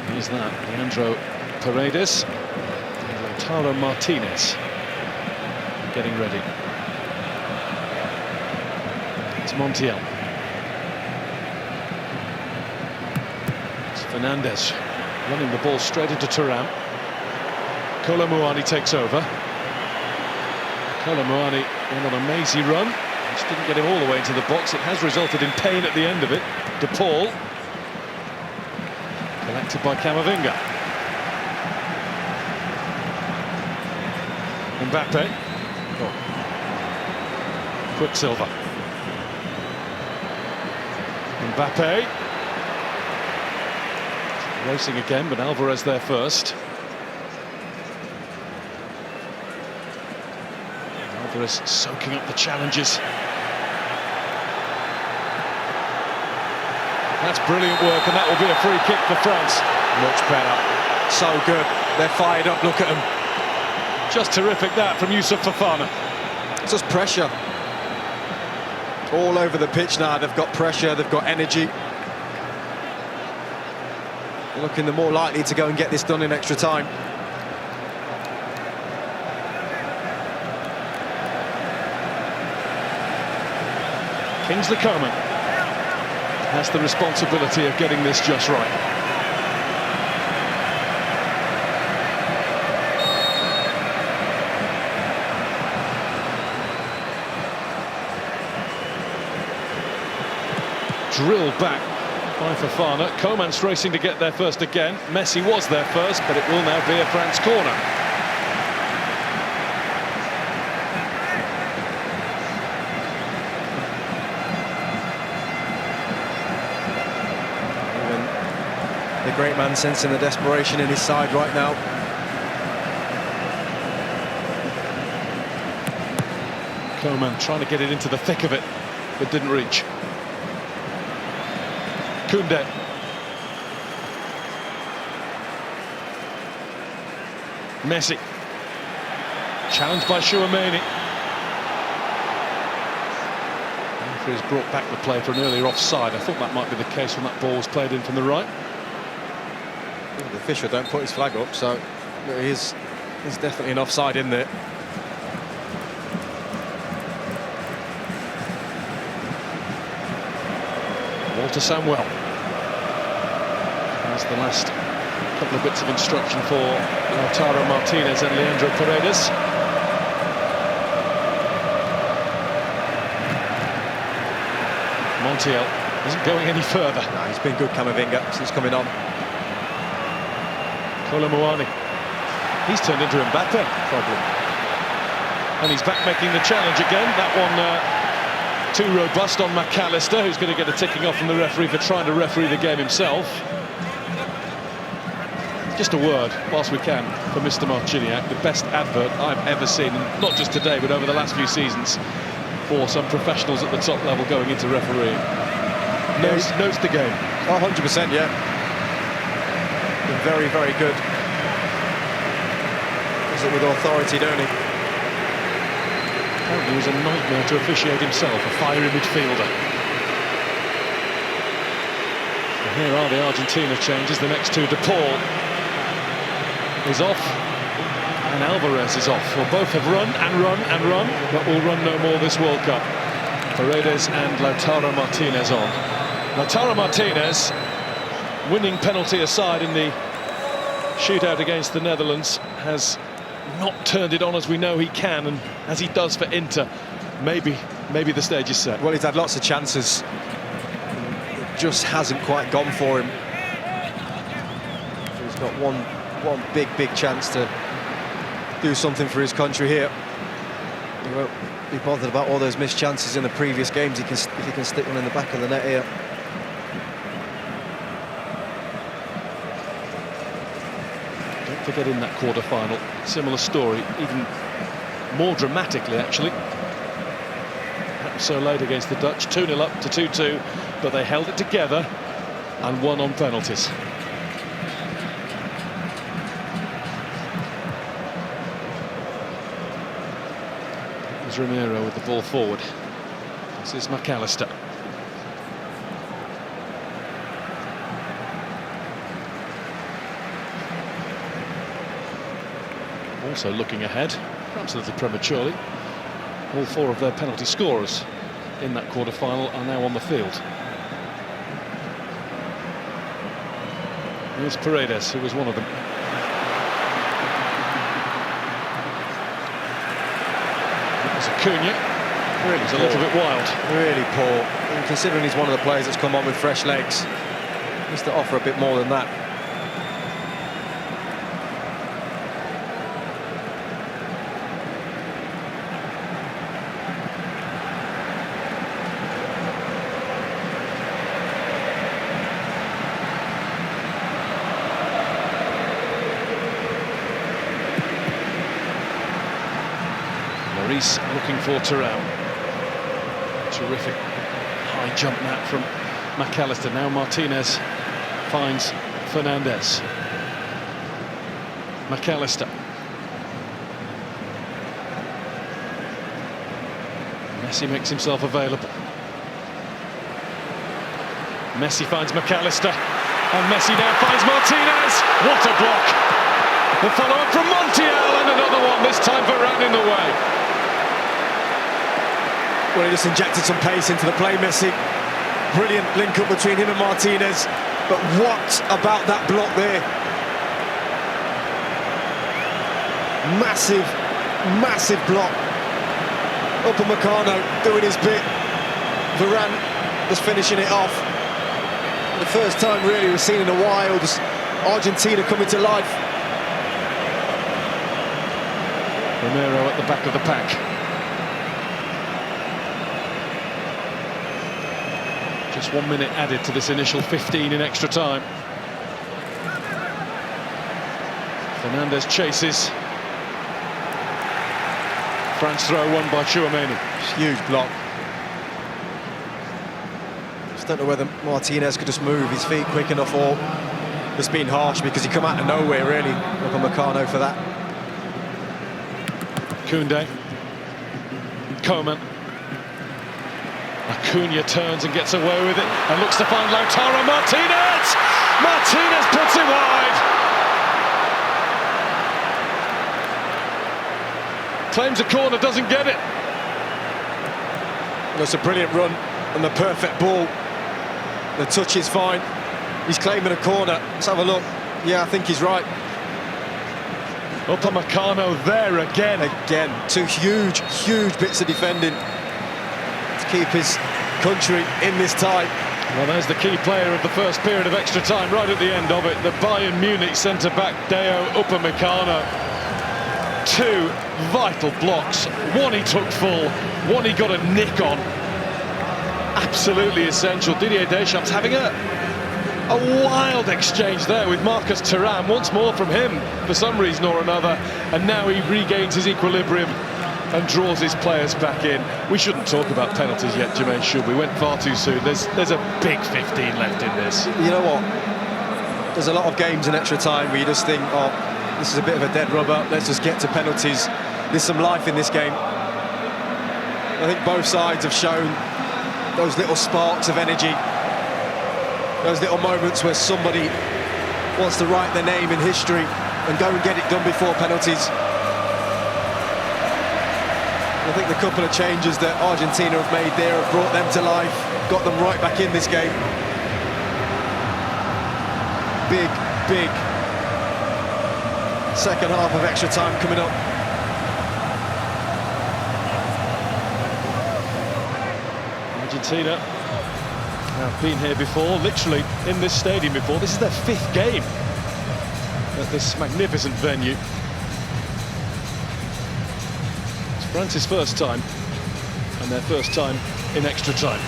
Here's that, Leandro Paredes. Lautaro Martinez getting ready. It's Montiel. It's Fernandes running the ball straight into Thuram. Kolo Muani takes over. Kolo Muani went on a mazy run. Just didn't get him all the way into the box. It has resulted in pain at the end of it. De Paul. Collected by Camavinga. Mbappe. Oh. Quicksilver. Mbappe. Racing again, but Alvarez there first. Alvarez soaking up the challenges. That's brilliant work, and that will be a free kick for France. Much better. So good. They're fired up. Look at them. Just terrific that from Youssouf Fofana. It's just pressure. All over the pitch now. They've got pressure. They've got energy. They're looking the more likely to go and get this done in extra time. Kingsley Coman has the responsibility of getting this just right. Drilled back by Fofana. Coman's racing to get there first again. Messi was there first, but it will now be a France corner. the great man sensing the desperation in his side right now. Coman trying to get it into the thick of it, but didn't reach. Koundé. Messi. Challenged by Chouameni. Referee's brought back the play for an earlier offside. I thought that might be the case when that ball was played in from the right. The official don't put his flag up, so there's definitely an offside in there. Walter Samuel. That's the last couple of bits of instruction for Lautaro Martinez and Leandro Paredes. Montiel isn't going any further. No, he's been good, Camavinga, since coming on. Kolomuani. He's turned into Mbappe, problem. And he's back making the challenge again. That one too robust on McAllister, who's going to get a ticking off from the referee for trying to referee the game himself. Just a word, whilst we can, for Mr. Marciniak, the best advert I've ever seen, not just today, but over the last few seasons, for some professionals at the top level going into refereeing. Knows the game. Oh, 100%, yeah. Been very, very good. Does it with authority, don't he? Apparently he was a nightmare to officiate himself, a fiery midfielder. And here are the Argentina changes. The next two, De Paul is off, and Alvarez is off. Well, both have run and run and run, but will run no more this World Cup. Paredes and Lautaro Martinez on. Lautaro Martinez, winning penalty aside in the shootout against the Netherlands, has not turned it on as we know he can, and as he does for Inter, maybe the stage is set. Well, he's had lots of chances. It just hasn't quite gone for him. He's got one big chance to do something for his country here. He won't be bothered about all those missed chances in the previous games. If he can stick one in the back of the net here. Don't forget, in that quarter-final, similar story, even more dramatically actually. Perhaps so late against the Dutch, 2-0 up to 2-2, but they held it together and won on penalties. Romero with the ball forward. This is McAllister. Also looking ahead, perhaps a little prematurely. All four of their penalty scorers in that quarter-final are now on the field. Here's Paredes, who was one of them. Cunha really was a little bit wild. Really poor. And considering he's one of the players that's come on with fresh legs, he needs to offer a bit more than that. Maurice looking for Thuram. Terrific high jump that from McAllister. Now Martinez finds Fernandez. McAllister. Messi makes himself available. Messi finds McAllister. And Messi now finds Martinez. What a block! The follow-up from Montiel, and another one, this time Varane in the way. Well, he just injected some pace into the play, Messi. Brilliant link-up between him and Martinez. But what about that block there? Massive, massive block. Upamecano doing his bit. Varane just finishing it off. The first time, really, we've seen in a while, just Argentina coming to life. Romero at the back of the pack. Just 1 minute added to this initial 15 in extra time. Fernandes chases. France throw won by Tchouaméni. Huge block. Just don't know whether Martinez could just move his feet quick enough, or just been harsh because he come out of nowhere really. Upamecano for that. Koundé. Coman. Acuna turns and gets away with it and looks to find Lautaro Martinez! Martinez puts it wide! Claims a corner, doesn't get it. That's a brilliant run and the perfect ball. The touch is fine. He's claiming a corner. Let's have a look. Yeah, I think he's right. Upamecano there again. Again, two huge bits of defending to keep his country in this tie. Well, there's the key player of the first period of extra time, right at the end of it. The Bayern Munich centre-back, Dayot Upamecano. Two vital blocks. One he took full, one he got a nick on. Absolutely essential. Didier Deschamps having a wild exchange there with Marcus Thuram, once more from him for some reason or another, and now he regains his equilibrium and draws his players back in. We shouldn't talk about penalties yet, Jermaine, should we? Went far too soon. There's a big 15 left in this. You know what? There's a lot of games in extra time where you just think, oh, this is a bit of a dead rubber, let's just get to penalties. There's some life in this game. I think both sides have shown those little sparks of energy, those little moments where somebody wants to write their name in history and go and get it done before penalties. I think the couple of changes that Argentina have made there have brought them to life, got them right back in this game. Big second half of extra time coming up. Argentina have been here before, literally in this stadium before. This is their 5th game at this magnificent venue. It's France's first time, and their first time in extra time.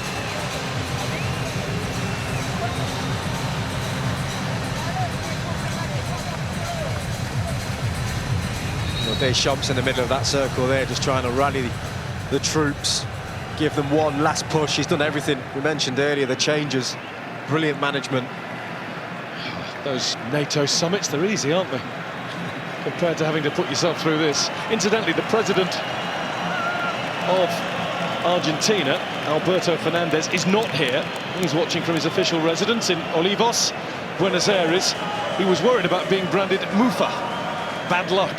Well, Deschamps in the middle of that circle there, just trying to rally the troops, give them one last push. He's done everything. We mentioned earlier the changes, brilliant management. Those NATO summits, they're easy, aren't they? Compared to having to put yourself through this. Incidentally, the president of Argentina, Alberto Fernandez, is not here. He's watching from his official residence in Olivos, Buenos Aires. He was worried about being branded Mufa, bad luck,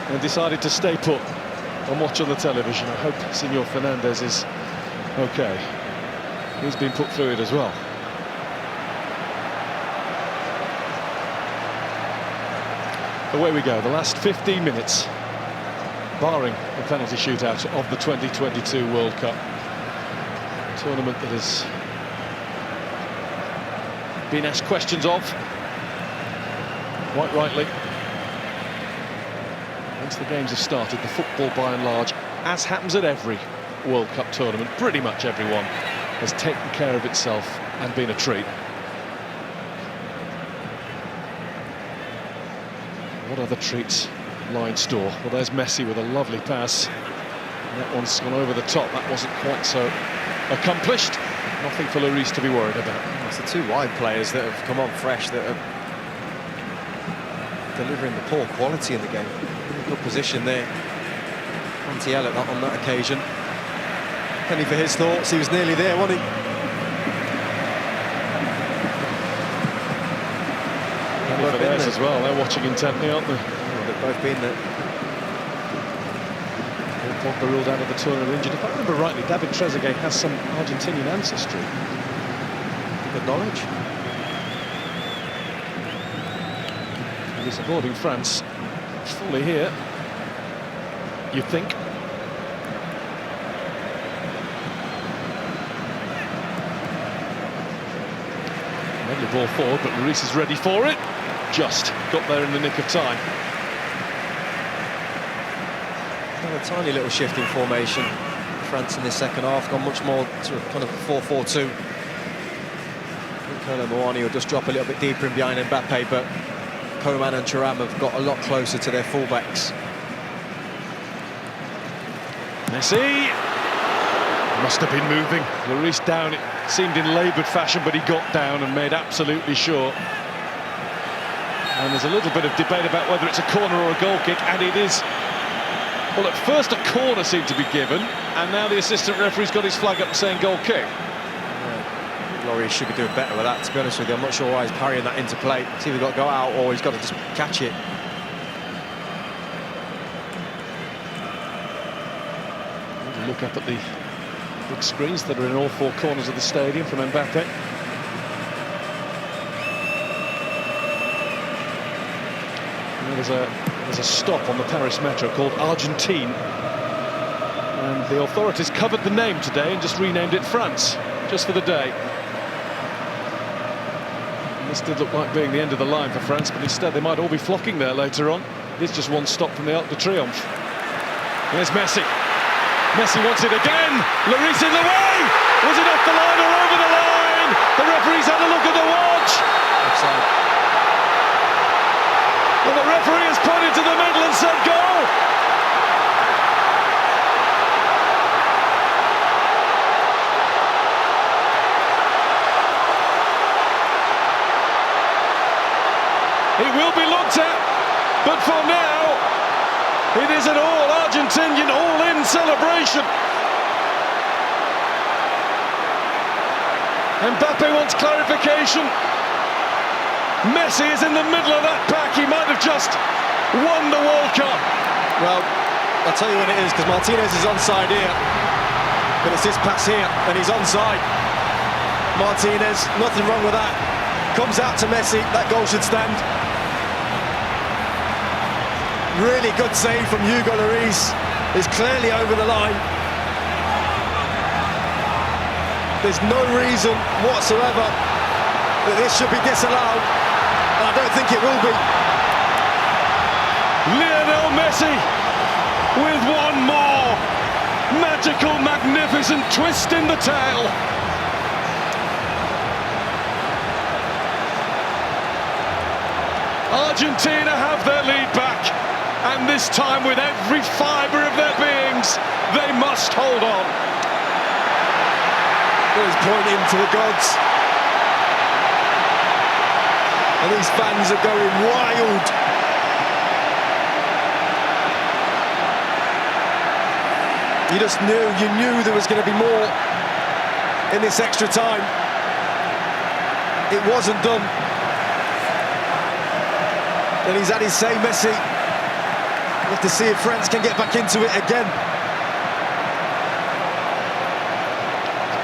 and decided to stay put and watch on the television. I hope Senor Fernandez is okay. He's been put through it as well. Away we go, the last 15 minutes, barring the penalty shootout of the 2022 World Cup. A tournament that has been asked questions of, quite rightly. Once the games have started, the football by and large, as happens at every World Cup tournament, pretty much everyone has taken care of itself and been a treat. What other treats lie in store? Well, there's Messi with a lovely pass. And that one's gone over the top. That wasn't quite so accomplished. Nothing for Lloris to be worried about. It's the two wide players that have come on fresh that are delivering the poor quality in the game. Good position there. Montiel on that occasion. Penny for his thoughts. He was nearly there, wasn't he? For theirs as well. They're watching intently, aren't they? Yeah, they've both been there. Pogba ruled out of the tournament injured. If I remember rightly, David Trezeguet has some Argentinian ancestry. Good knowledge. And he's supporting France fully here, you'd think. Lovely ball forward, but Lloris is ready for it. Just got there in the nick of time. And a tiny little shift in formation. France in the second half gone much more to a kind of 4-4-2. Colonel Moani will just drop a little bit deeper in behind Mbappe, but Koeman and Thuram have got a lot closer to their fullbacks. Messi must have been moving. Lloris down, it seemed in laboured fashion, but he got down and made absolutely sure. And there's a little bit of debate about whether it's a corner or a goal kick, and it is. Well, at first a corner seemed to be given, and now the assistant referee's got his flag up saying goal kick. Lloris should be doing better with that, to be honest with you. I'm not sure why he's parrying that into play. He's either got to go out or he's got to just catch it. Look up at the big screens that are in all four corners of the stadium from Mbappe. There's a stop on the Paris Metro called Argentina, and the authorities covered the name today and just renamed it France, just for the day. And this did look like being the end of the line for France, but instead they might all be flocking there later on. It's just one stop from the Arc de Triomphe. There's Messi. Messi wants it again. Lloris in the way. Was it off the line or over the line? The referee's had a look at the watch. Offside. Well, the referee has pointed to the middle and said goal. It will be looked at, but for now, it is an all-Argentinian, all-in celebration. Mbappe wants clarification. Messi is in the middle of that pack. He might have just won the World Cup. Well, I'll tell you when it is, because Martinez is onside here. But it's this pass here, and he's onside. Martinez, nothing wrong with that. Comes out to Messi, that goal should stand. Really good save from Hugo Lloris. Is clearly over the line. There's no reason whatsoever that this should be disallowed. And I don't think it will be. Lionel Messi with one more magical, magnificent twist in the tail. Argentina have their lead back, and this time with every fibre of their beings, they must hold on. He's pointing to the gods. And these fans are going wild. You knew there was going to be more in this extra time. It wasn't done. And he's had his say, Messi. We'll have to see if France can get back into it again.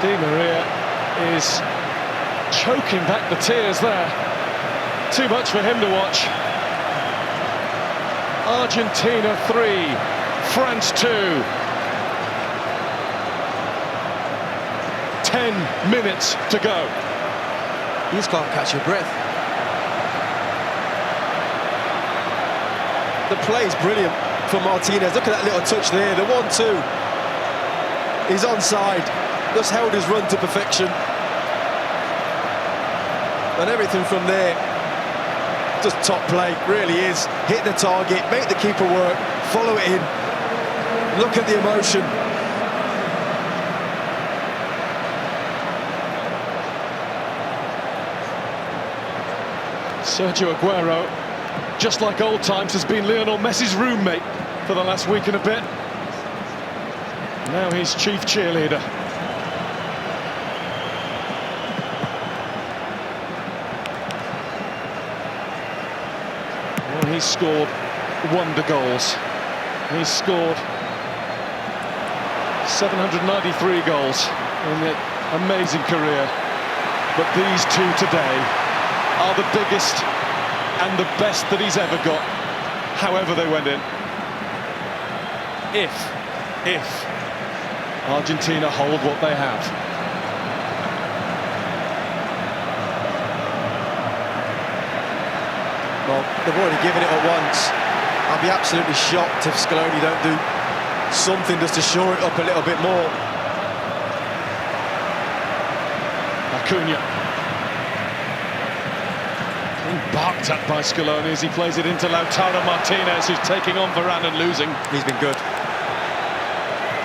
Di Maria is choking back the tears there. Too much for him to watch. Argentina 3, France 2. 10 minutes to go. You just can't catch your breath. The play's brilliant for Martinez. Look at that little touch there, the 1-2. He's onside, just held his run to perfection. And everything from there, just top play, really is. Hit the target, make the keeper work, follow it in. Look at the emotion. Sergio Aguero, just like old times, has been Lionel Messi's roommate for the last week and a bit. Now he's chief cheerleader. Well, he's scored wonder goals. He's scored 793 goals in an amazing career. But these two today are the biggest and the best that he's ever got, however they went in. If Argentina hold what they have. Well, they've already given it at once. I'll be absolutely shocked if Scaloni don't do something just to shore it up a little bit more. Acuna. Being barked at by Scaloni as he plays it into Lautaro Martinez, who's taking on Varane and losing. He's been good.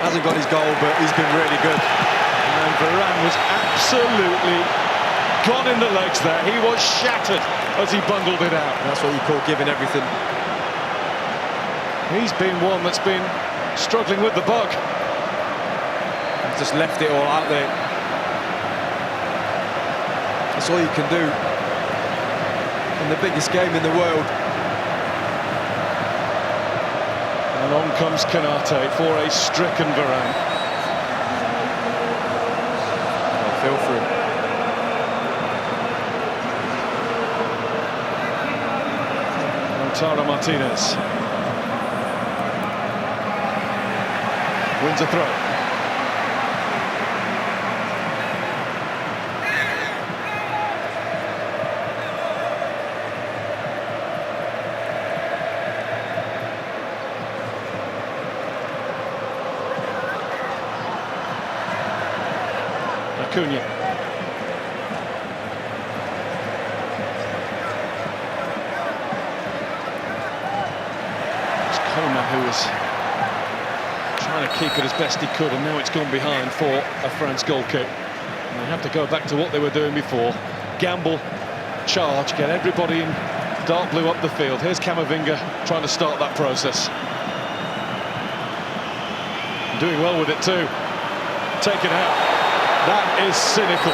Hasn't got his goal, but he's been really good. And Varane was absolutely gone in the legs there. He was shattered as he bundled it out. That's what you call giving everything. He's been one that's been struggling with the bug. He's just left it all out there. That's all you can do in the biggest game in the world. And on comes Kanate for a stricken Varane. I feel for him. Lautaro Martinez wins a throw. Acuna. It's Kona who was trying to keep it as best he could, and now it's gone behind for a France goal kick. And they have to go back to what they were doing before. Gamble, charge, get everybody in dark blue up the field. Here's Camavinga trying to start that process. Doing well with it too. Taken out. That is cynical.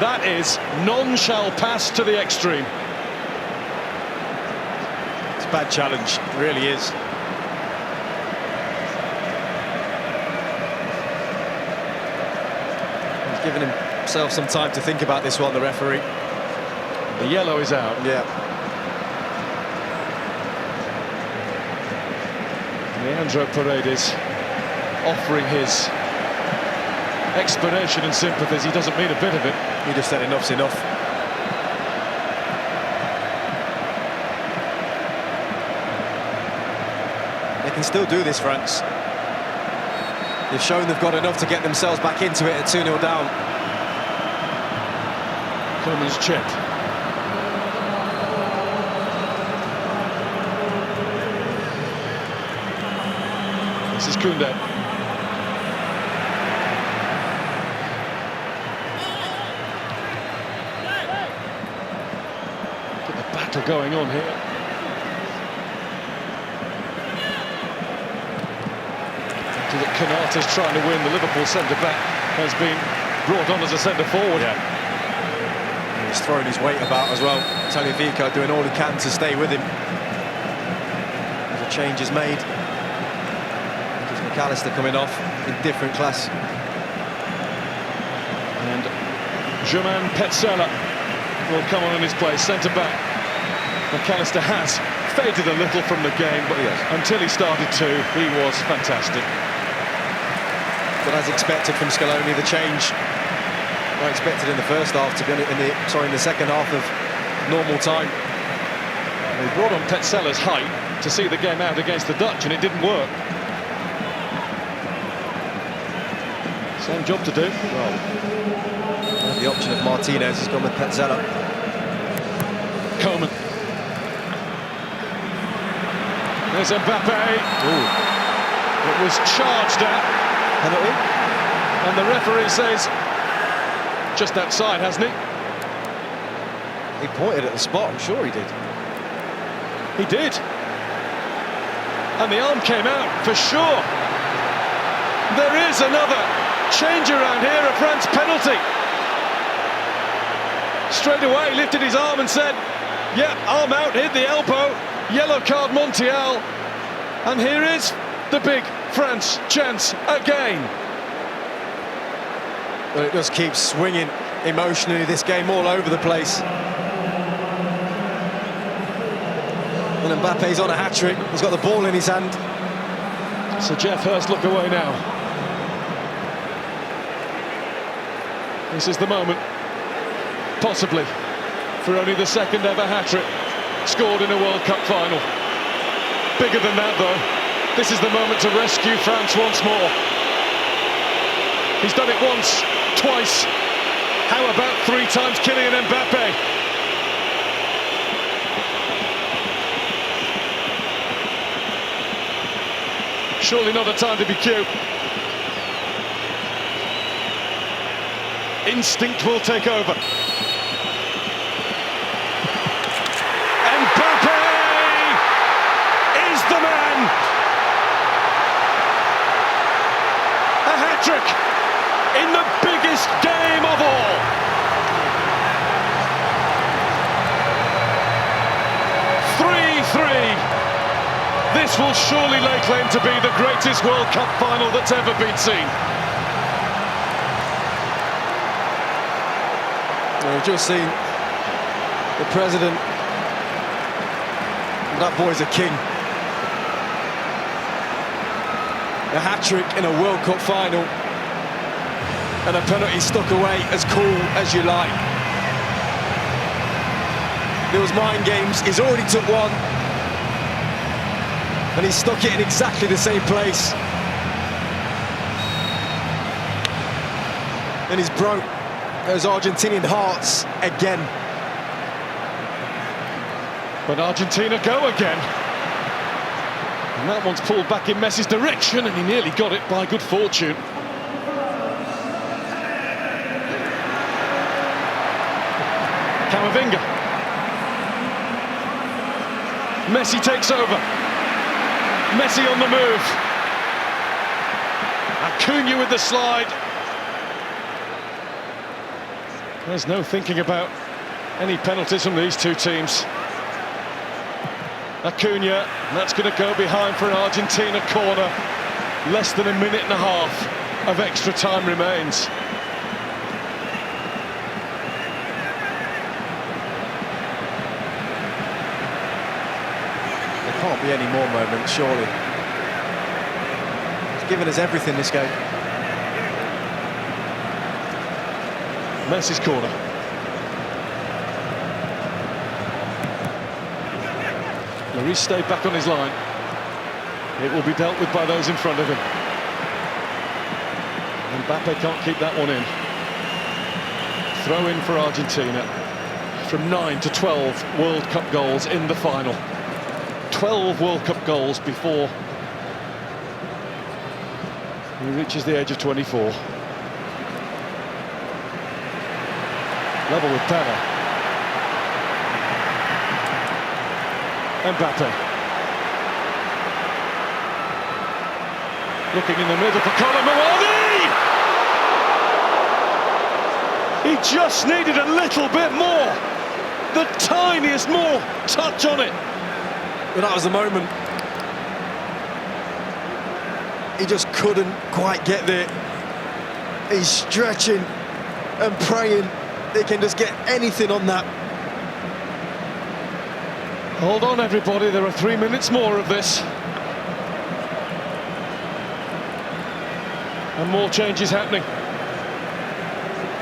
That is non-shall pass to the extreme. It's a bad challenge, it really is. He's given himself some time to think about this one, the referee. The yellow is out. Yeah. Leandro Paredes offering his explanation and sympathies. He doesn't mean a bit of it. He just said enough's enough. They can still do this, France. They've shown they've got enough to get themselves back into it at 2-0 down. Coleman's chip. This is Koundé. Going on here. Kanata's trying to win. The Liverpool centre-back has been brought on as a centre-forward. Yeah. He's throwing his weight about as well. Tagliafico doing all he can to stay with him. The change is made. There's McAllister coming off in different class. And Germain Petzela will come on in his place, centre-back. McAllister has faded a little from the game, but until he started to, he was fantastic. But as expected from Scaloni, the change I expected in the first half to be in the second half of normal time. He brought on Petzela's height to see the game out against the Dutch, and it didn't work. Same job to do. Well, the option of Martinez has gone with Petzela. Coleman. There's Mbappe. Ooh. It was charged at. Penalty? And the referee says just outside, hasn't he? He pointed at the spot, I'm sure he did. He did. And the arm came out for sure. There is another change around here, a France penalty. Straight away lifted his arm and said, yeah, arm out, hit the elbow. Yellow card Montiel, and here is the big France chance again. But it just keeps swinging emotionally, this game, all over the place. And Mbappe's on a hat-trick, he's got the ball in his hand. So Jeff Hurst look away now. This is the moment, possibly, for only the second ever hat-trick scored in a World Cup final. Bigger than that, though. This is the moment to rescue France once more. He's done it once, twice, How about 3 times Kylian Mbappe? Surely not a time to be cute. Instinct will take over. Mbappe is the man. A hat-trick in the biggest game of all. This will surely lay claim to be the greatest World Cup final that's ever been seen. We've just seen the president. That boy's a king. A hat-trick in a World Cup final. And a penalty stuck away as cool as you like. There was mind games. He's already took one. And he stuck it in exactly the same place. And he's broke those Argentinian hearts again. But Argentina go again. And that one's pulled back in Messi's direction, and he nearly got it by good fortune. Camavinga. Messi takes over. Messi on the move. Acuna with the slide. There's no thinking about any penalties from these two teams. Acuna, and that's going to go behind for an Argentina corner. Less than a minute and a half of extra time remains. There can't be any more moments, surely. He's given us everything this game. Messi's corner. Lloris stayed back on his line. It will be dealt with by those in front of him. Mbappe can't keep that one in. Throw in for Argentina. From 9 to 12 World Cup goals in the final. 12 World Cup goals before he reaches the age of 24. Level with Pele. Mbappe. Looking in the middle for Colomboani! He just needed a little bit more. The tiniest more touch on it. But that was the moment. He just couldn't quite get there. He's stretching and praying they can just get anything on that. Hold on, everybody, there are 3 minutes more of this. And more changes happening.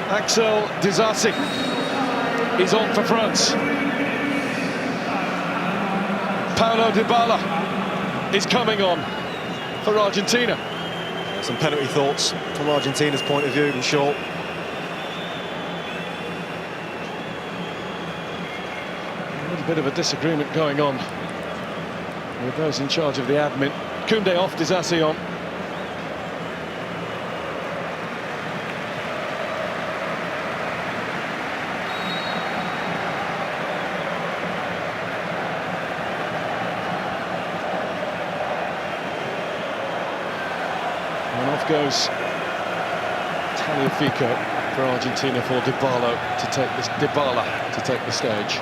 Axel Disasi is on for France. Paulo Dybala is coming on for Argentina. Some penalty thoughts from Argentina's point of view, in short. A little bit of a disagreement going on with those in charge of the admin. Koundé off, Disasi on. And off goes Tagliafico for Argentina for Dybala to take the stage.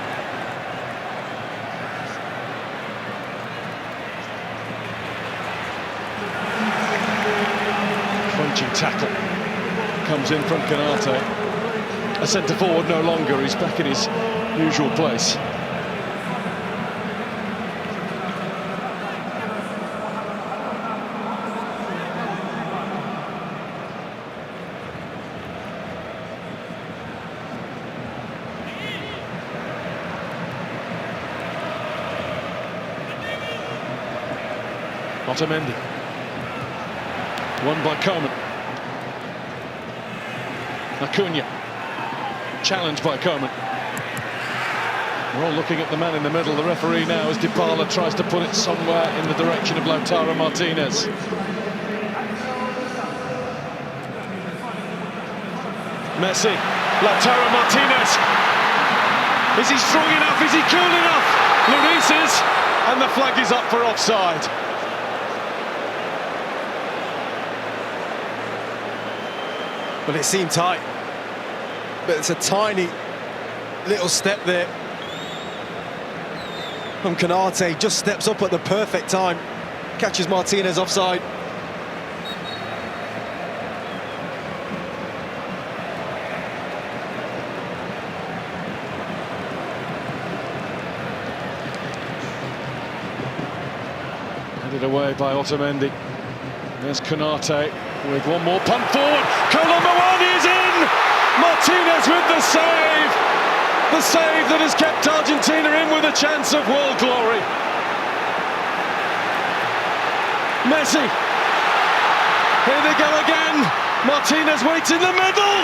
Crunching tackle comes in from Canate. A centre forward no longer, he's back in his usual place. Otamendi. Won by Coman. Acuna. challenge by Coman. We're all looking at the man in the middle, the referee now, as Dybala tries to put it somewhere in the direction of Lautaro Martinez. Messi, Lautaro Martinez. Is he strong enough? Is he cool enough? Lloris is, and the flag is up for offside. But it seemed tight. But it's a tiny little step there from Konate. Just steps up at the perfect time. Catches Martinez offside. Headed away by Otamendi. There's Konate with one more punt forward. Colomboani is in! Martinez with the save! The save that has kept Argentina in with a chance of world glory. Messi. Here they go again. Martinez waits in the middle.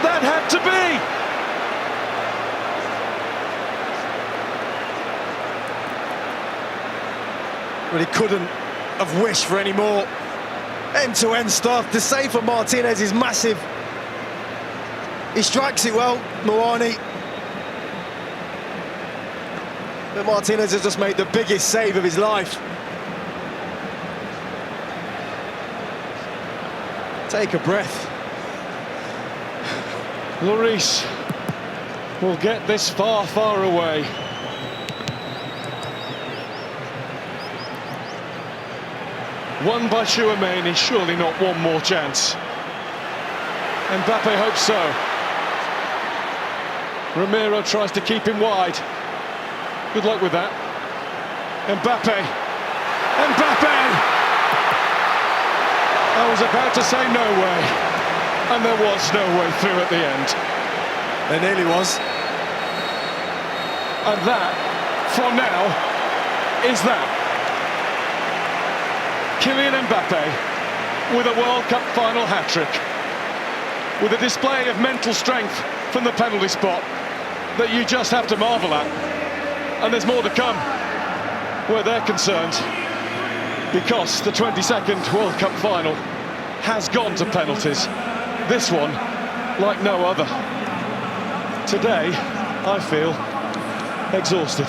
That had to be. But he couldn't have wished for any more end-to-end stuff. The save for Martinez is massive. He strikes it well, Moani. But Martinez has just made the biggest save of his life. Take a breath. Lloris will get this far, far away. Won by Tchouaméni, surely not one more chance. Mbappe hopes so. Ramiro tries to keep him wide. Good luck with that. Mbappe. Mbappe! I was about to say no way. And there was no way through at the end. There nearly was. And that, for now, is that. Kylian Mbappe with a World Cup final hat-trick, with a display of mental strength from the penalty spot that you just have to marvel at. And there's more to come where they're concerned, because the 22nd World Cup final has gone to penalties. This one, like no other. Today, I feel exhausted.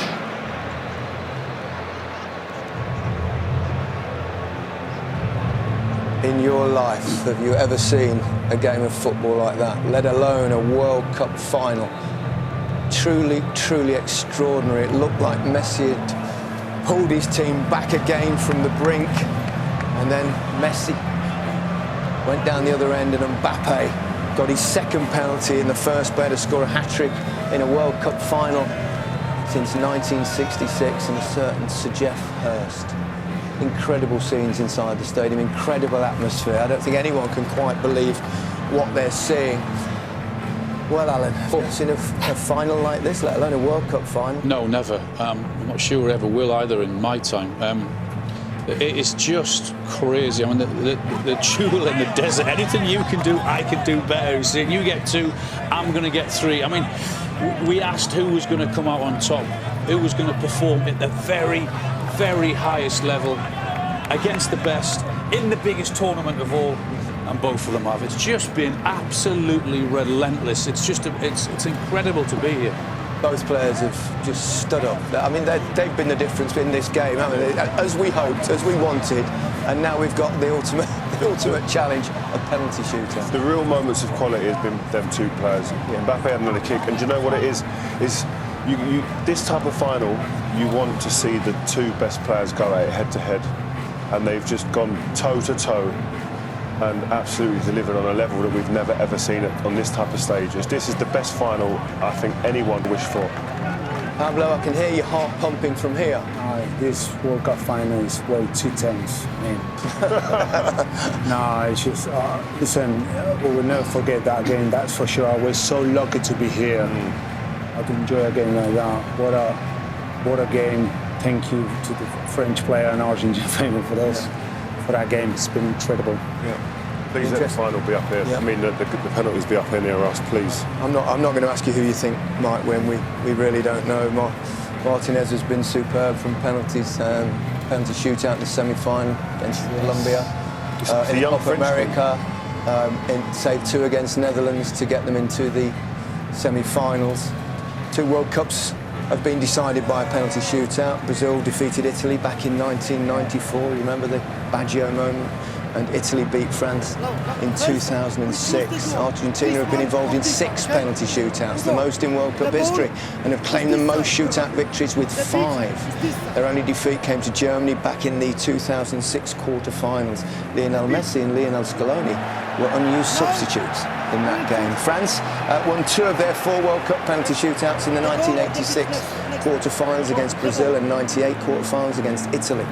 In your life, have you ever seen a game of football like that, let alone a World Cup final? Truly, truly extraordinary. It looked like Messi had pulled his team back again from the brink, and then Messi went down the other end, and Mbappe got his second penalty in the first player to score a hat-trick in a World Cup final since 1966, and a certain Sir Geoff Hurst. Incredible scenes inside the stadium, incredible atmosphere. I don't think anyone can quite believe what they're seeing. Well, Alan, have you seen a final like this, let alone a World Cup final? No, never. I'm not sure we ever will either in my time. It's just crazy. I mean, the jewel in the desert. Anything you can do, I can do better. Saying you get 2, I'm going to get 3. I mean, we asked who was going to come out on top, who was going to perform at the very, very highest level against the best in the biggest tournament of all, and both of them have. It's just been absolutely relentless. It's just it's incredible to be here. Both players have just stood up. I mean, they've been the difference in this game, haven't they? As we hoped, as we wanted, and now we've got the ultimate challenge, a penalty shootout. The real moments of quality has been them two players. Mbappe had another kick, and do you know what it is? You this type of final, you want to see the two best players go at it head-to-head, and they've just gone toe-to-toe and absolutely delivered on a level that we've never ever seen it on this type of stage. This is the best final I think anyone would wish for. Pablo, I can hear your heart pumping from here. This World Cup final is way too tense. I mean, no, it's just listen. We will never forget that game. That's for sure. I was so lucky to be here. I to enjoy a game like that. What a game! Thank you to the French player and Argentine player for this. For that game, it's been incredible. Yeah. Please let the final be up here. Yeah. I mean, the penalties be up here near us, please. I'm not going to ask you who you think might win. We really don't know. Martinez has been superb from penalties. Penalty shootout in the semi-final against Colombia. In Copa America, saved 2 against Netherlands to get them into the semi-finals. 2 World Cups have been decided by a penalty shootout. Brazil defeated Italy back in 1994. Remember the Baggio moment? And Italy beat France in 2006. Argentina have been involved in 6 penalty shootouts, the most in World Cup history, and have claimed the most shootout victories with 5. Their only defeat came to Germany back in the 2006 quarter-finals. Lionel Messi and Lionel Scaloni were unused substitutes in that game. France won 2 of their 4 World Cup penalty shootouts in the 1986 quarter-finals against Brazil and 98 quarter-finals against Italy.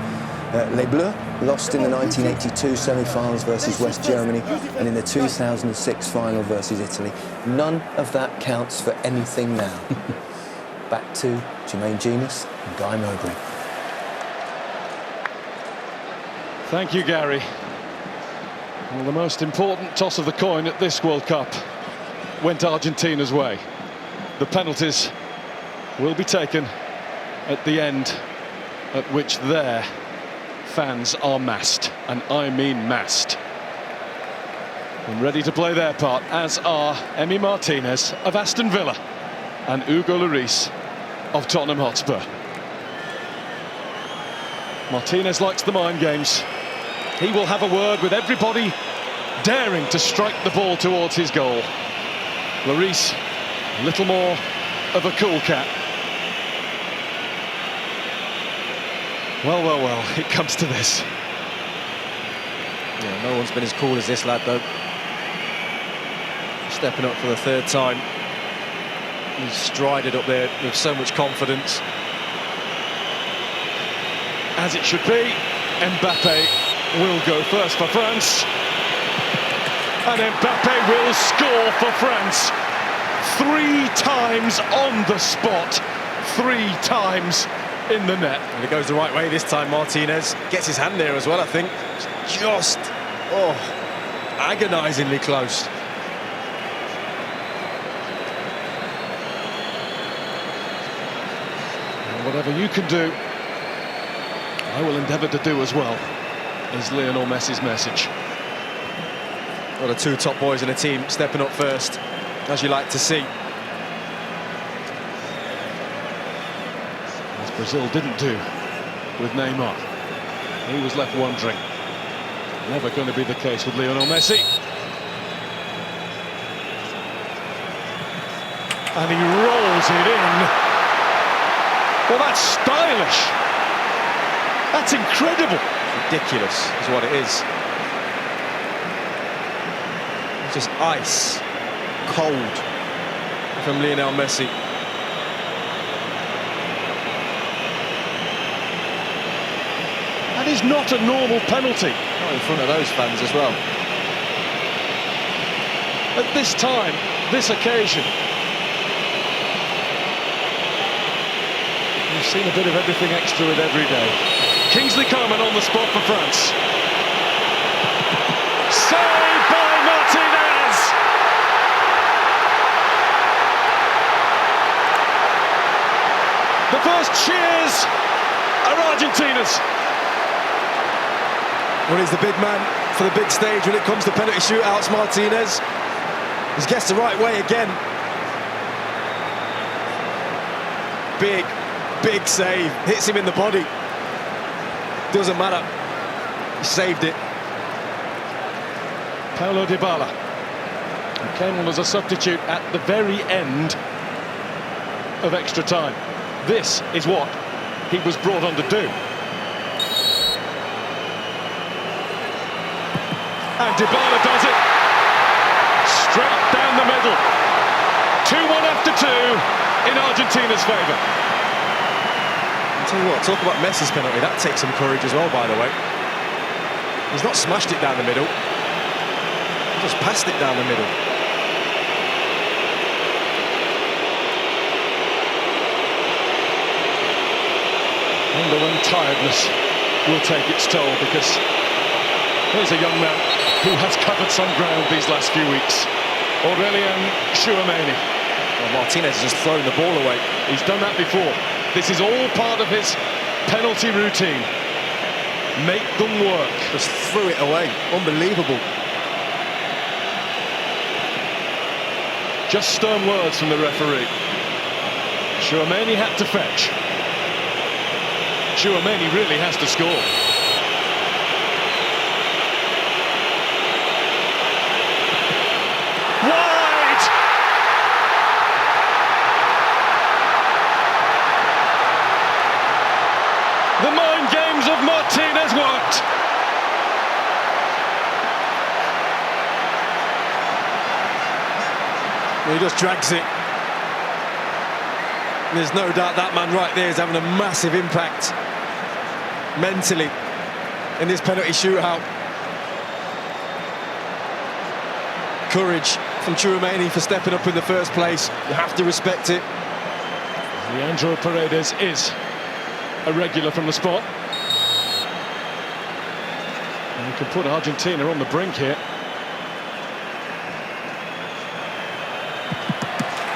Les Bleus lost in the 1982 semi-finals versus West Germany and in the 2006 final versus Italy. None of that counts for anything now. Back to Jermaine Genius and Guy Mowbray. Thank you, Gary. Well, the most important toss of the coin at this World Cup went Argentina's way. The penalties will be taken at the end, at which their fans are massed, and I mean massed, and ready to play their part, as are Emi Martinez of Aston Villa and Hugo Lloris of Tottenham Hotspur. Martinez likes the mind games. He will have a word with everybody daring to strike the ball towards his goal. Lloris, a little more of a cool cat. Well, it comes to this. Yeah, no one's been as cool as this lad, though. Stepping up for the 3rd time. He's strided up there with so much confidence. As it should be, Mbappe will go first for France. And Mbappe will score for France. 3 times on the spot. 3 times in the net. And it goes the right way this time. Martinez gets his hand there as well, I think. Just, agonisingly close. And whatever you can do, I will endeavour to do as well, is Lionel Messi's message. Well, the 2 top boys in the team stepping up first, as you like to see. Brazil didn't do with Neymar. He was left wondering. Never going to be the case with Lionel Messi. And he rolls it in. Well, that's stylish. That's incredible. Ridiculous is what it is. It's just ice cold from Lionel Messi. That is not a normal penalty. Not in front of those fans as well. At this time, this occasion. We've seen a bit of everything extra with every day. Kingsley Coman on the spot for France. Saved by Martinez! The first cheers are Argentina's. Well, he's the big man for the big stage when it comes to penalty shootouts, Martinez. He's guessed the right way again. Big save. Hits him in the body. Doesn't matter. He saved it. Paulo Dybala, who came on as a substitute at the very end of extra time. This is what he was brought on to do. And Dybala does it. Straight down the middle. 2-1 after 2 in Argentina's favour. I'll tell you what, talk about Messi's penalty. That takes some courage as well, by the way. He's not smashed it down the middle. He just passed it down the middle. Wonder when tiredness will take its toll, because Here's a young man who has covered some ground these last few weeks. Aurelien Tchouameni. Well, Martinez has just thrown the ball away. He's done that before. This is all part of his penalty routine. Make them work. Just threw it away. Unbelievable. Just stern words from the referee. Tchouameni had to fetch. Tchouameni really has to score. Wide! The mind games of Martinez worked. He just drags it. There's no doubt that man right there is having a massive impact mentally in this penalty shootout. Courage from Tchouameni for stepping up in the first place. You have to respect it. Leandro Paredes is a regular from the spot. And you can put Argentina on the brink here.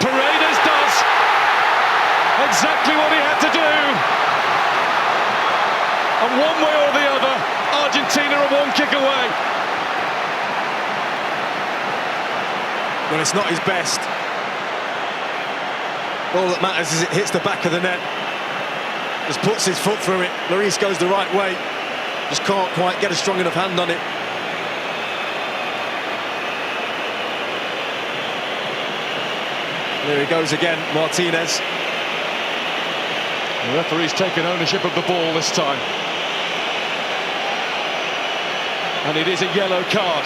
Paredes does exactly what he had to do. And one way or the other, Argentina are one kick away. Well, it's not his best. All that matters is it hits the back of the net. Just puts his foot through it. Lloris goes the right way. Just can't quite get a strong enough hand on it. There he goes again, Martinez. The referee's taken ownership of the ball this time. And it is a yellow card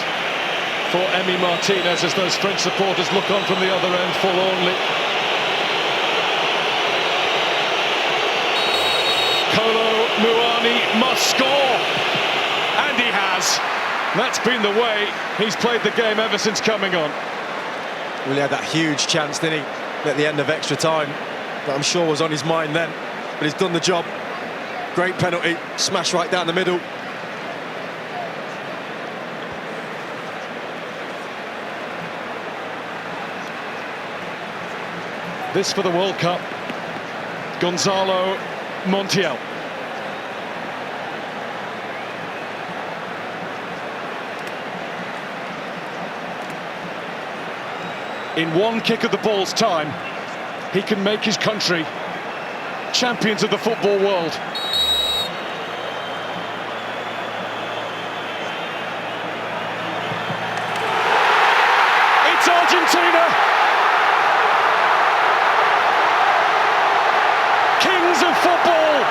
for Emi Martinez as those French supporters look on from the other end forlornly. Kolo Muani must score, and he has. That's been the way he's played the game ever since coming on. Well, he had that huge chance, didn't he, at the end of extra time, that I'm sure was on his mind then, but he's done the job. Great penalty, smash right down the middle. This for the World Cup, Gonzalo Montiel. In one kick of the ball's time, he can make his country champions of the football world. It's Argentina! Kings of football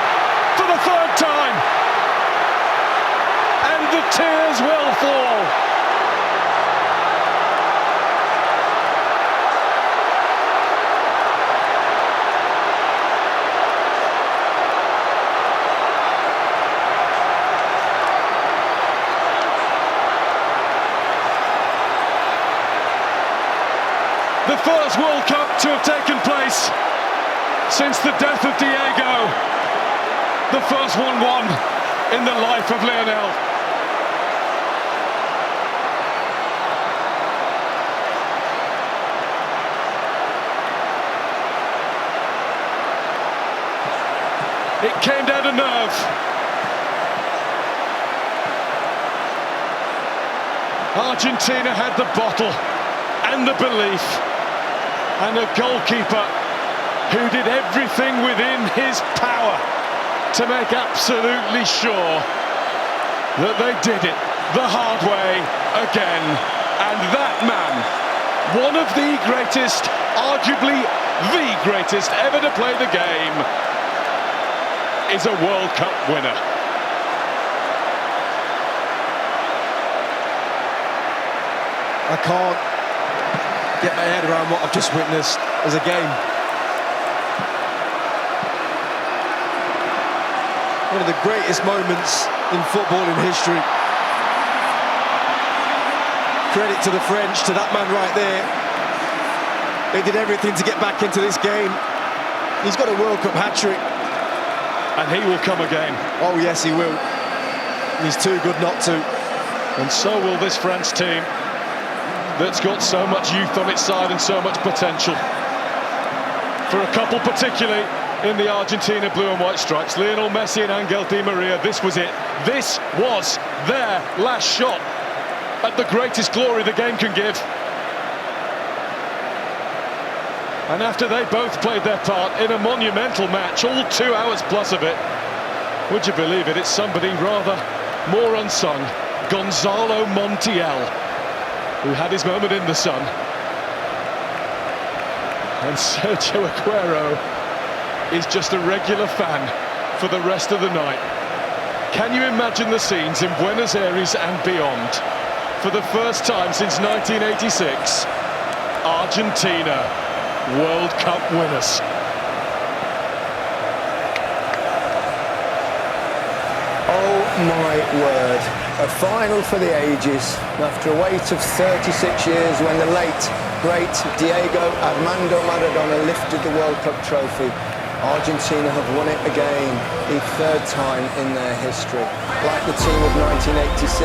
for the third time, and the tears will fall. The first World Cup to have taken place since the death of Diego, the first one won in the life of Lionel. It came down to nerve. Argentina had the bottle and the belief, and a goalkeeper who did everything within his power to make absolutely sure that they did it the hard way again. And that man, one of the greatest, arguably the greatest ever to play the game, is a World Cup winner. I can't get my head around what I've just witnessed as a game. One of the greatest moments in football in history. Credit to the French, to that man right there. They did everything to get back into this game. He's got a World Cup hat-trick. And he will come again. Oh yes, he will. He's too good not to. And so will this France team that's got so much youth on its side and so much potential. For a couple particularly in the Argentina blue and white stripes, Lionel Messi and Angel Di Maria, this was it. This was their last shot at the greatest glory the game can give. And after they both played their part in a monumental match, all 2 hours plus of it, would you believe it, it's somebody rather more unsung, Gonzalo Montiel, who had his moment in the sun. And Sergio Aguero is just a regular fan for the rest of the night. Can you imagine the scenes in Buenos Aires and beyond? For the first time since 1986, Argentina, World Cup winners. Oh my word, a final for the ages. After a wait of 36 years when the late, great Diego Armando Maradona lifted the World Cup trophy, Argentina have won it again, the 3rd time in their history. Like the team of 1986,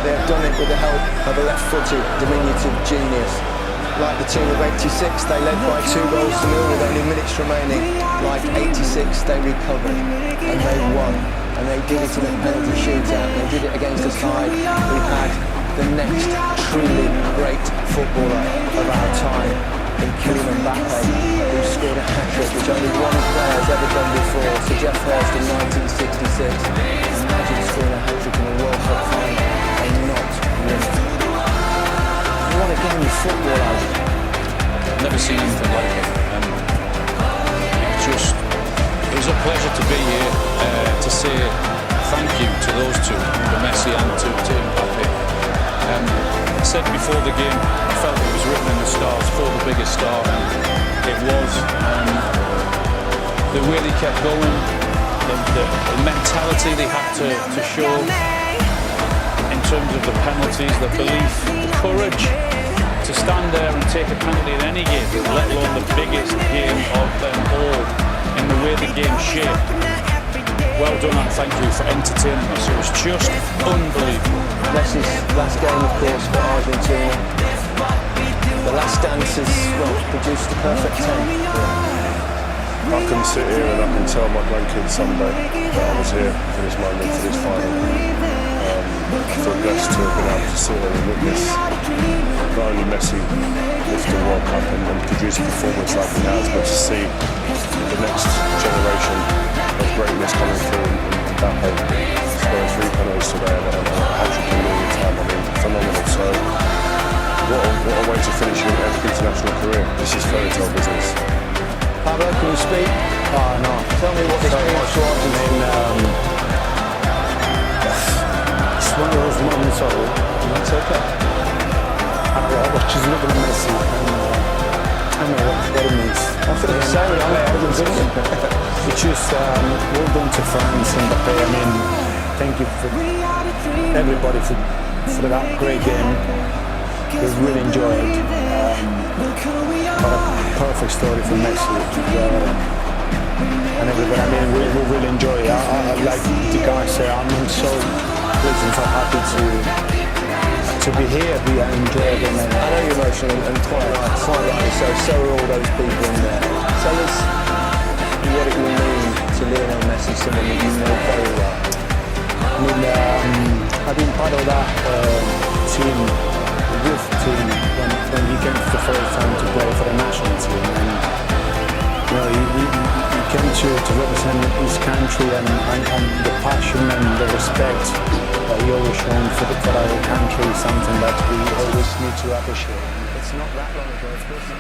they have done it with the help of a left-footed, diminutive genius. Like the team of 86, they led by 2 goals to 0 with only minutes remaining. Like 86, they recovered and they won. And they did it in a penalty shootout. They did it against a side who had the next truly great footballer of our time in Kylian Mbappe, who scored a hat-trick, which only one player has ever done before, Sir Geoff Hurst in 1966. Imagine scoring a hat-trick in a World Cup final and not winning. What a game of football, I've never seen anything like it. It was a pleasure to be here to say thank you to those two, to Messi and to Mbappe. I said before the game, I felt it was written in the stars for the biggest star, and it was. The way they kept going, the mentality they had to show in terms of the penalties, the belief, the courage to stand there and take a penalty in any game, let alone the biggest game of them all, in the way the game shaped. Well done, and thank you for entertaining us. It was just unbelievable. Messi's last game, of course, for Argentina. The last dance has, well, produced the perfect 10. I can sit here and I can tell my grandkids someday that I was here for this moment, for this final. I feel blessed to have been able to sit there and witness not only Messi lift the World Cup and produce a performance like he has, but to see the next generation of greatness coming through in Mbappe scoring 3 penalties today and a hat-trick in all the time. I mean, phenomenal. So what a way to finish your international career. This is fairy tale business. Pablo, can you speak? Oh, no. Tell me what this means to Argentina. It's one of those moments of That's okay. I was just looking at Messi and I know what it means. I feel the same with Argentina. It's just well done to France and Mbappe. I mean, thank you for everybody for that great game. We really enjoyed it. But a perfect story for Messi and everybody. I mean, we really enjoy it. I like the guys say, I'm so pleased and so happy to be here. We enjoy it. I know you're emotional and quite rightly so. So are all those people in there. Tell us what it will mean to Lionel Messi, someone that you know very well. I mean, I've been part of that team, the youth team, when he came for the first time to play for the national team. And you know, he came to represent his country and the passion and the respect that he always shown for our country is something that we always need to appreciate. It's not that long ago, of course.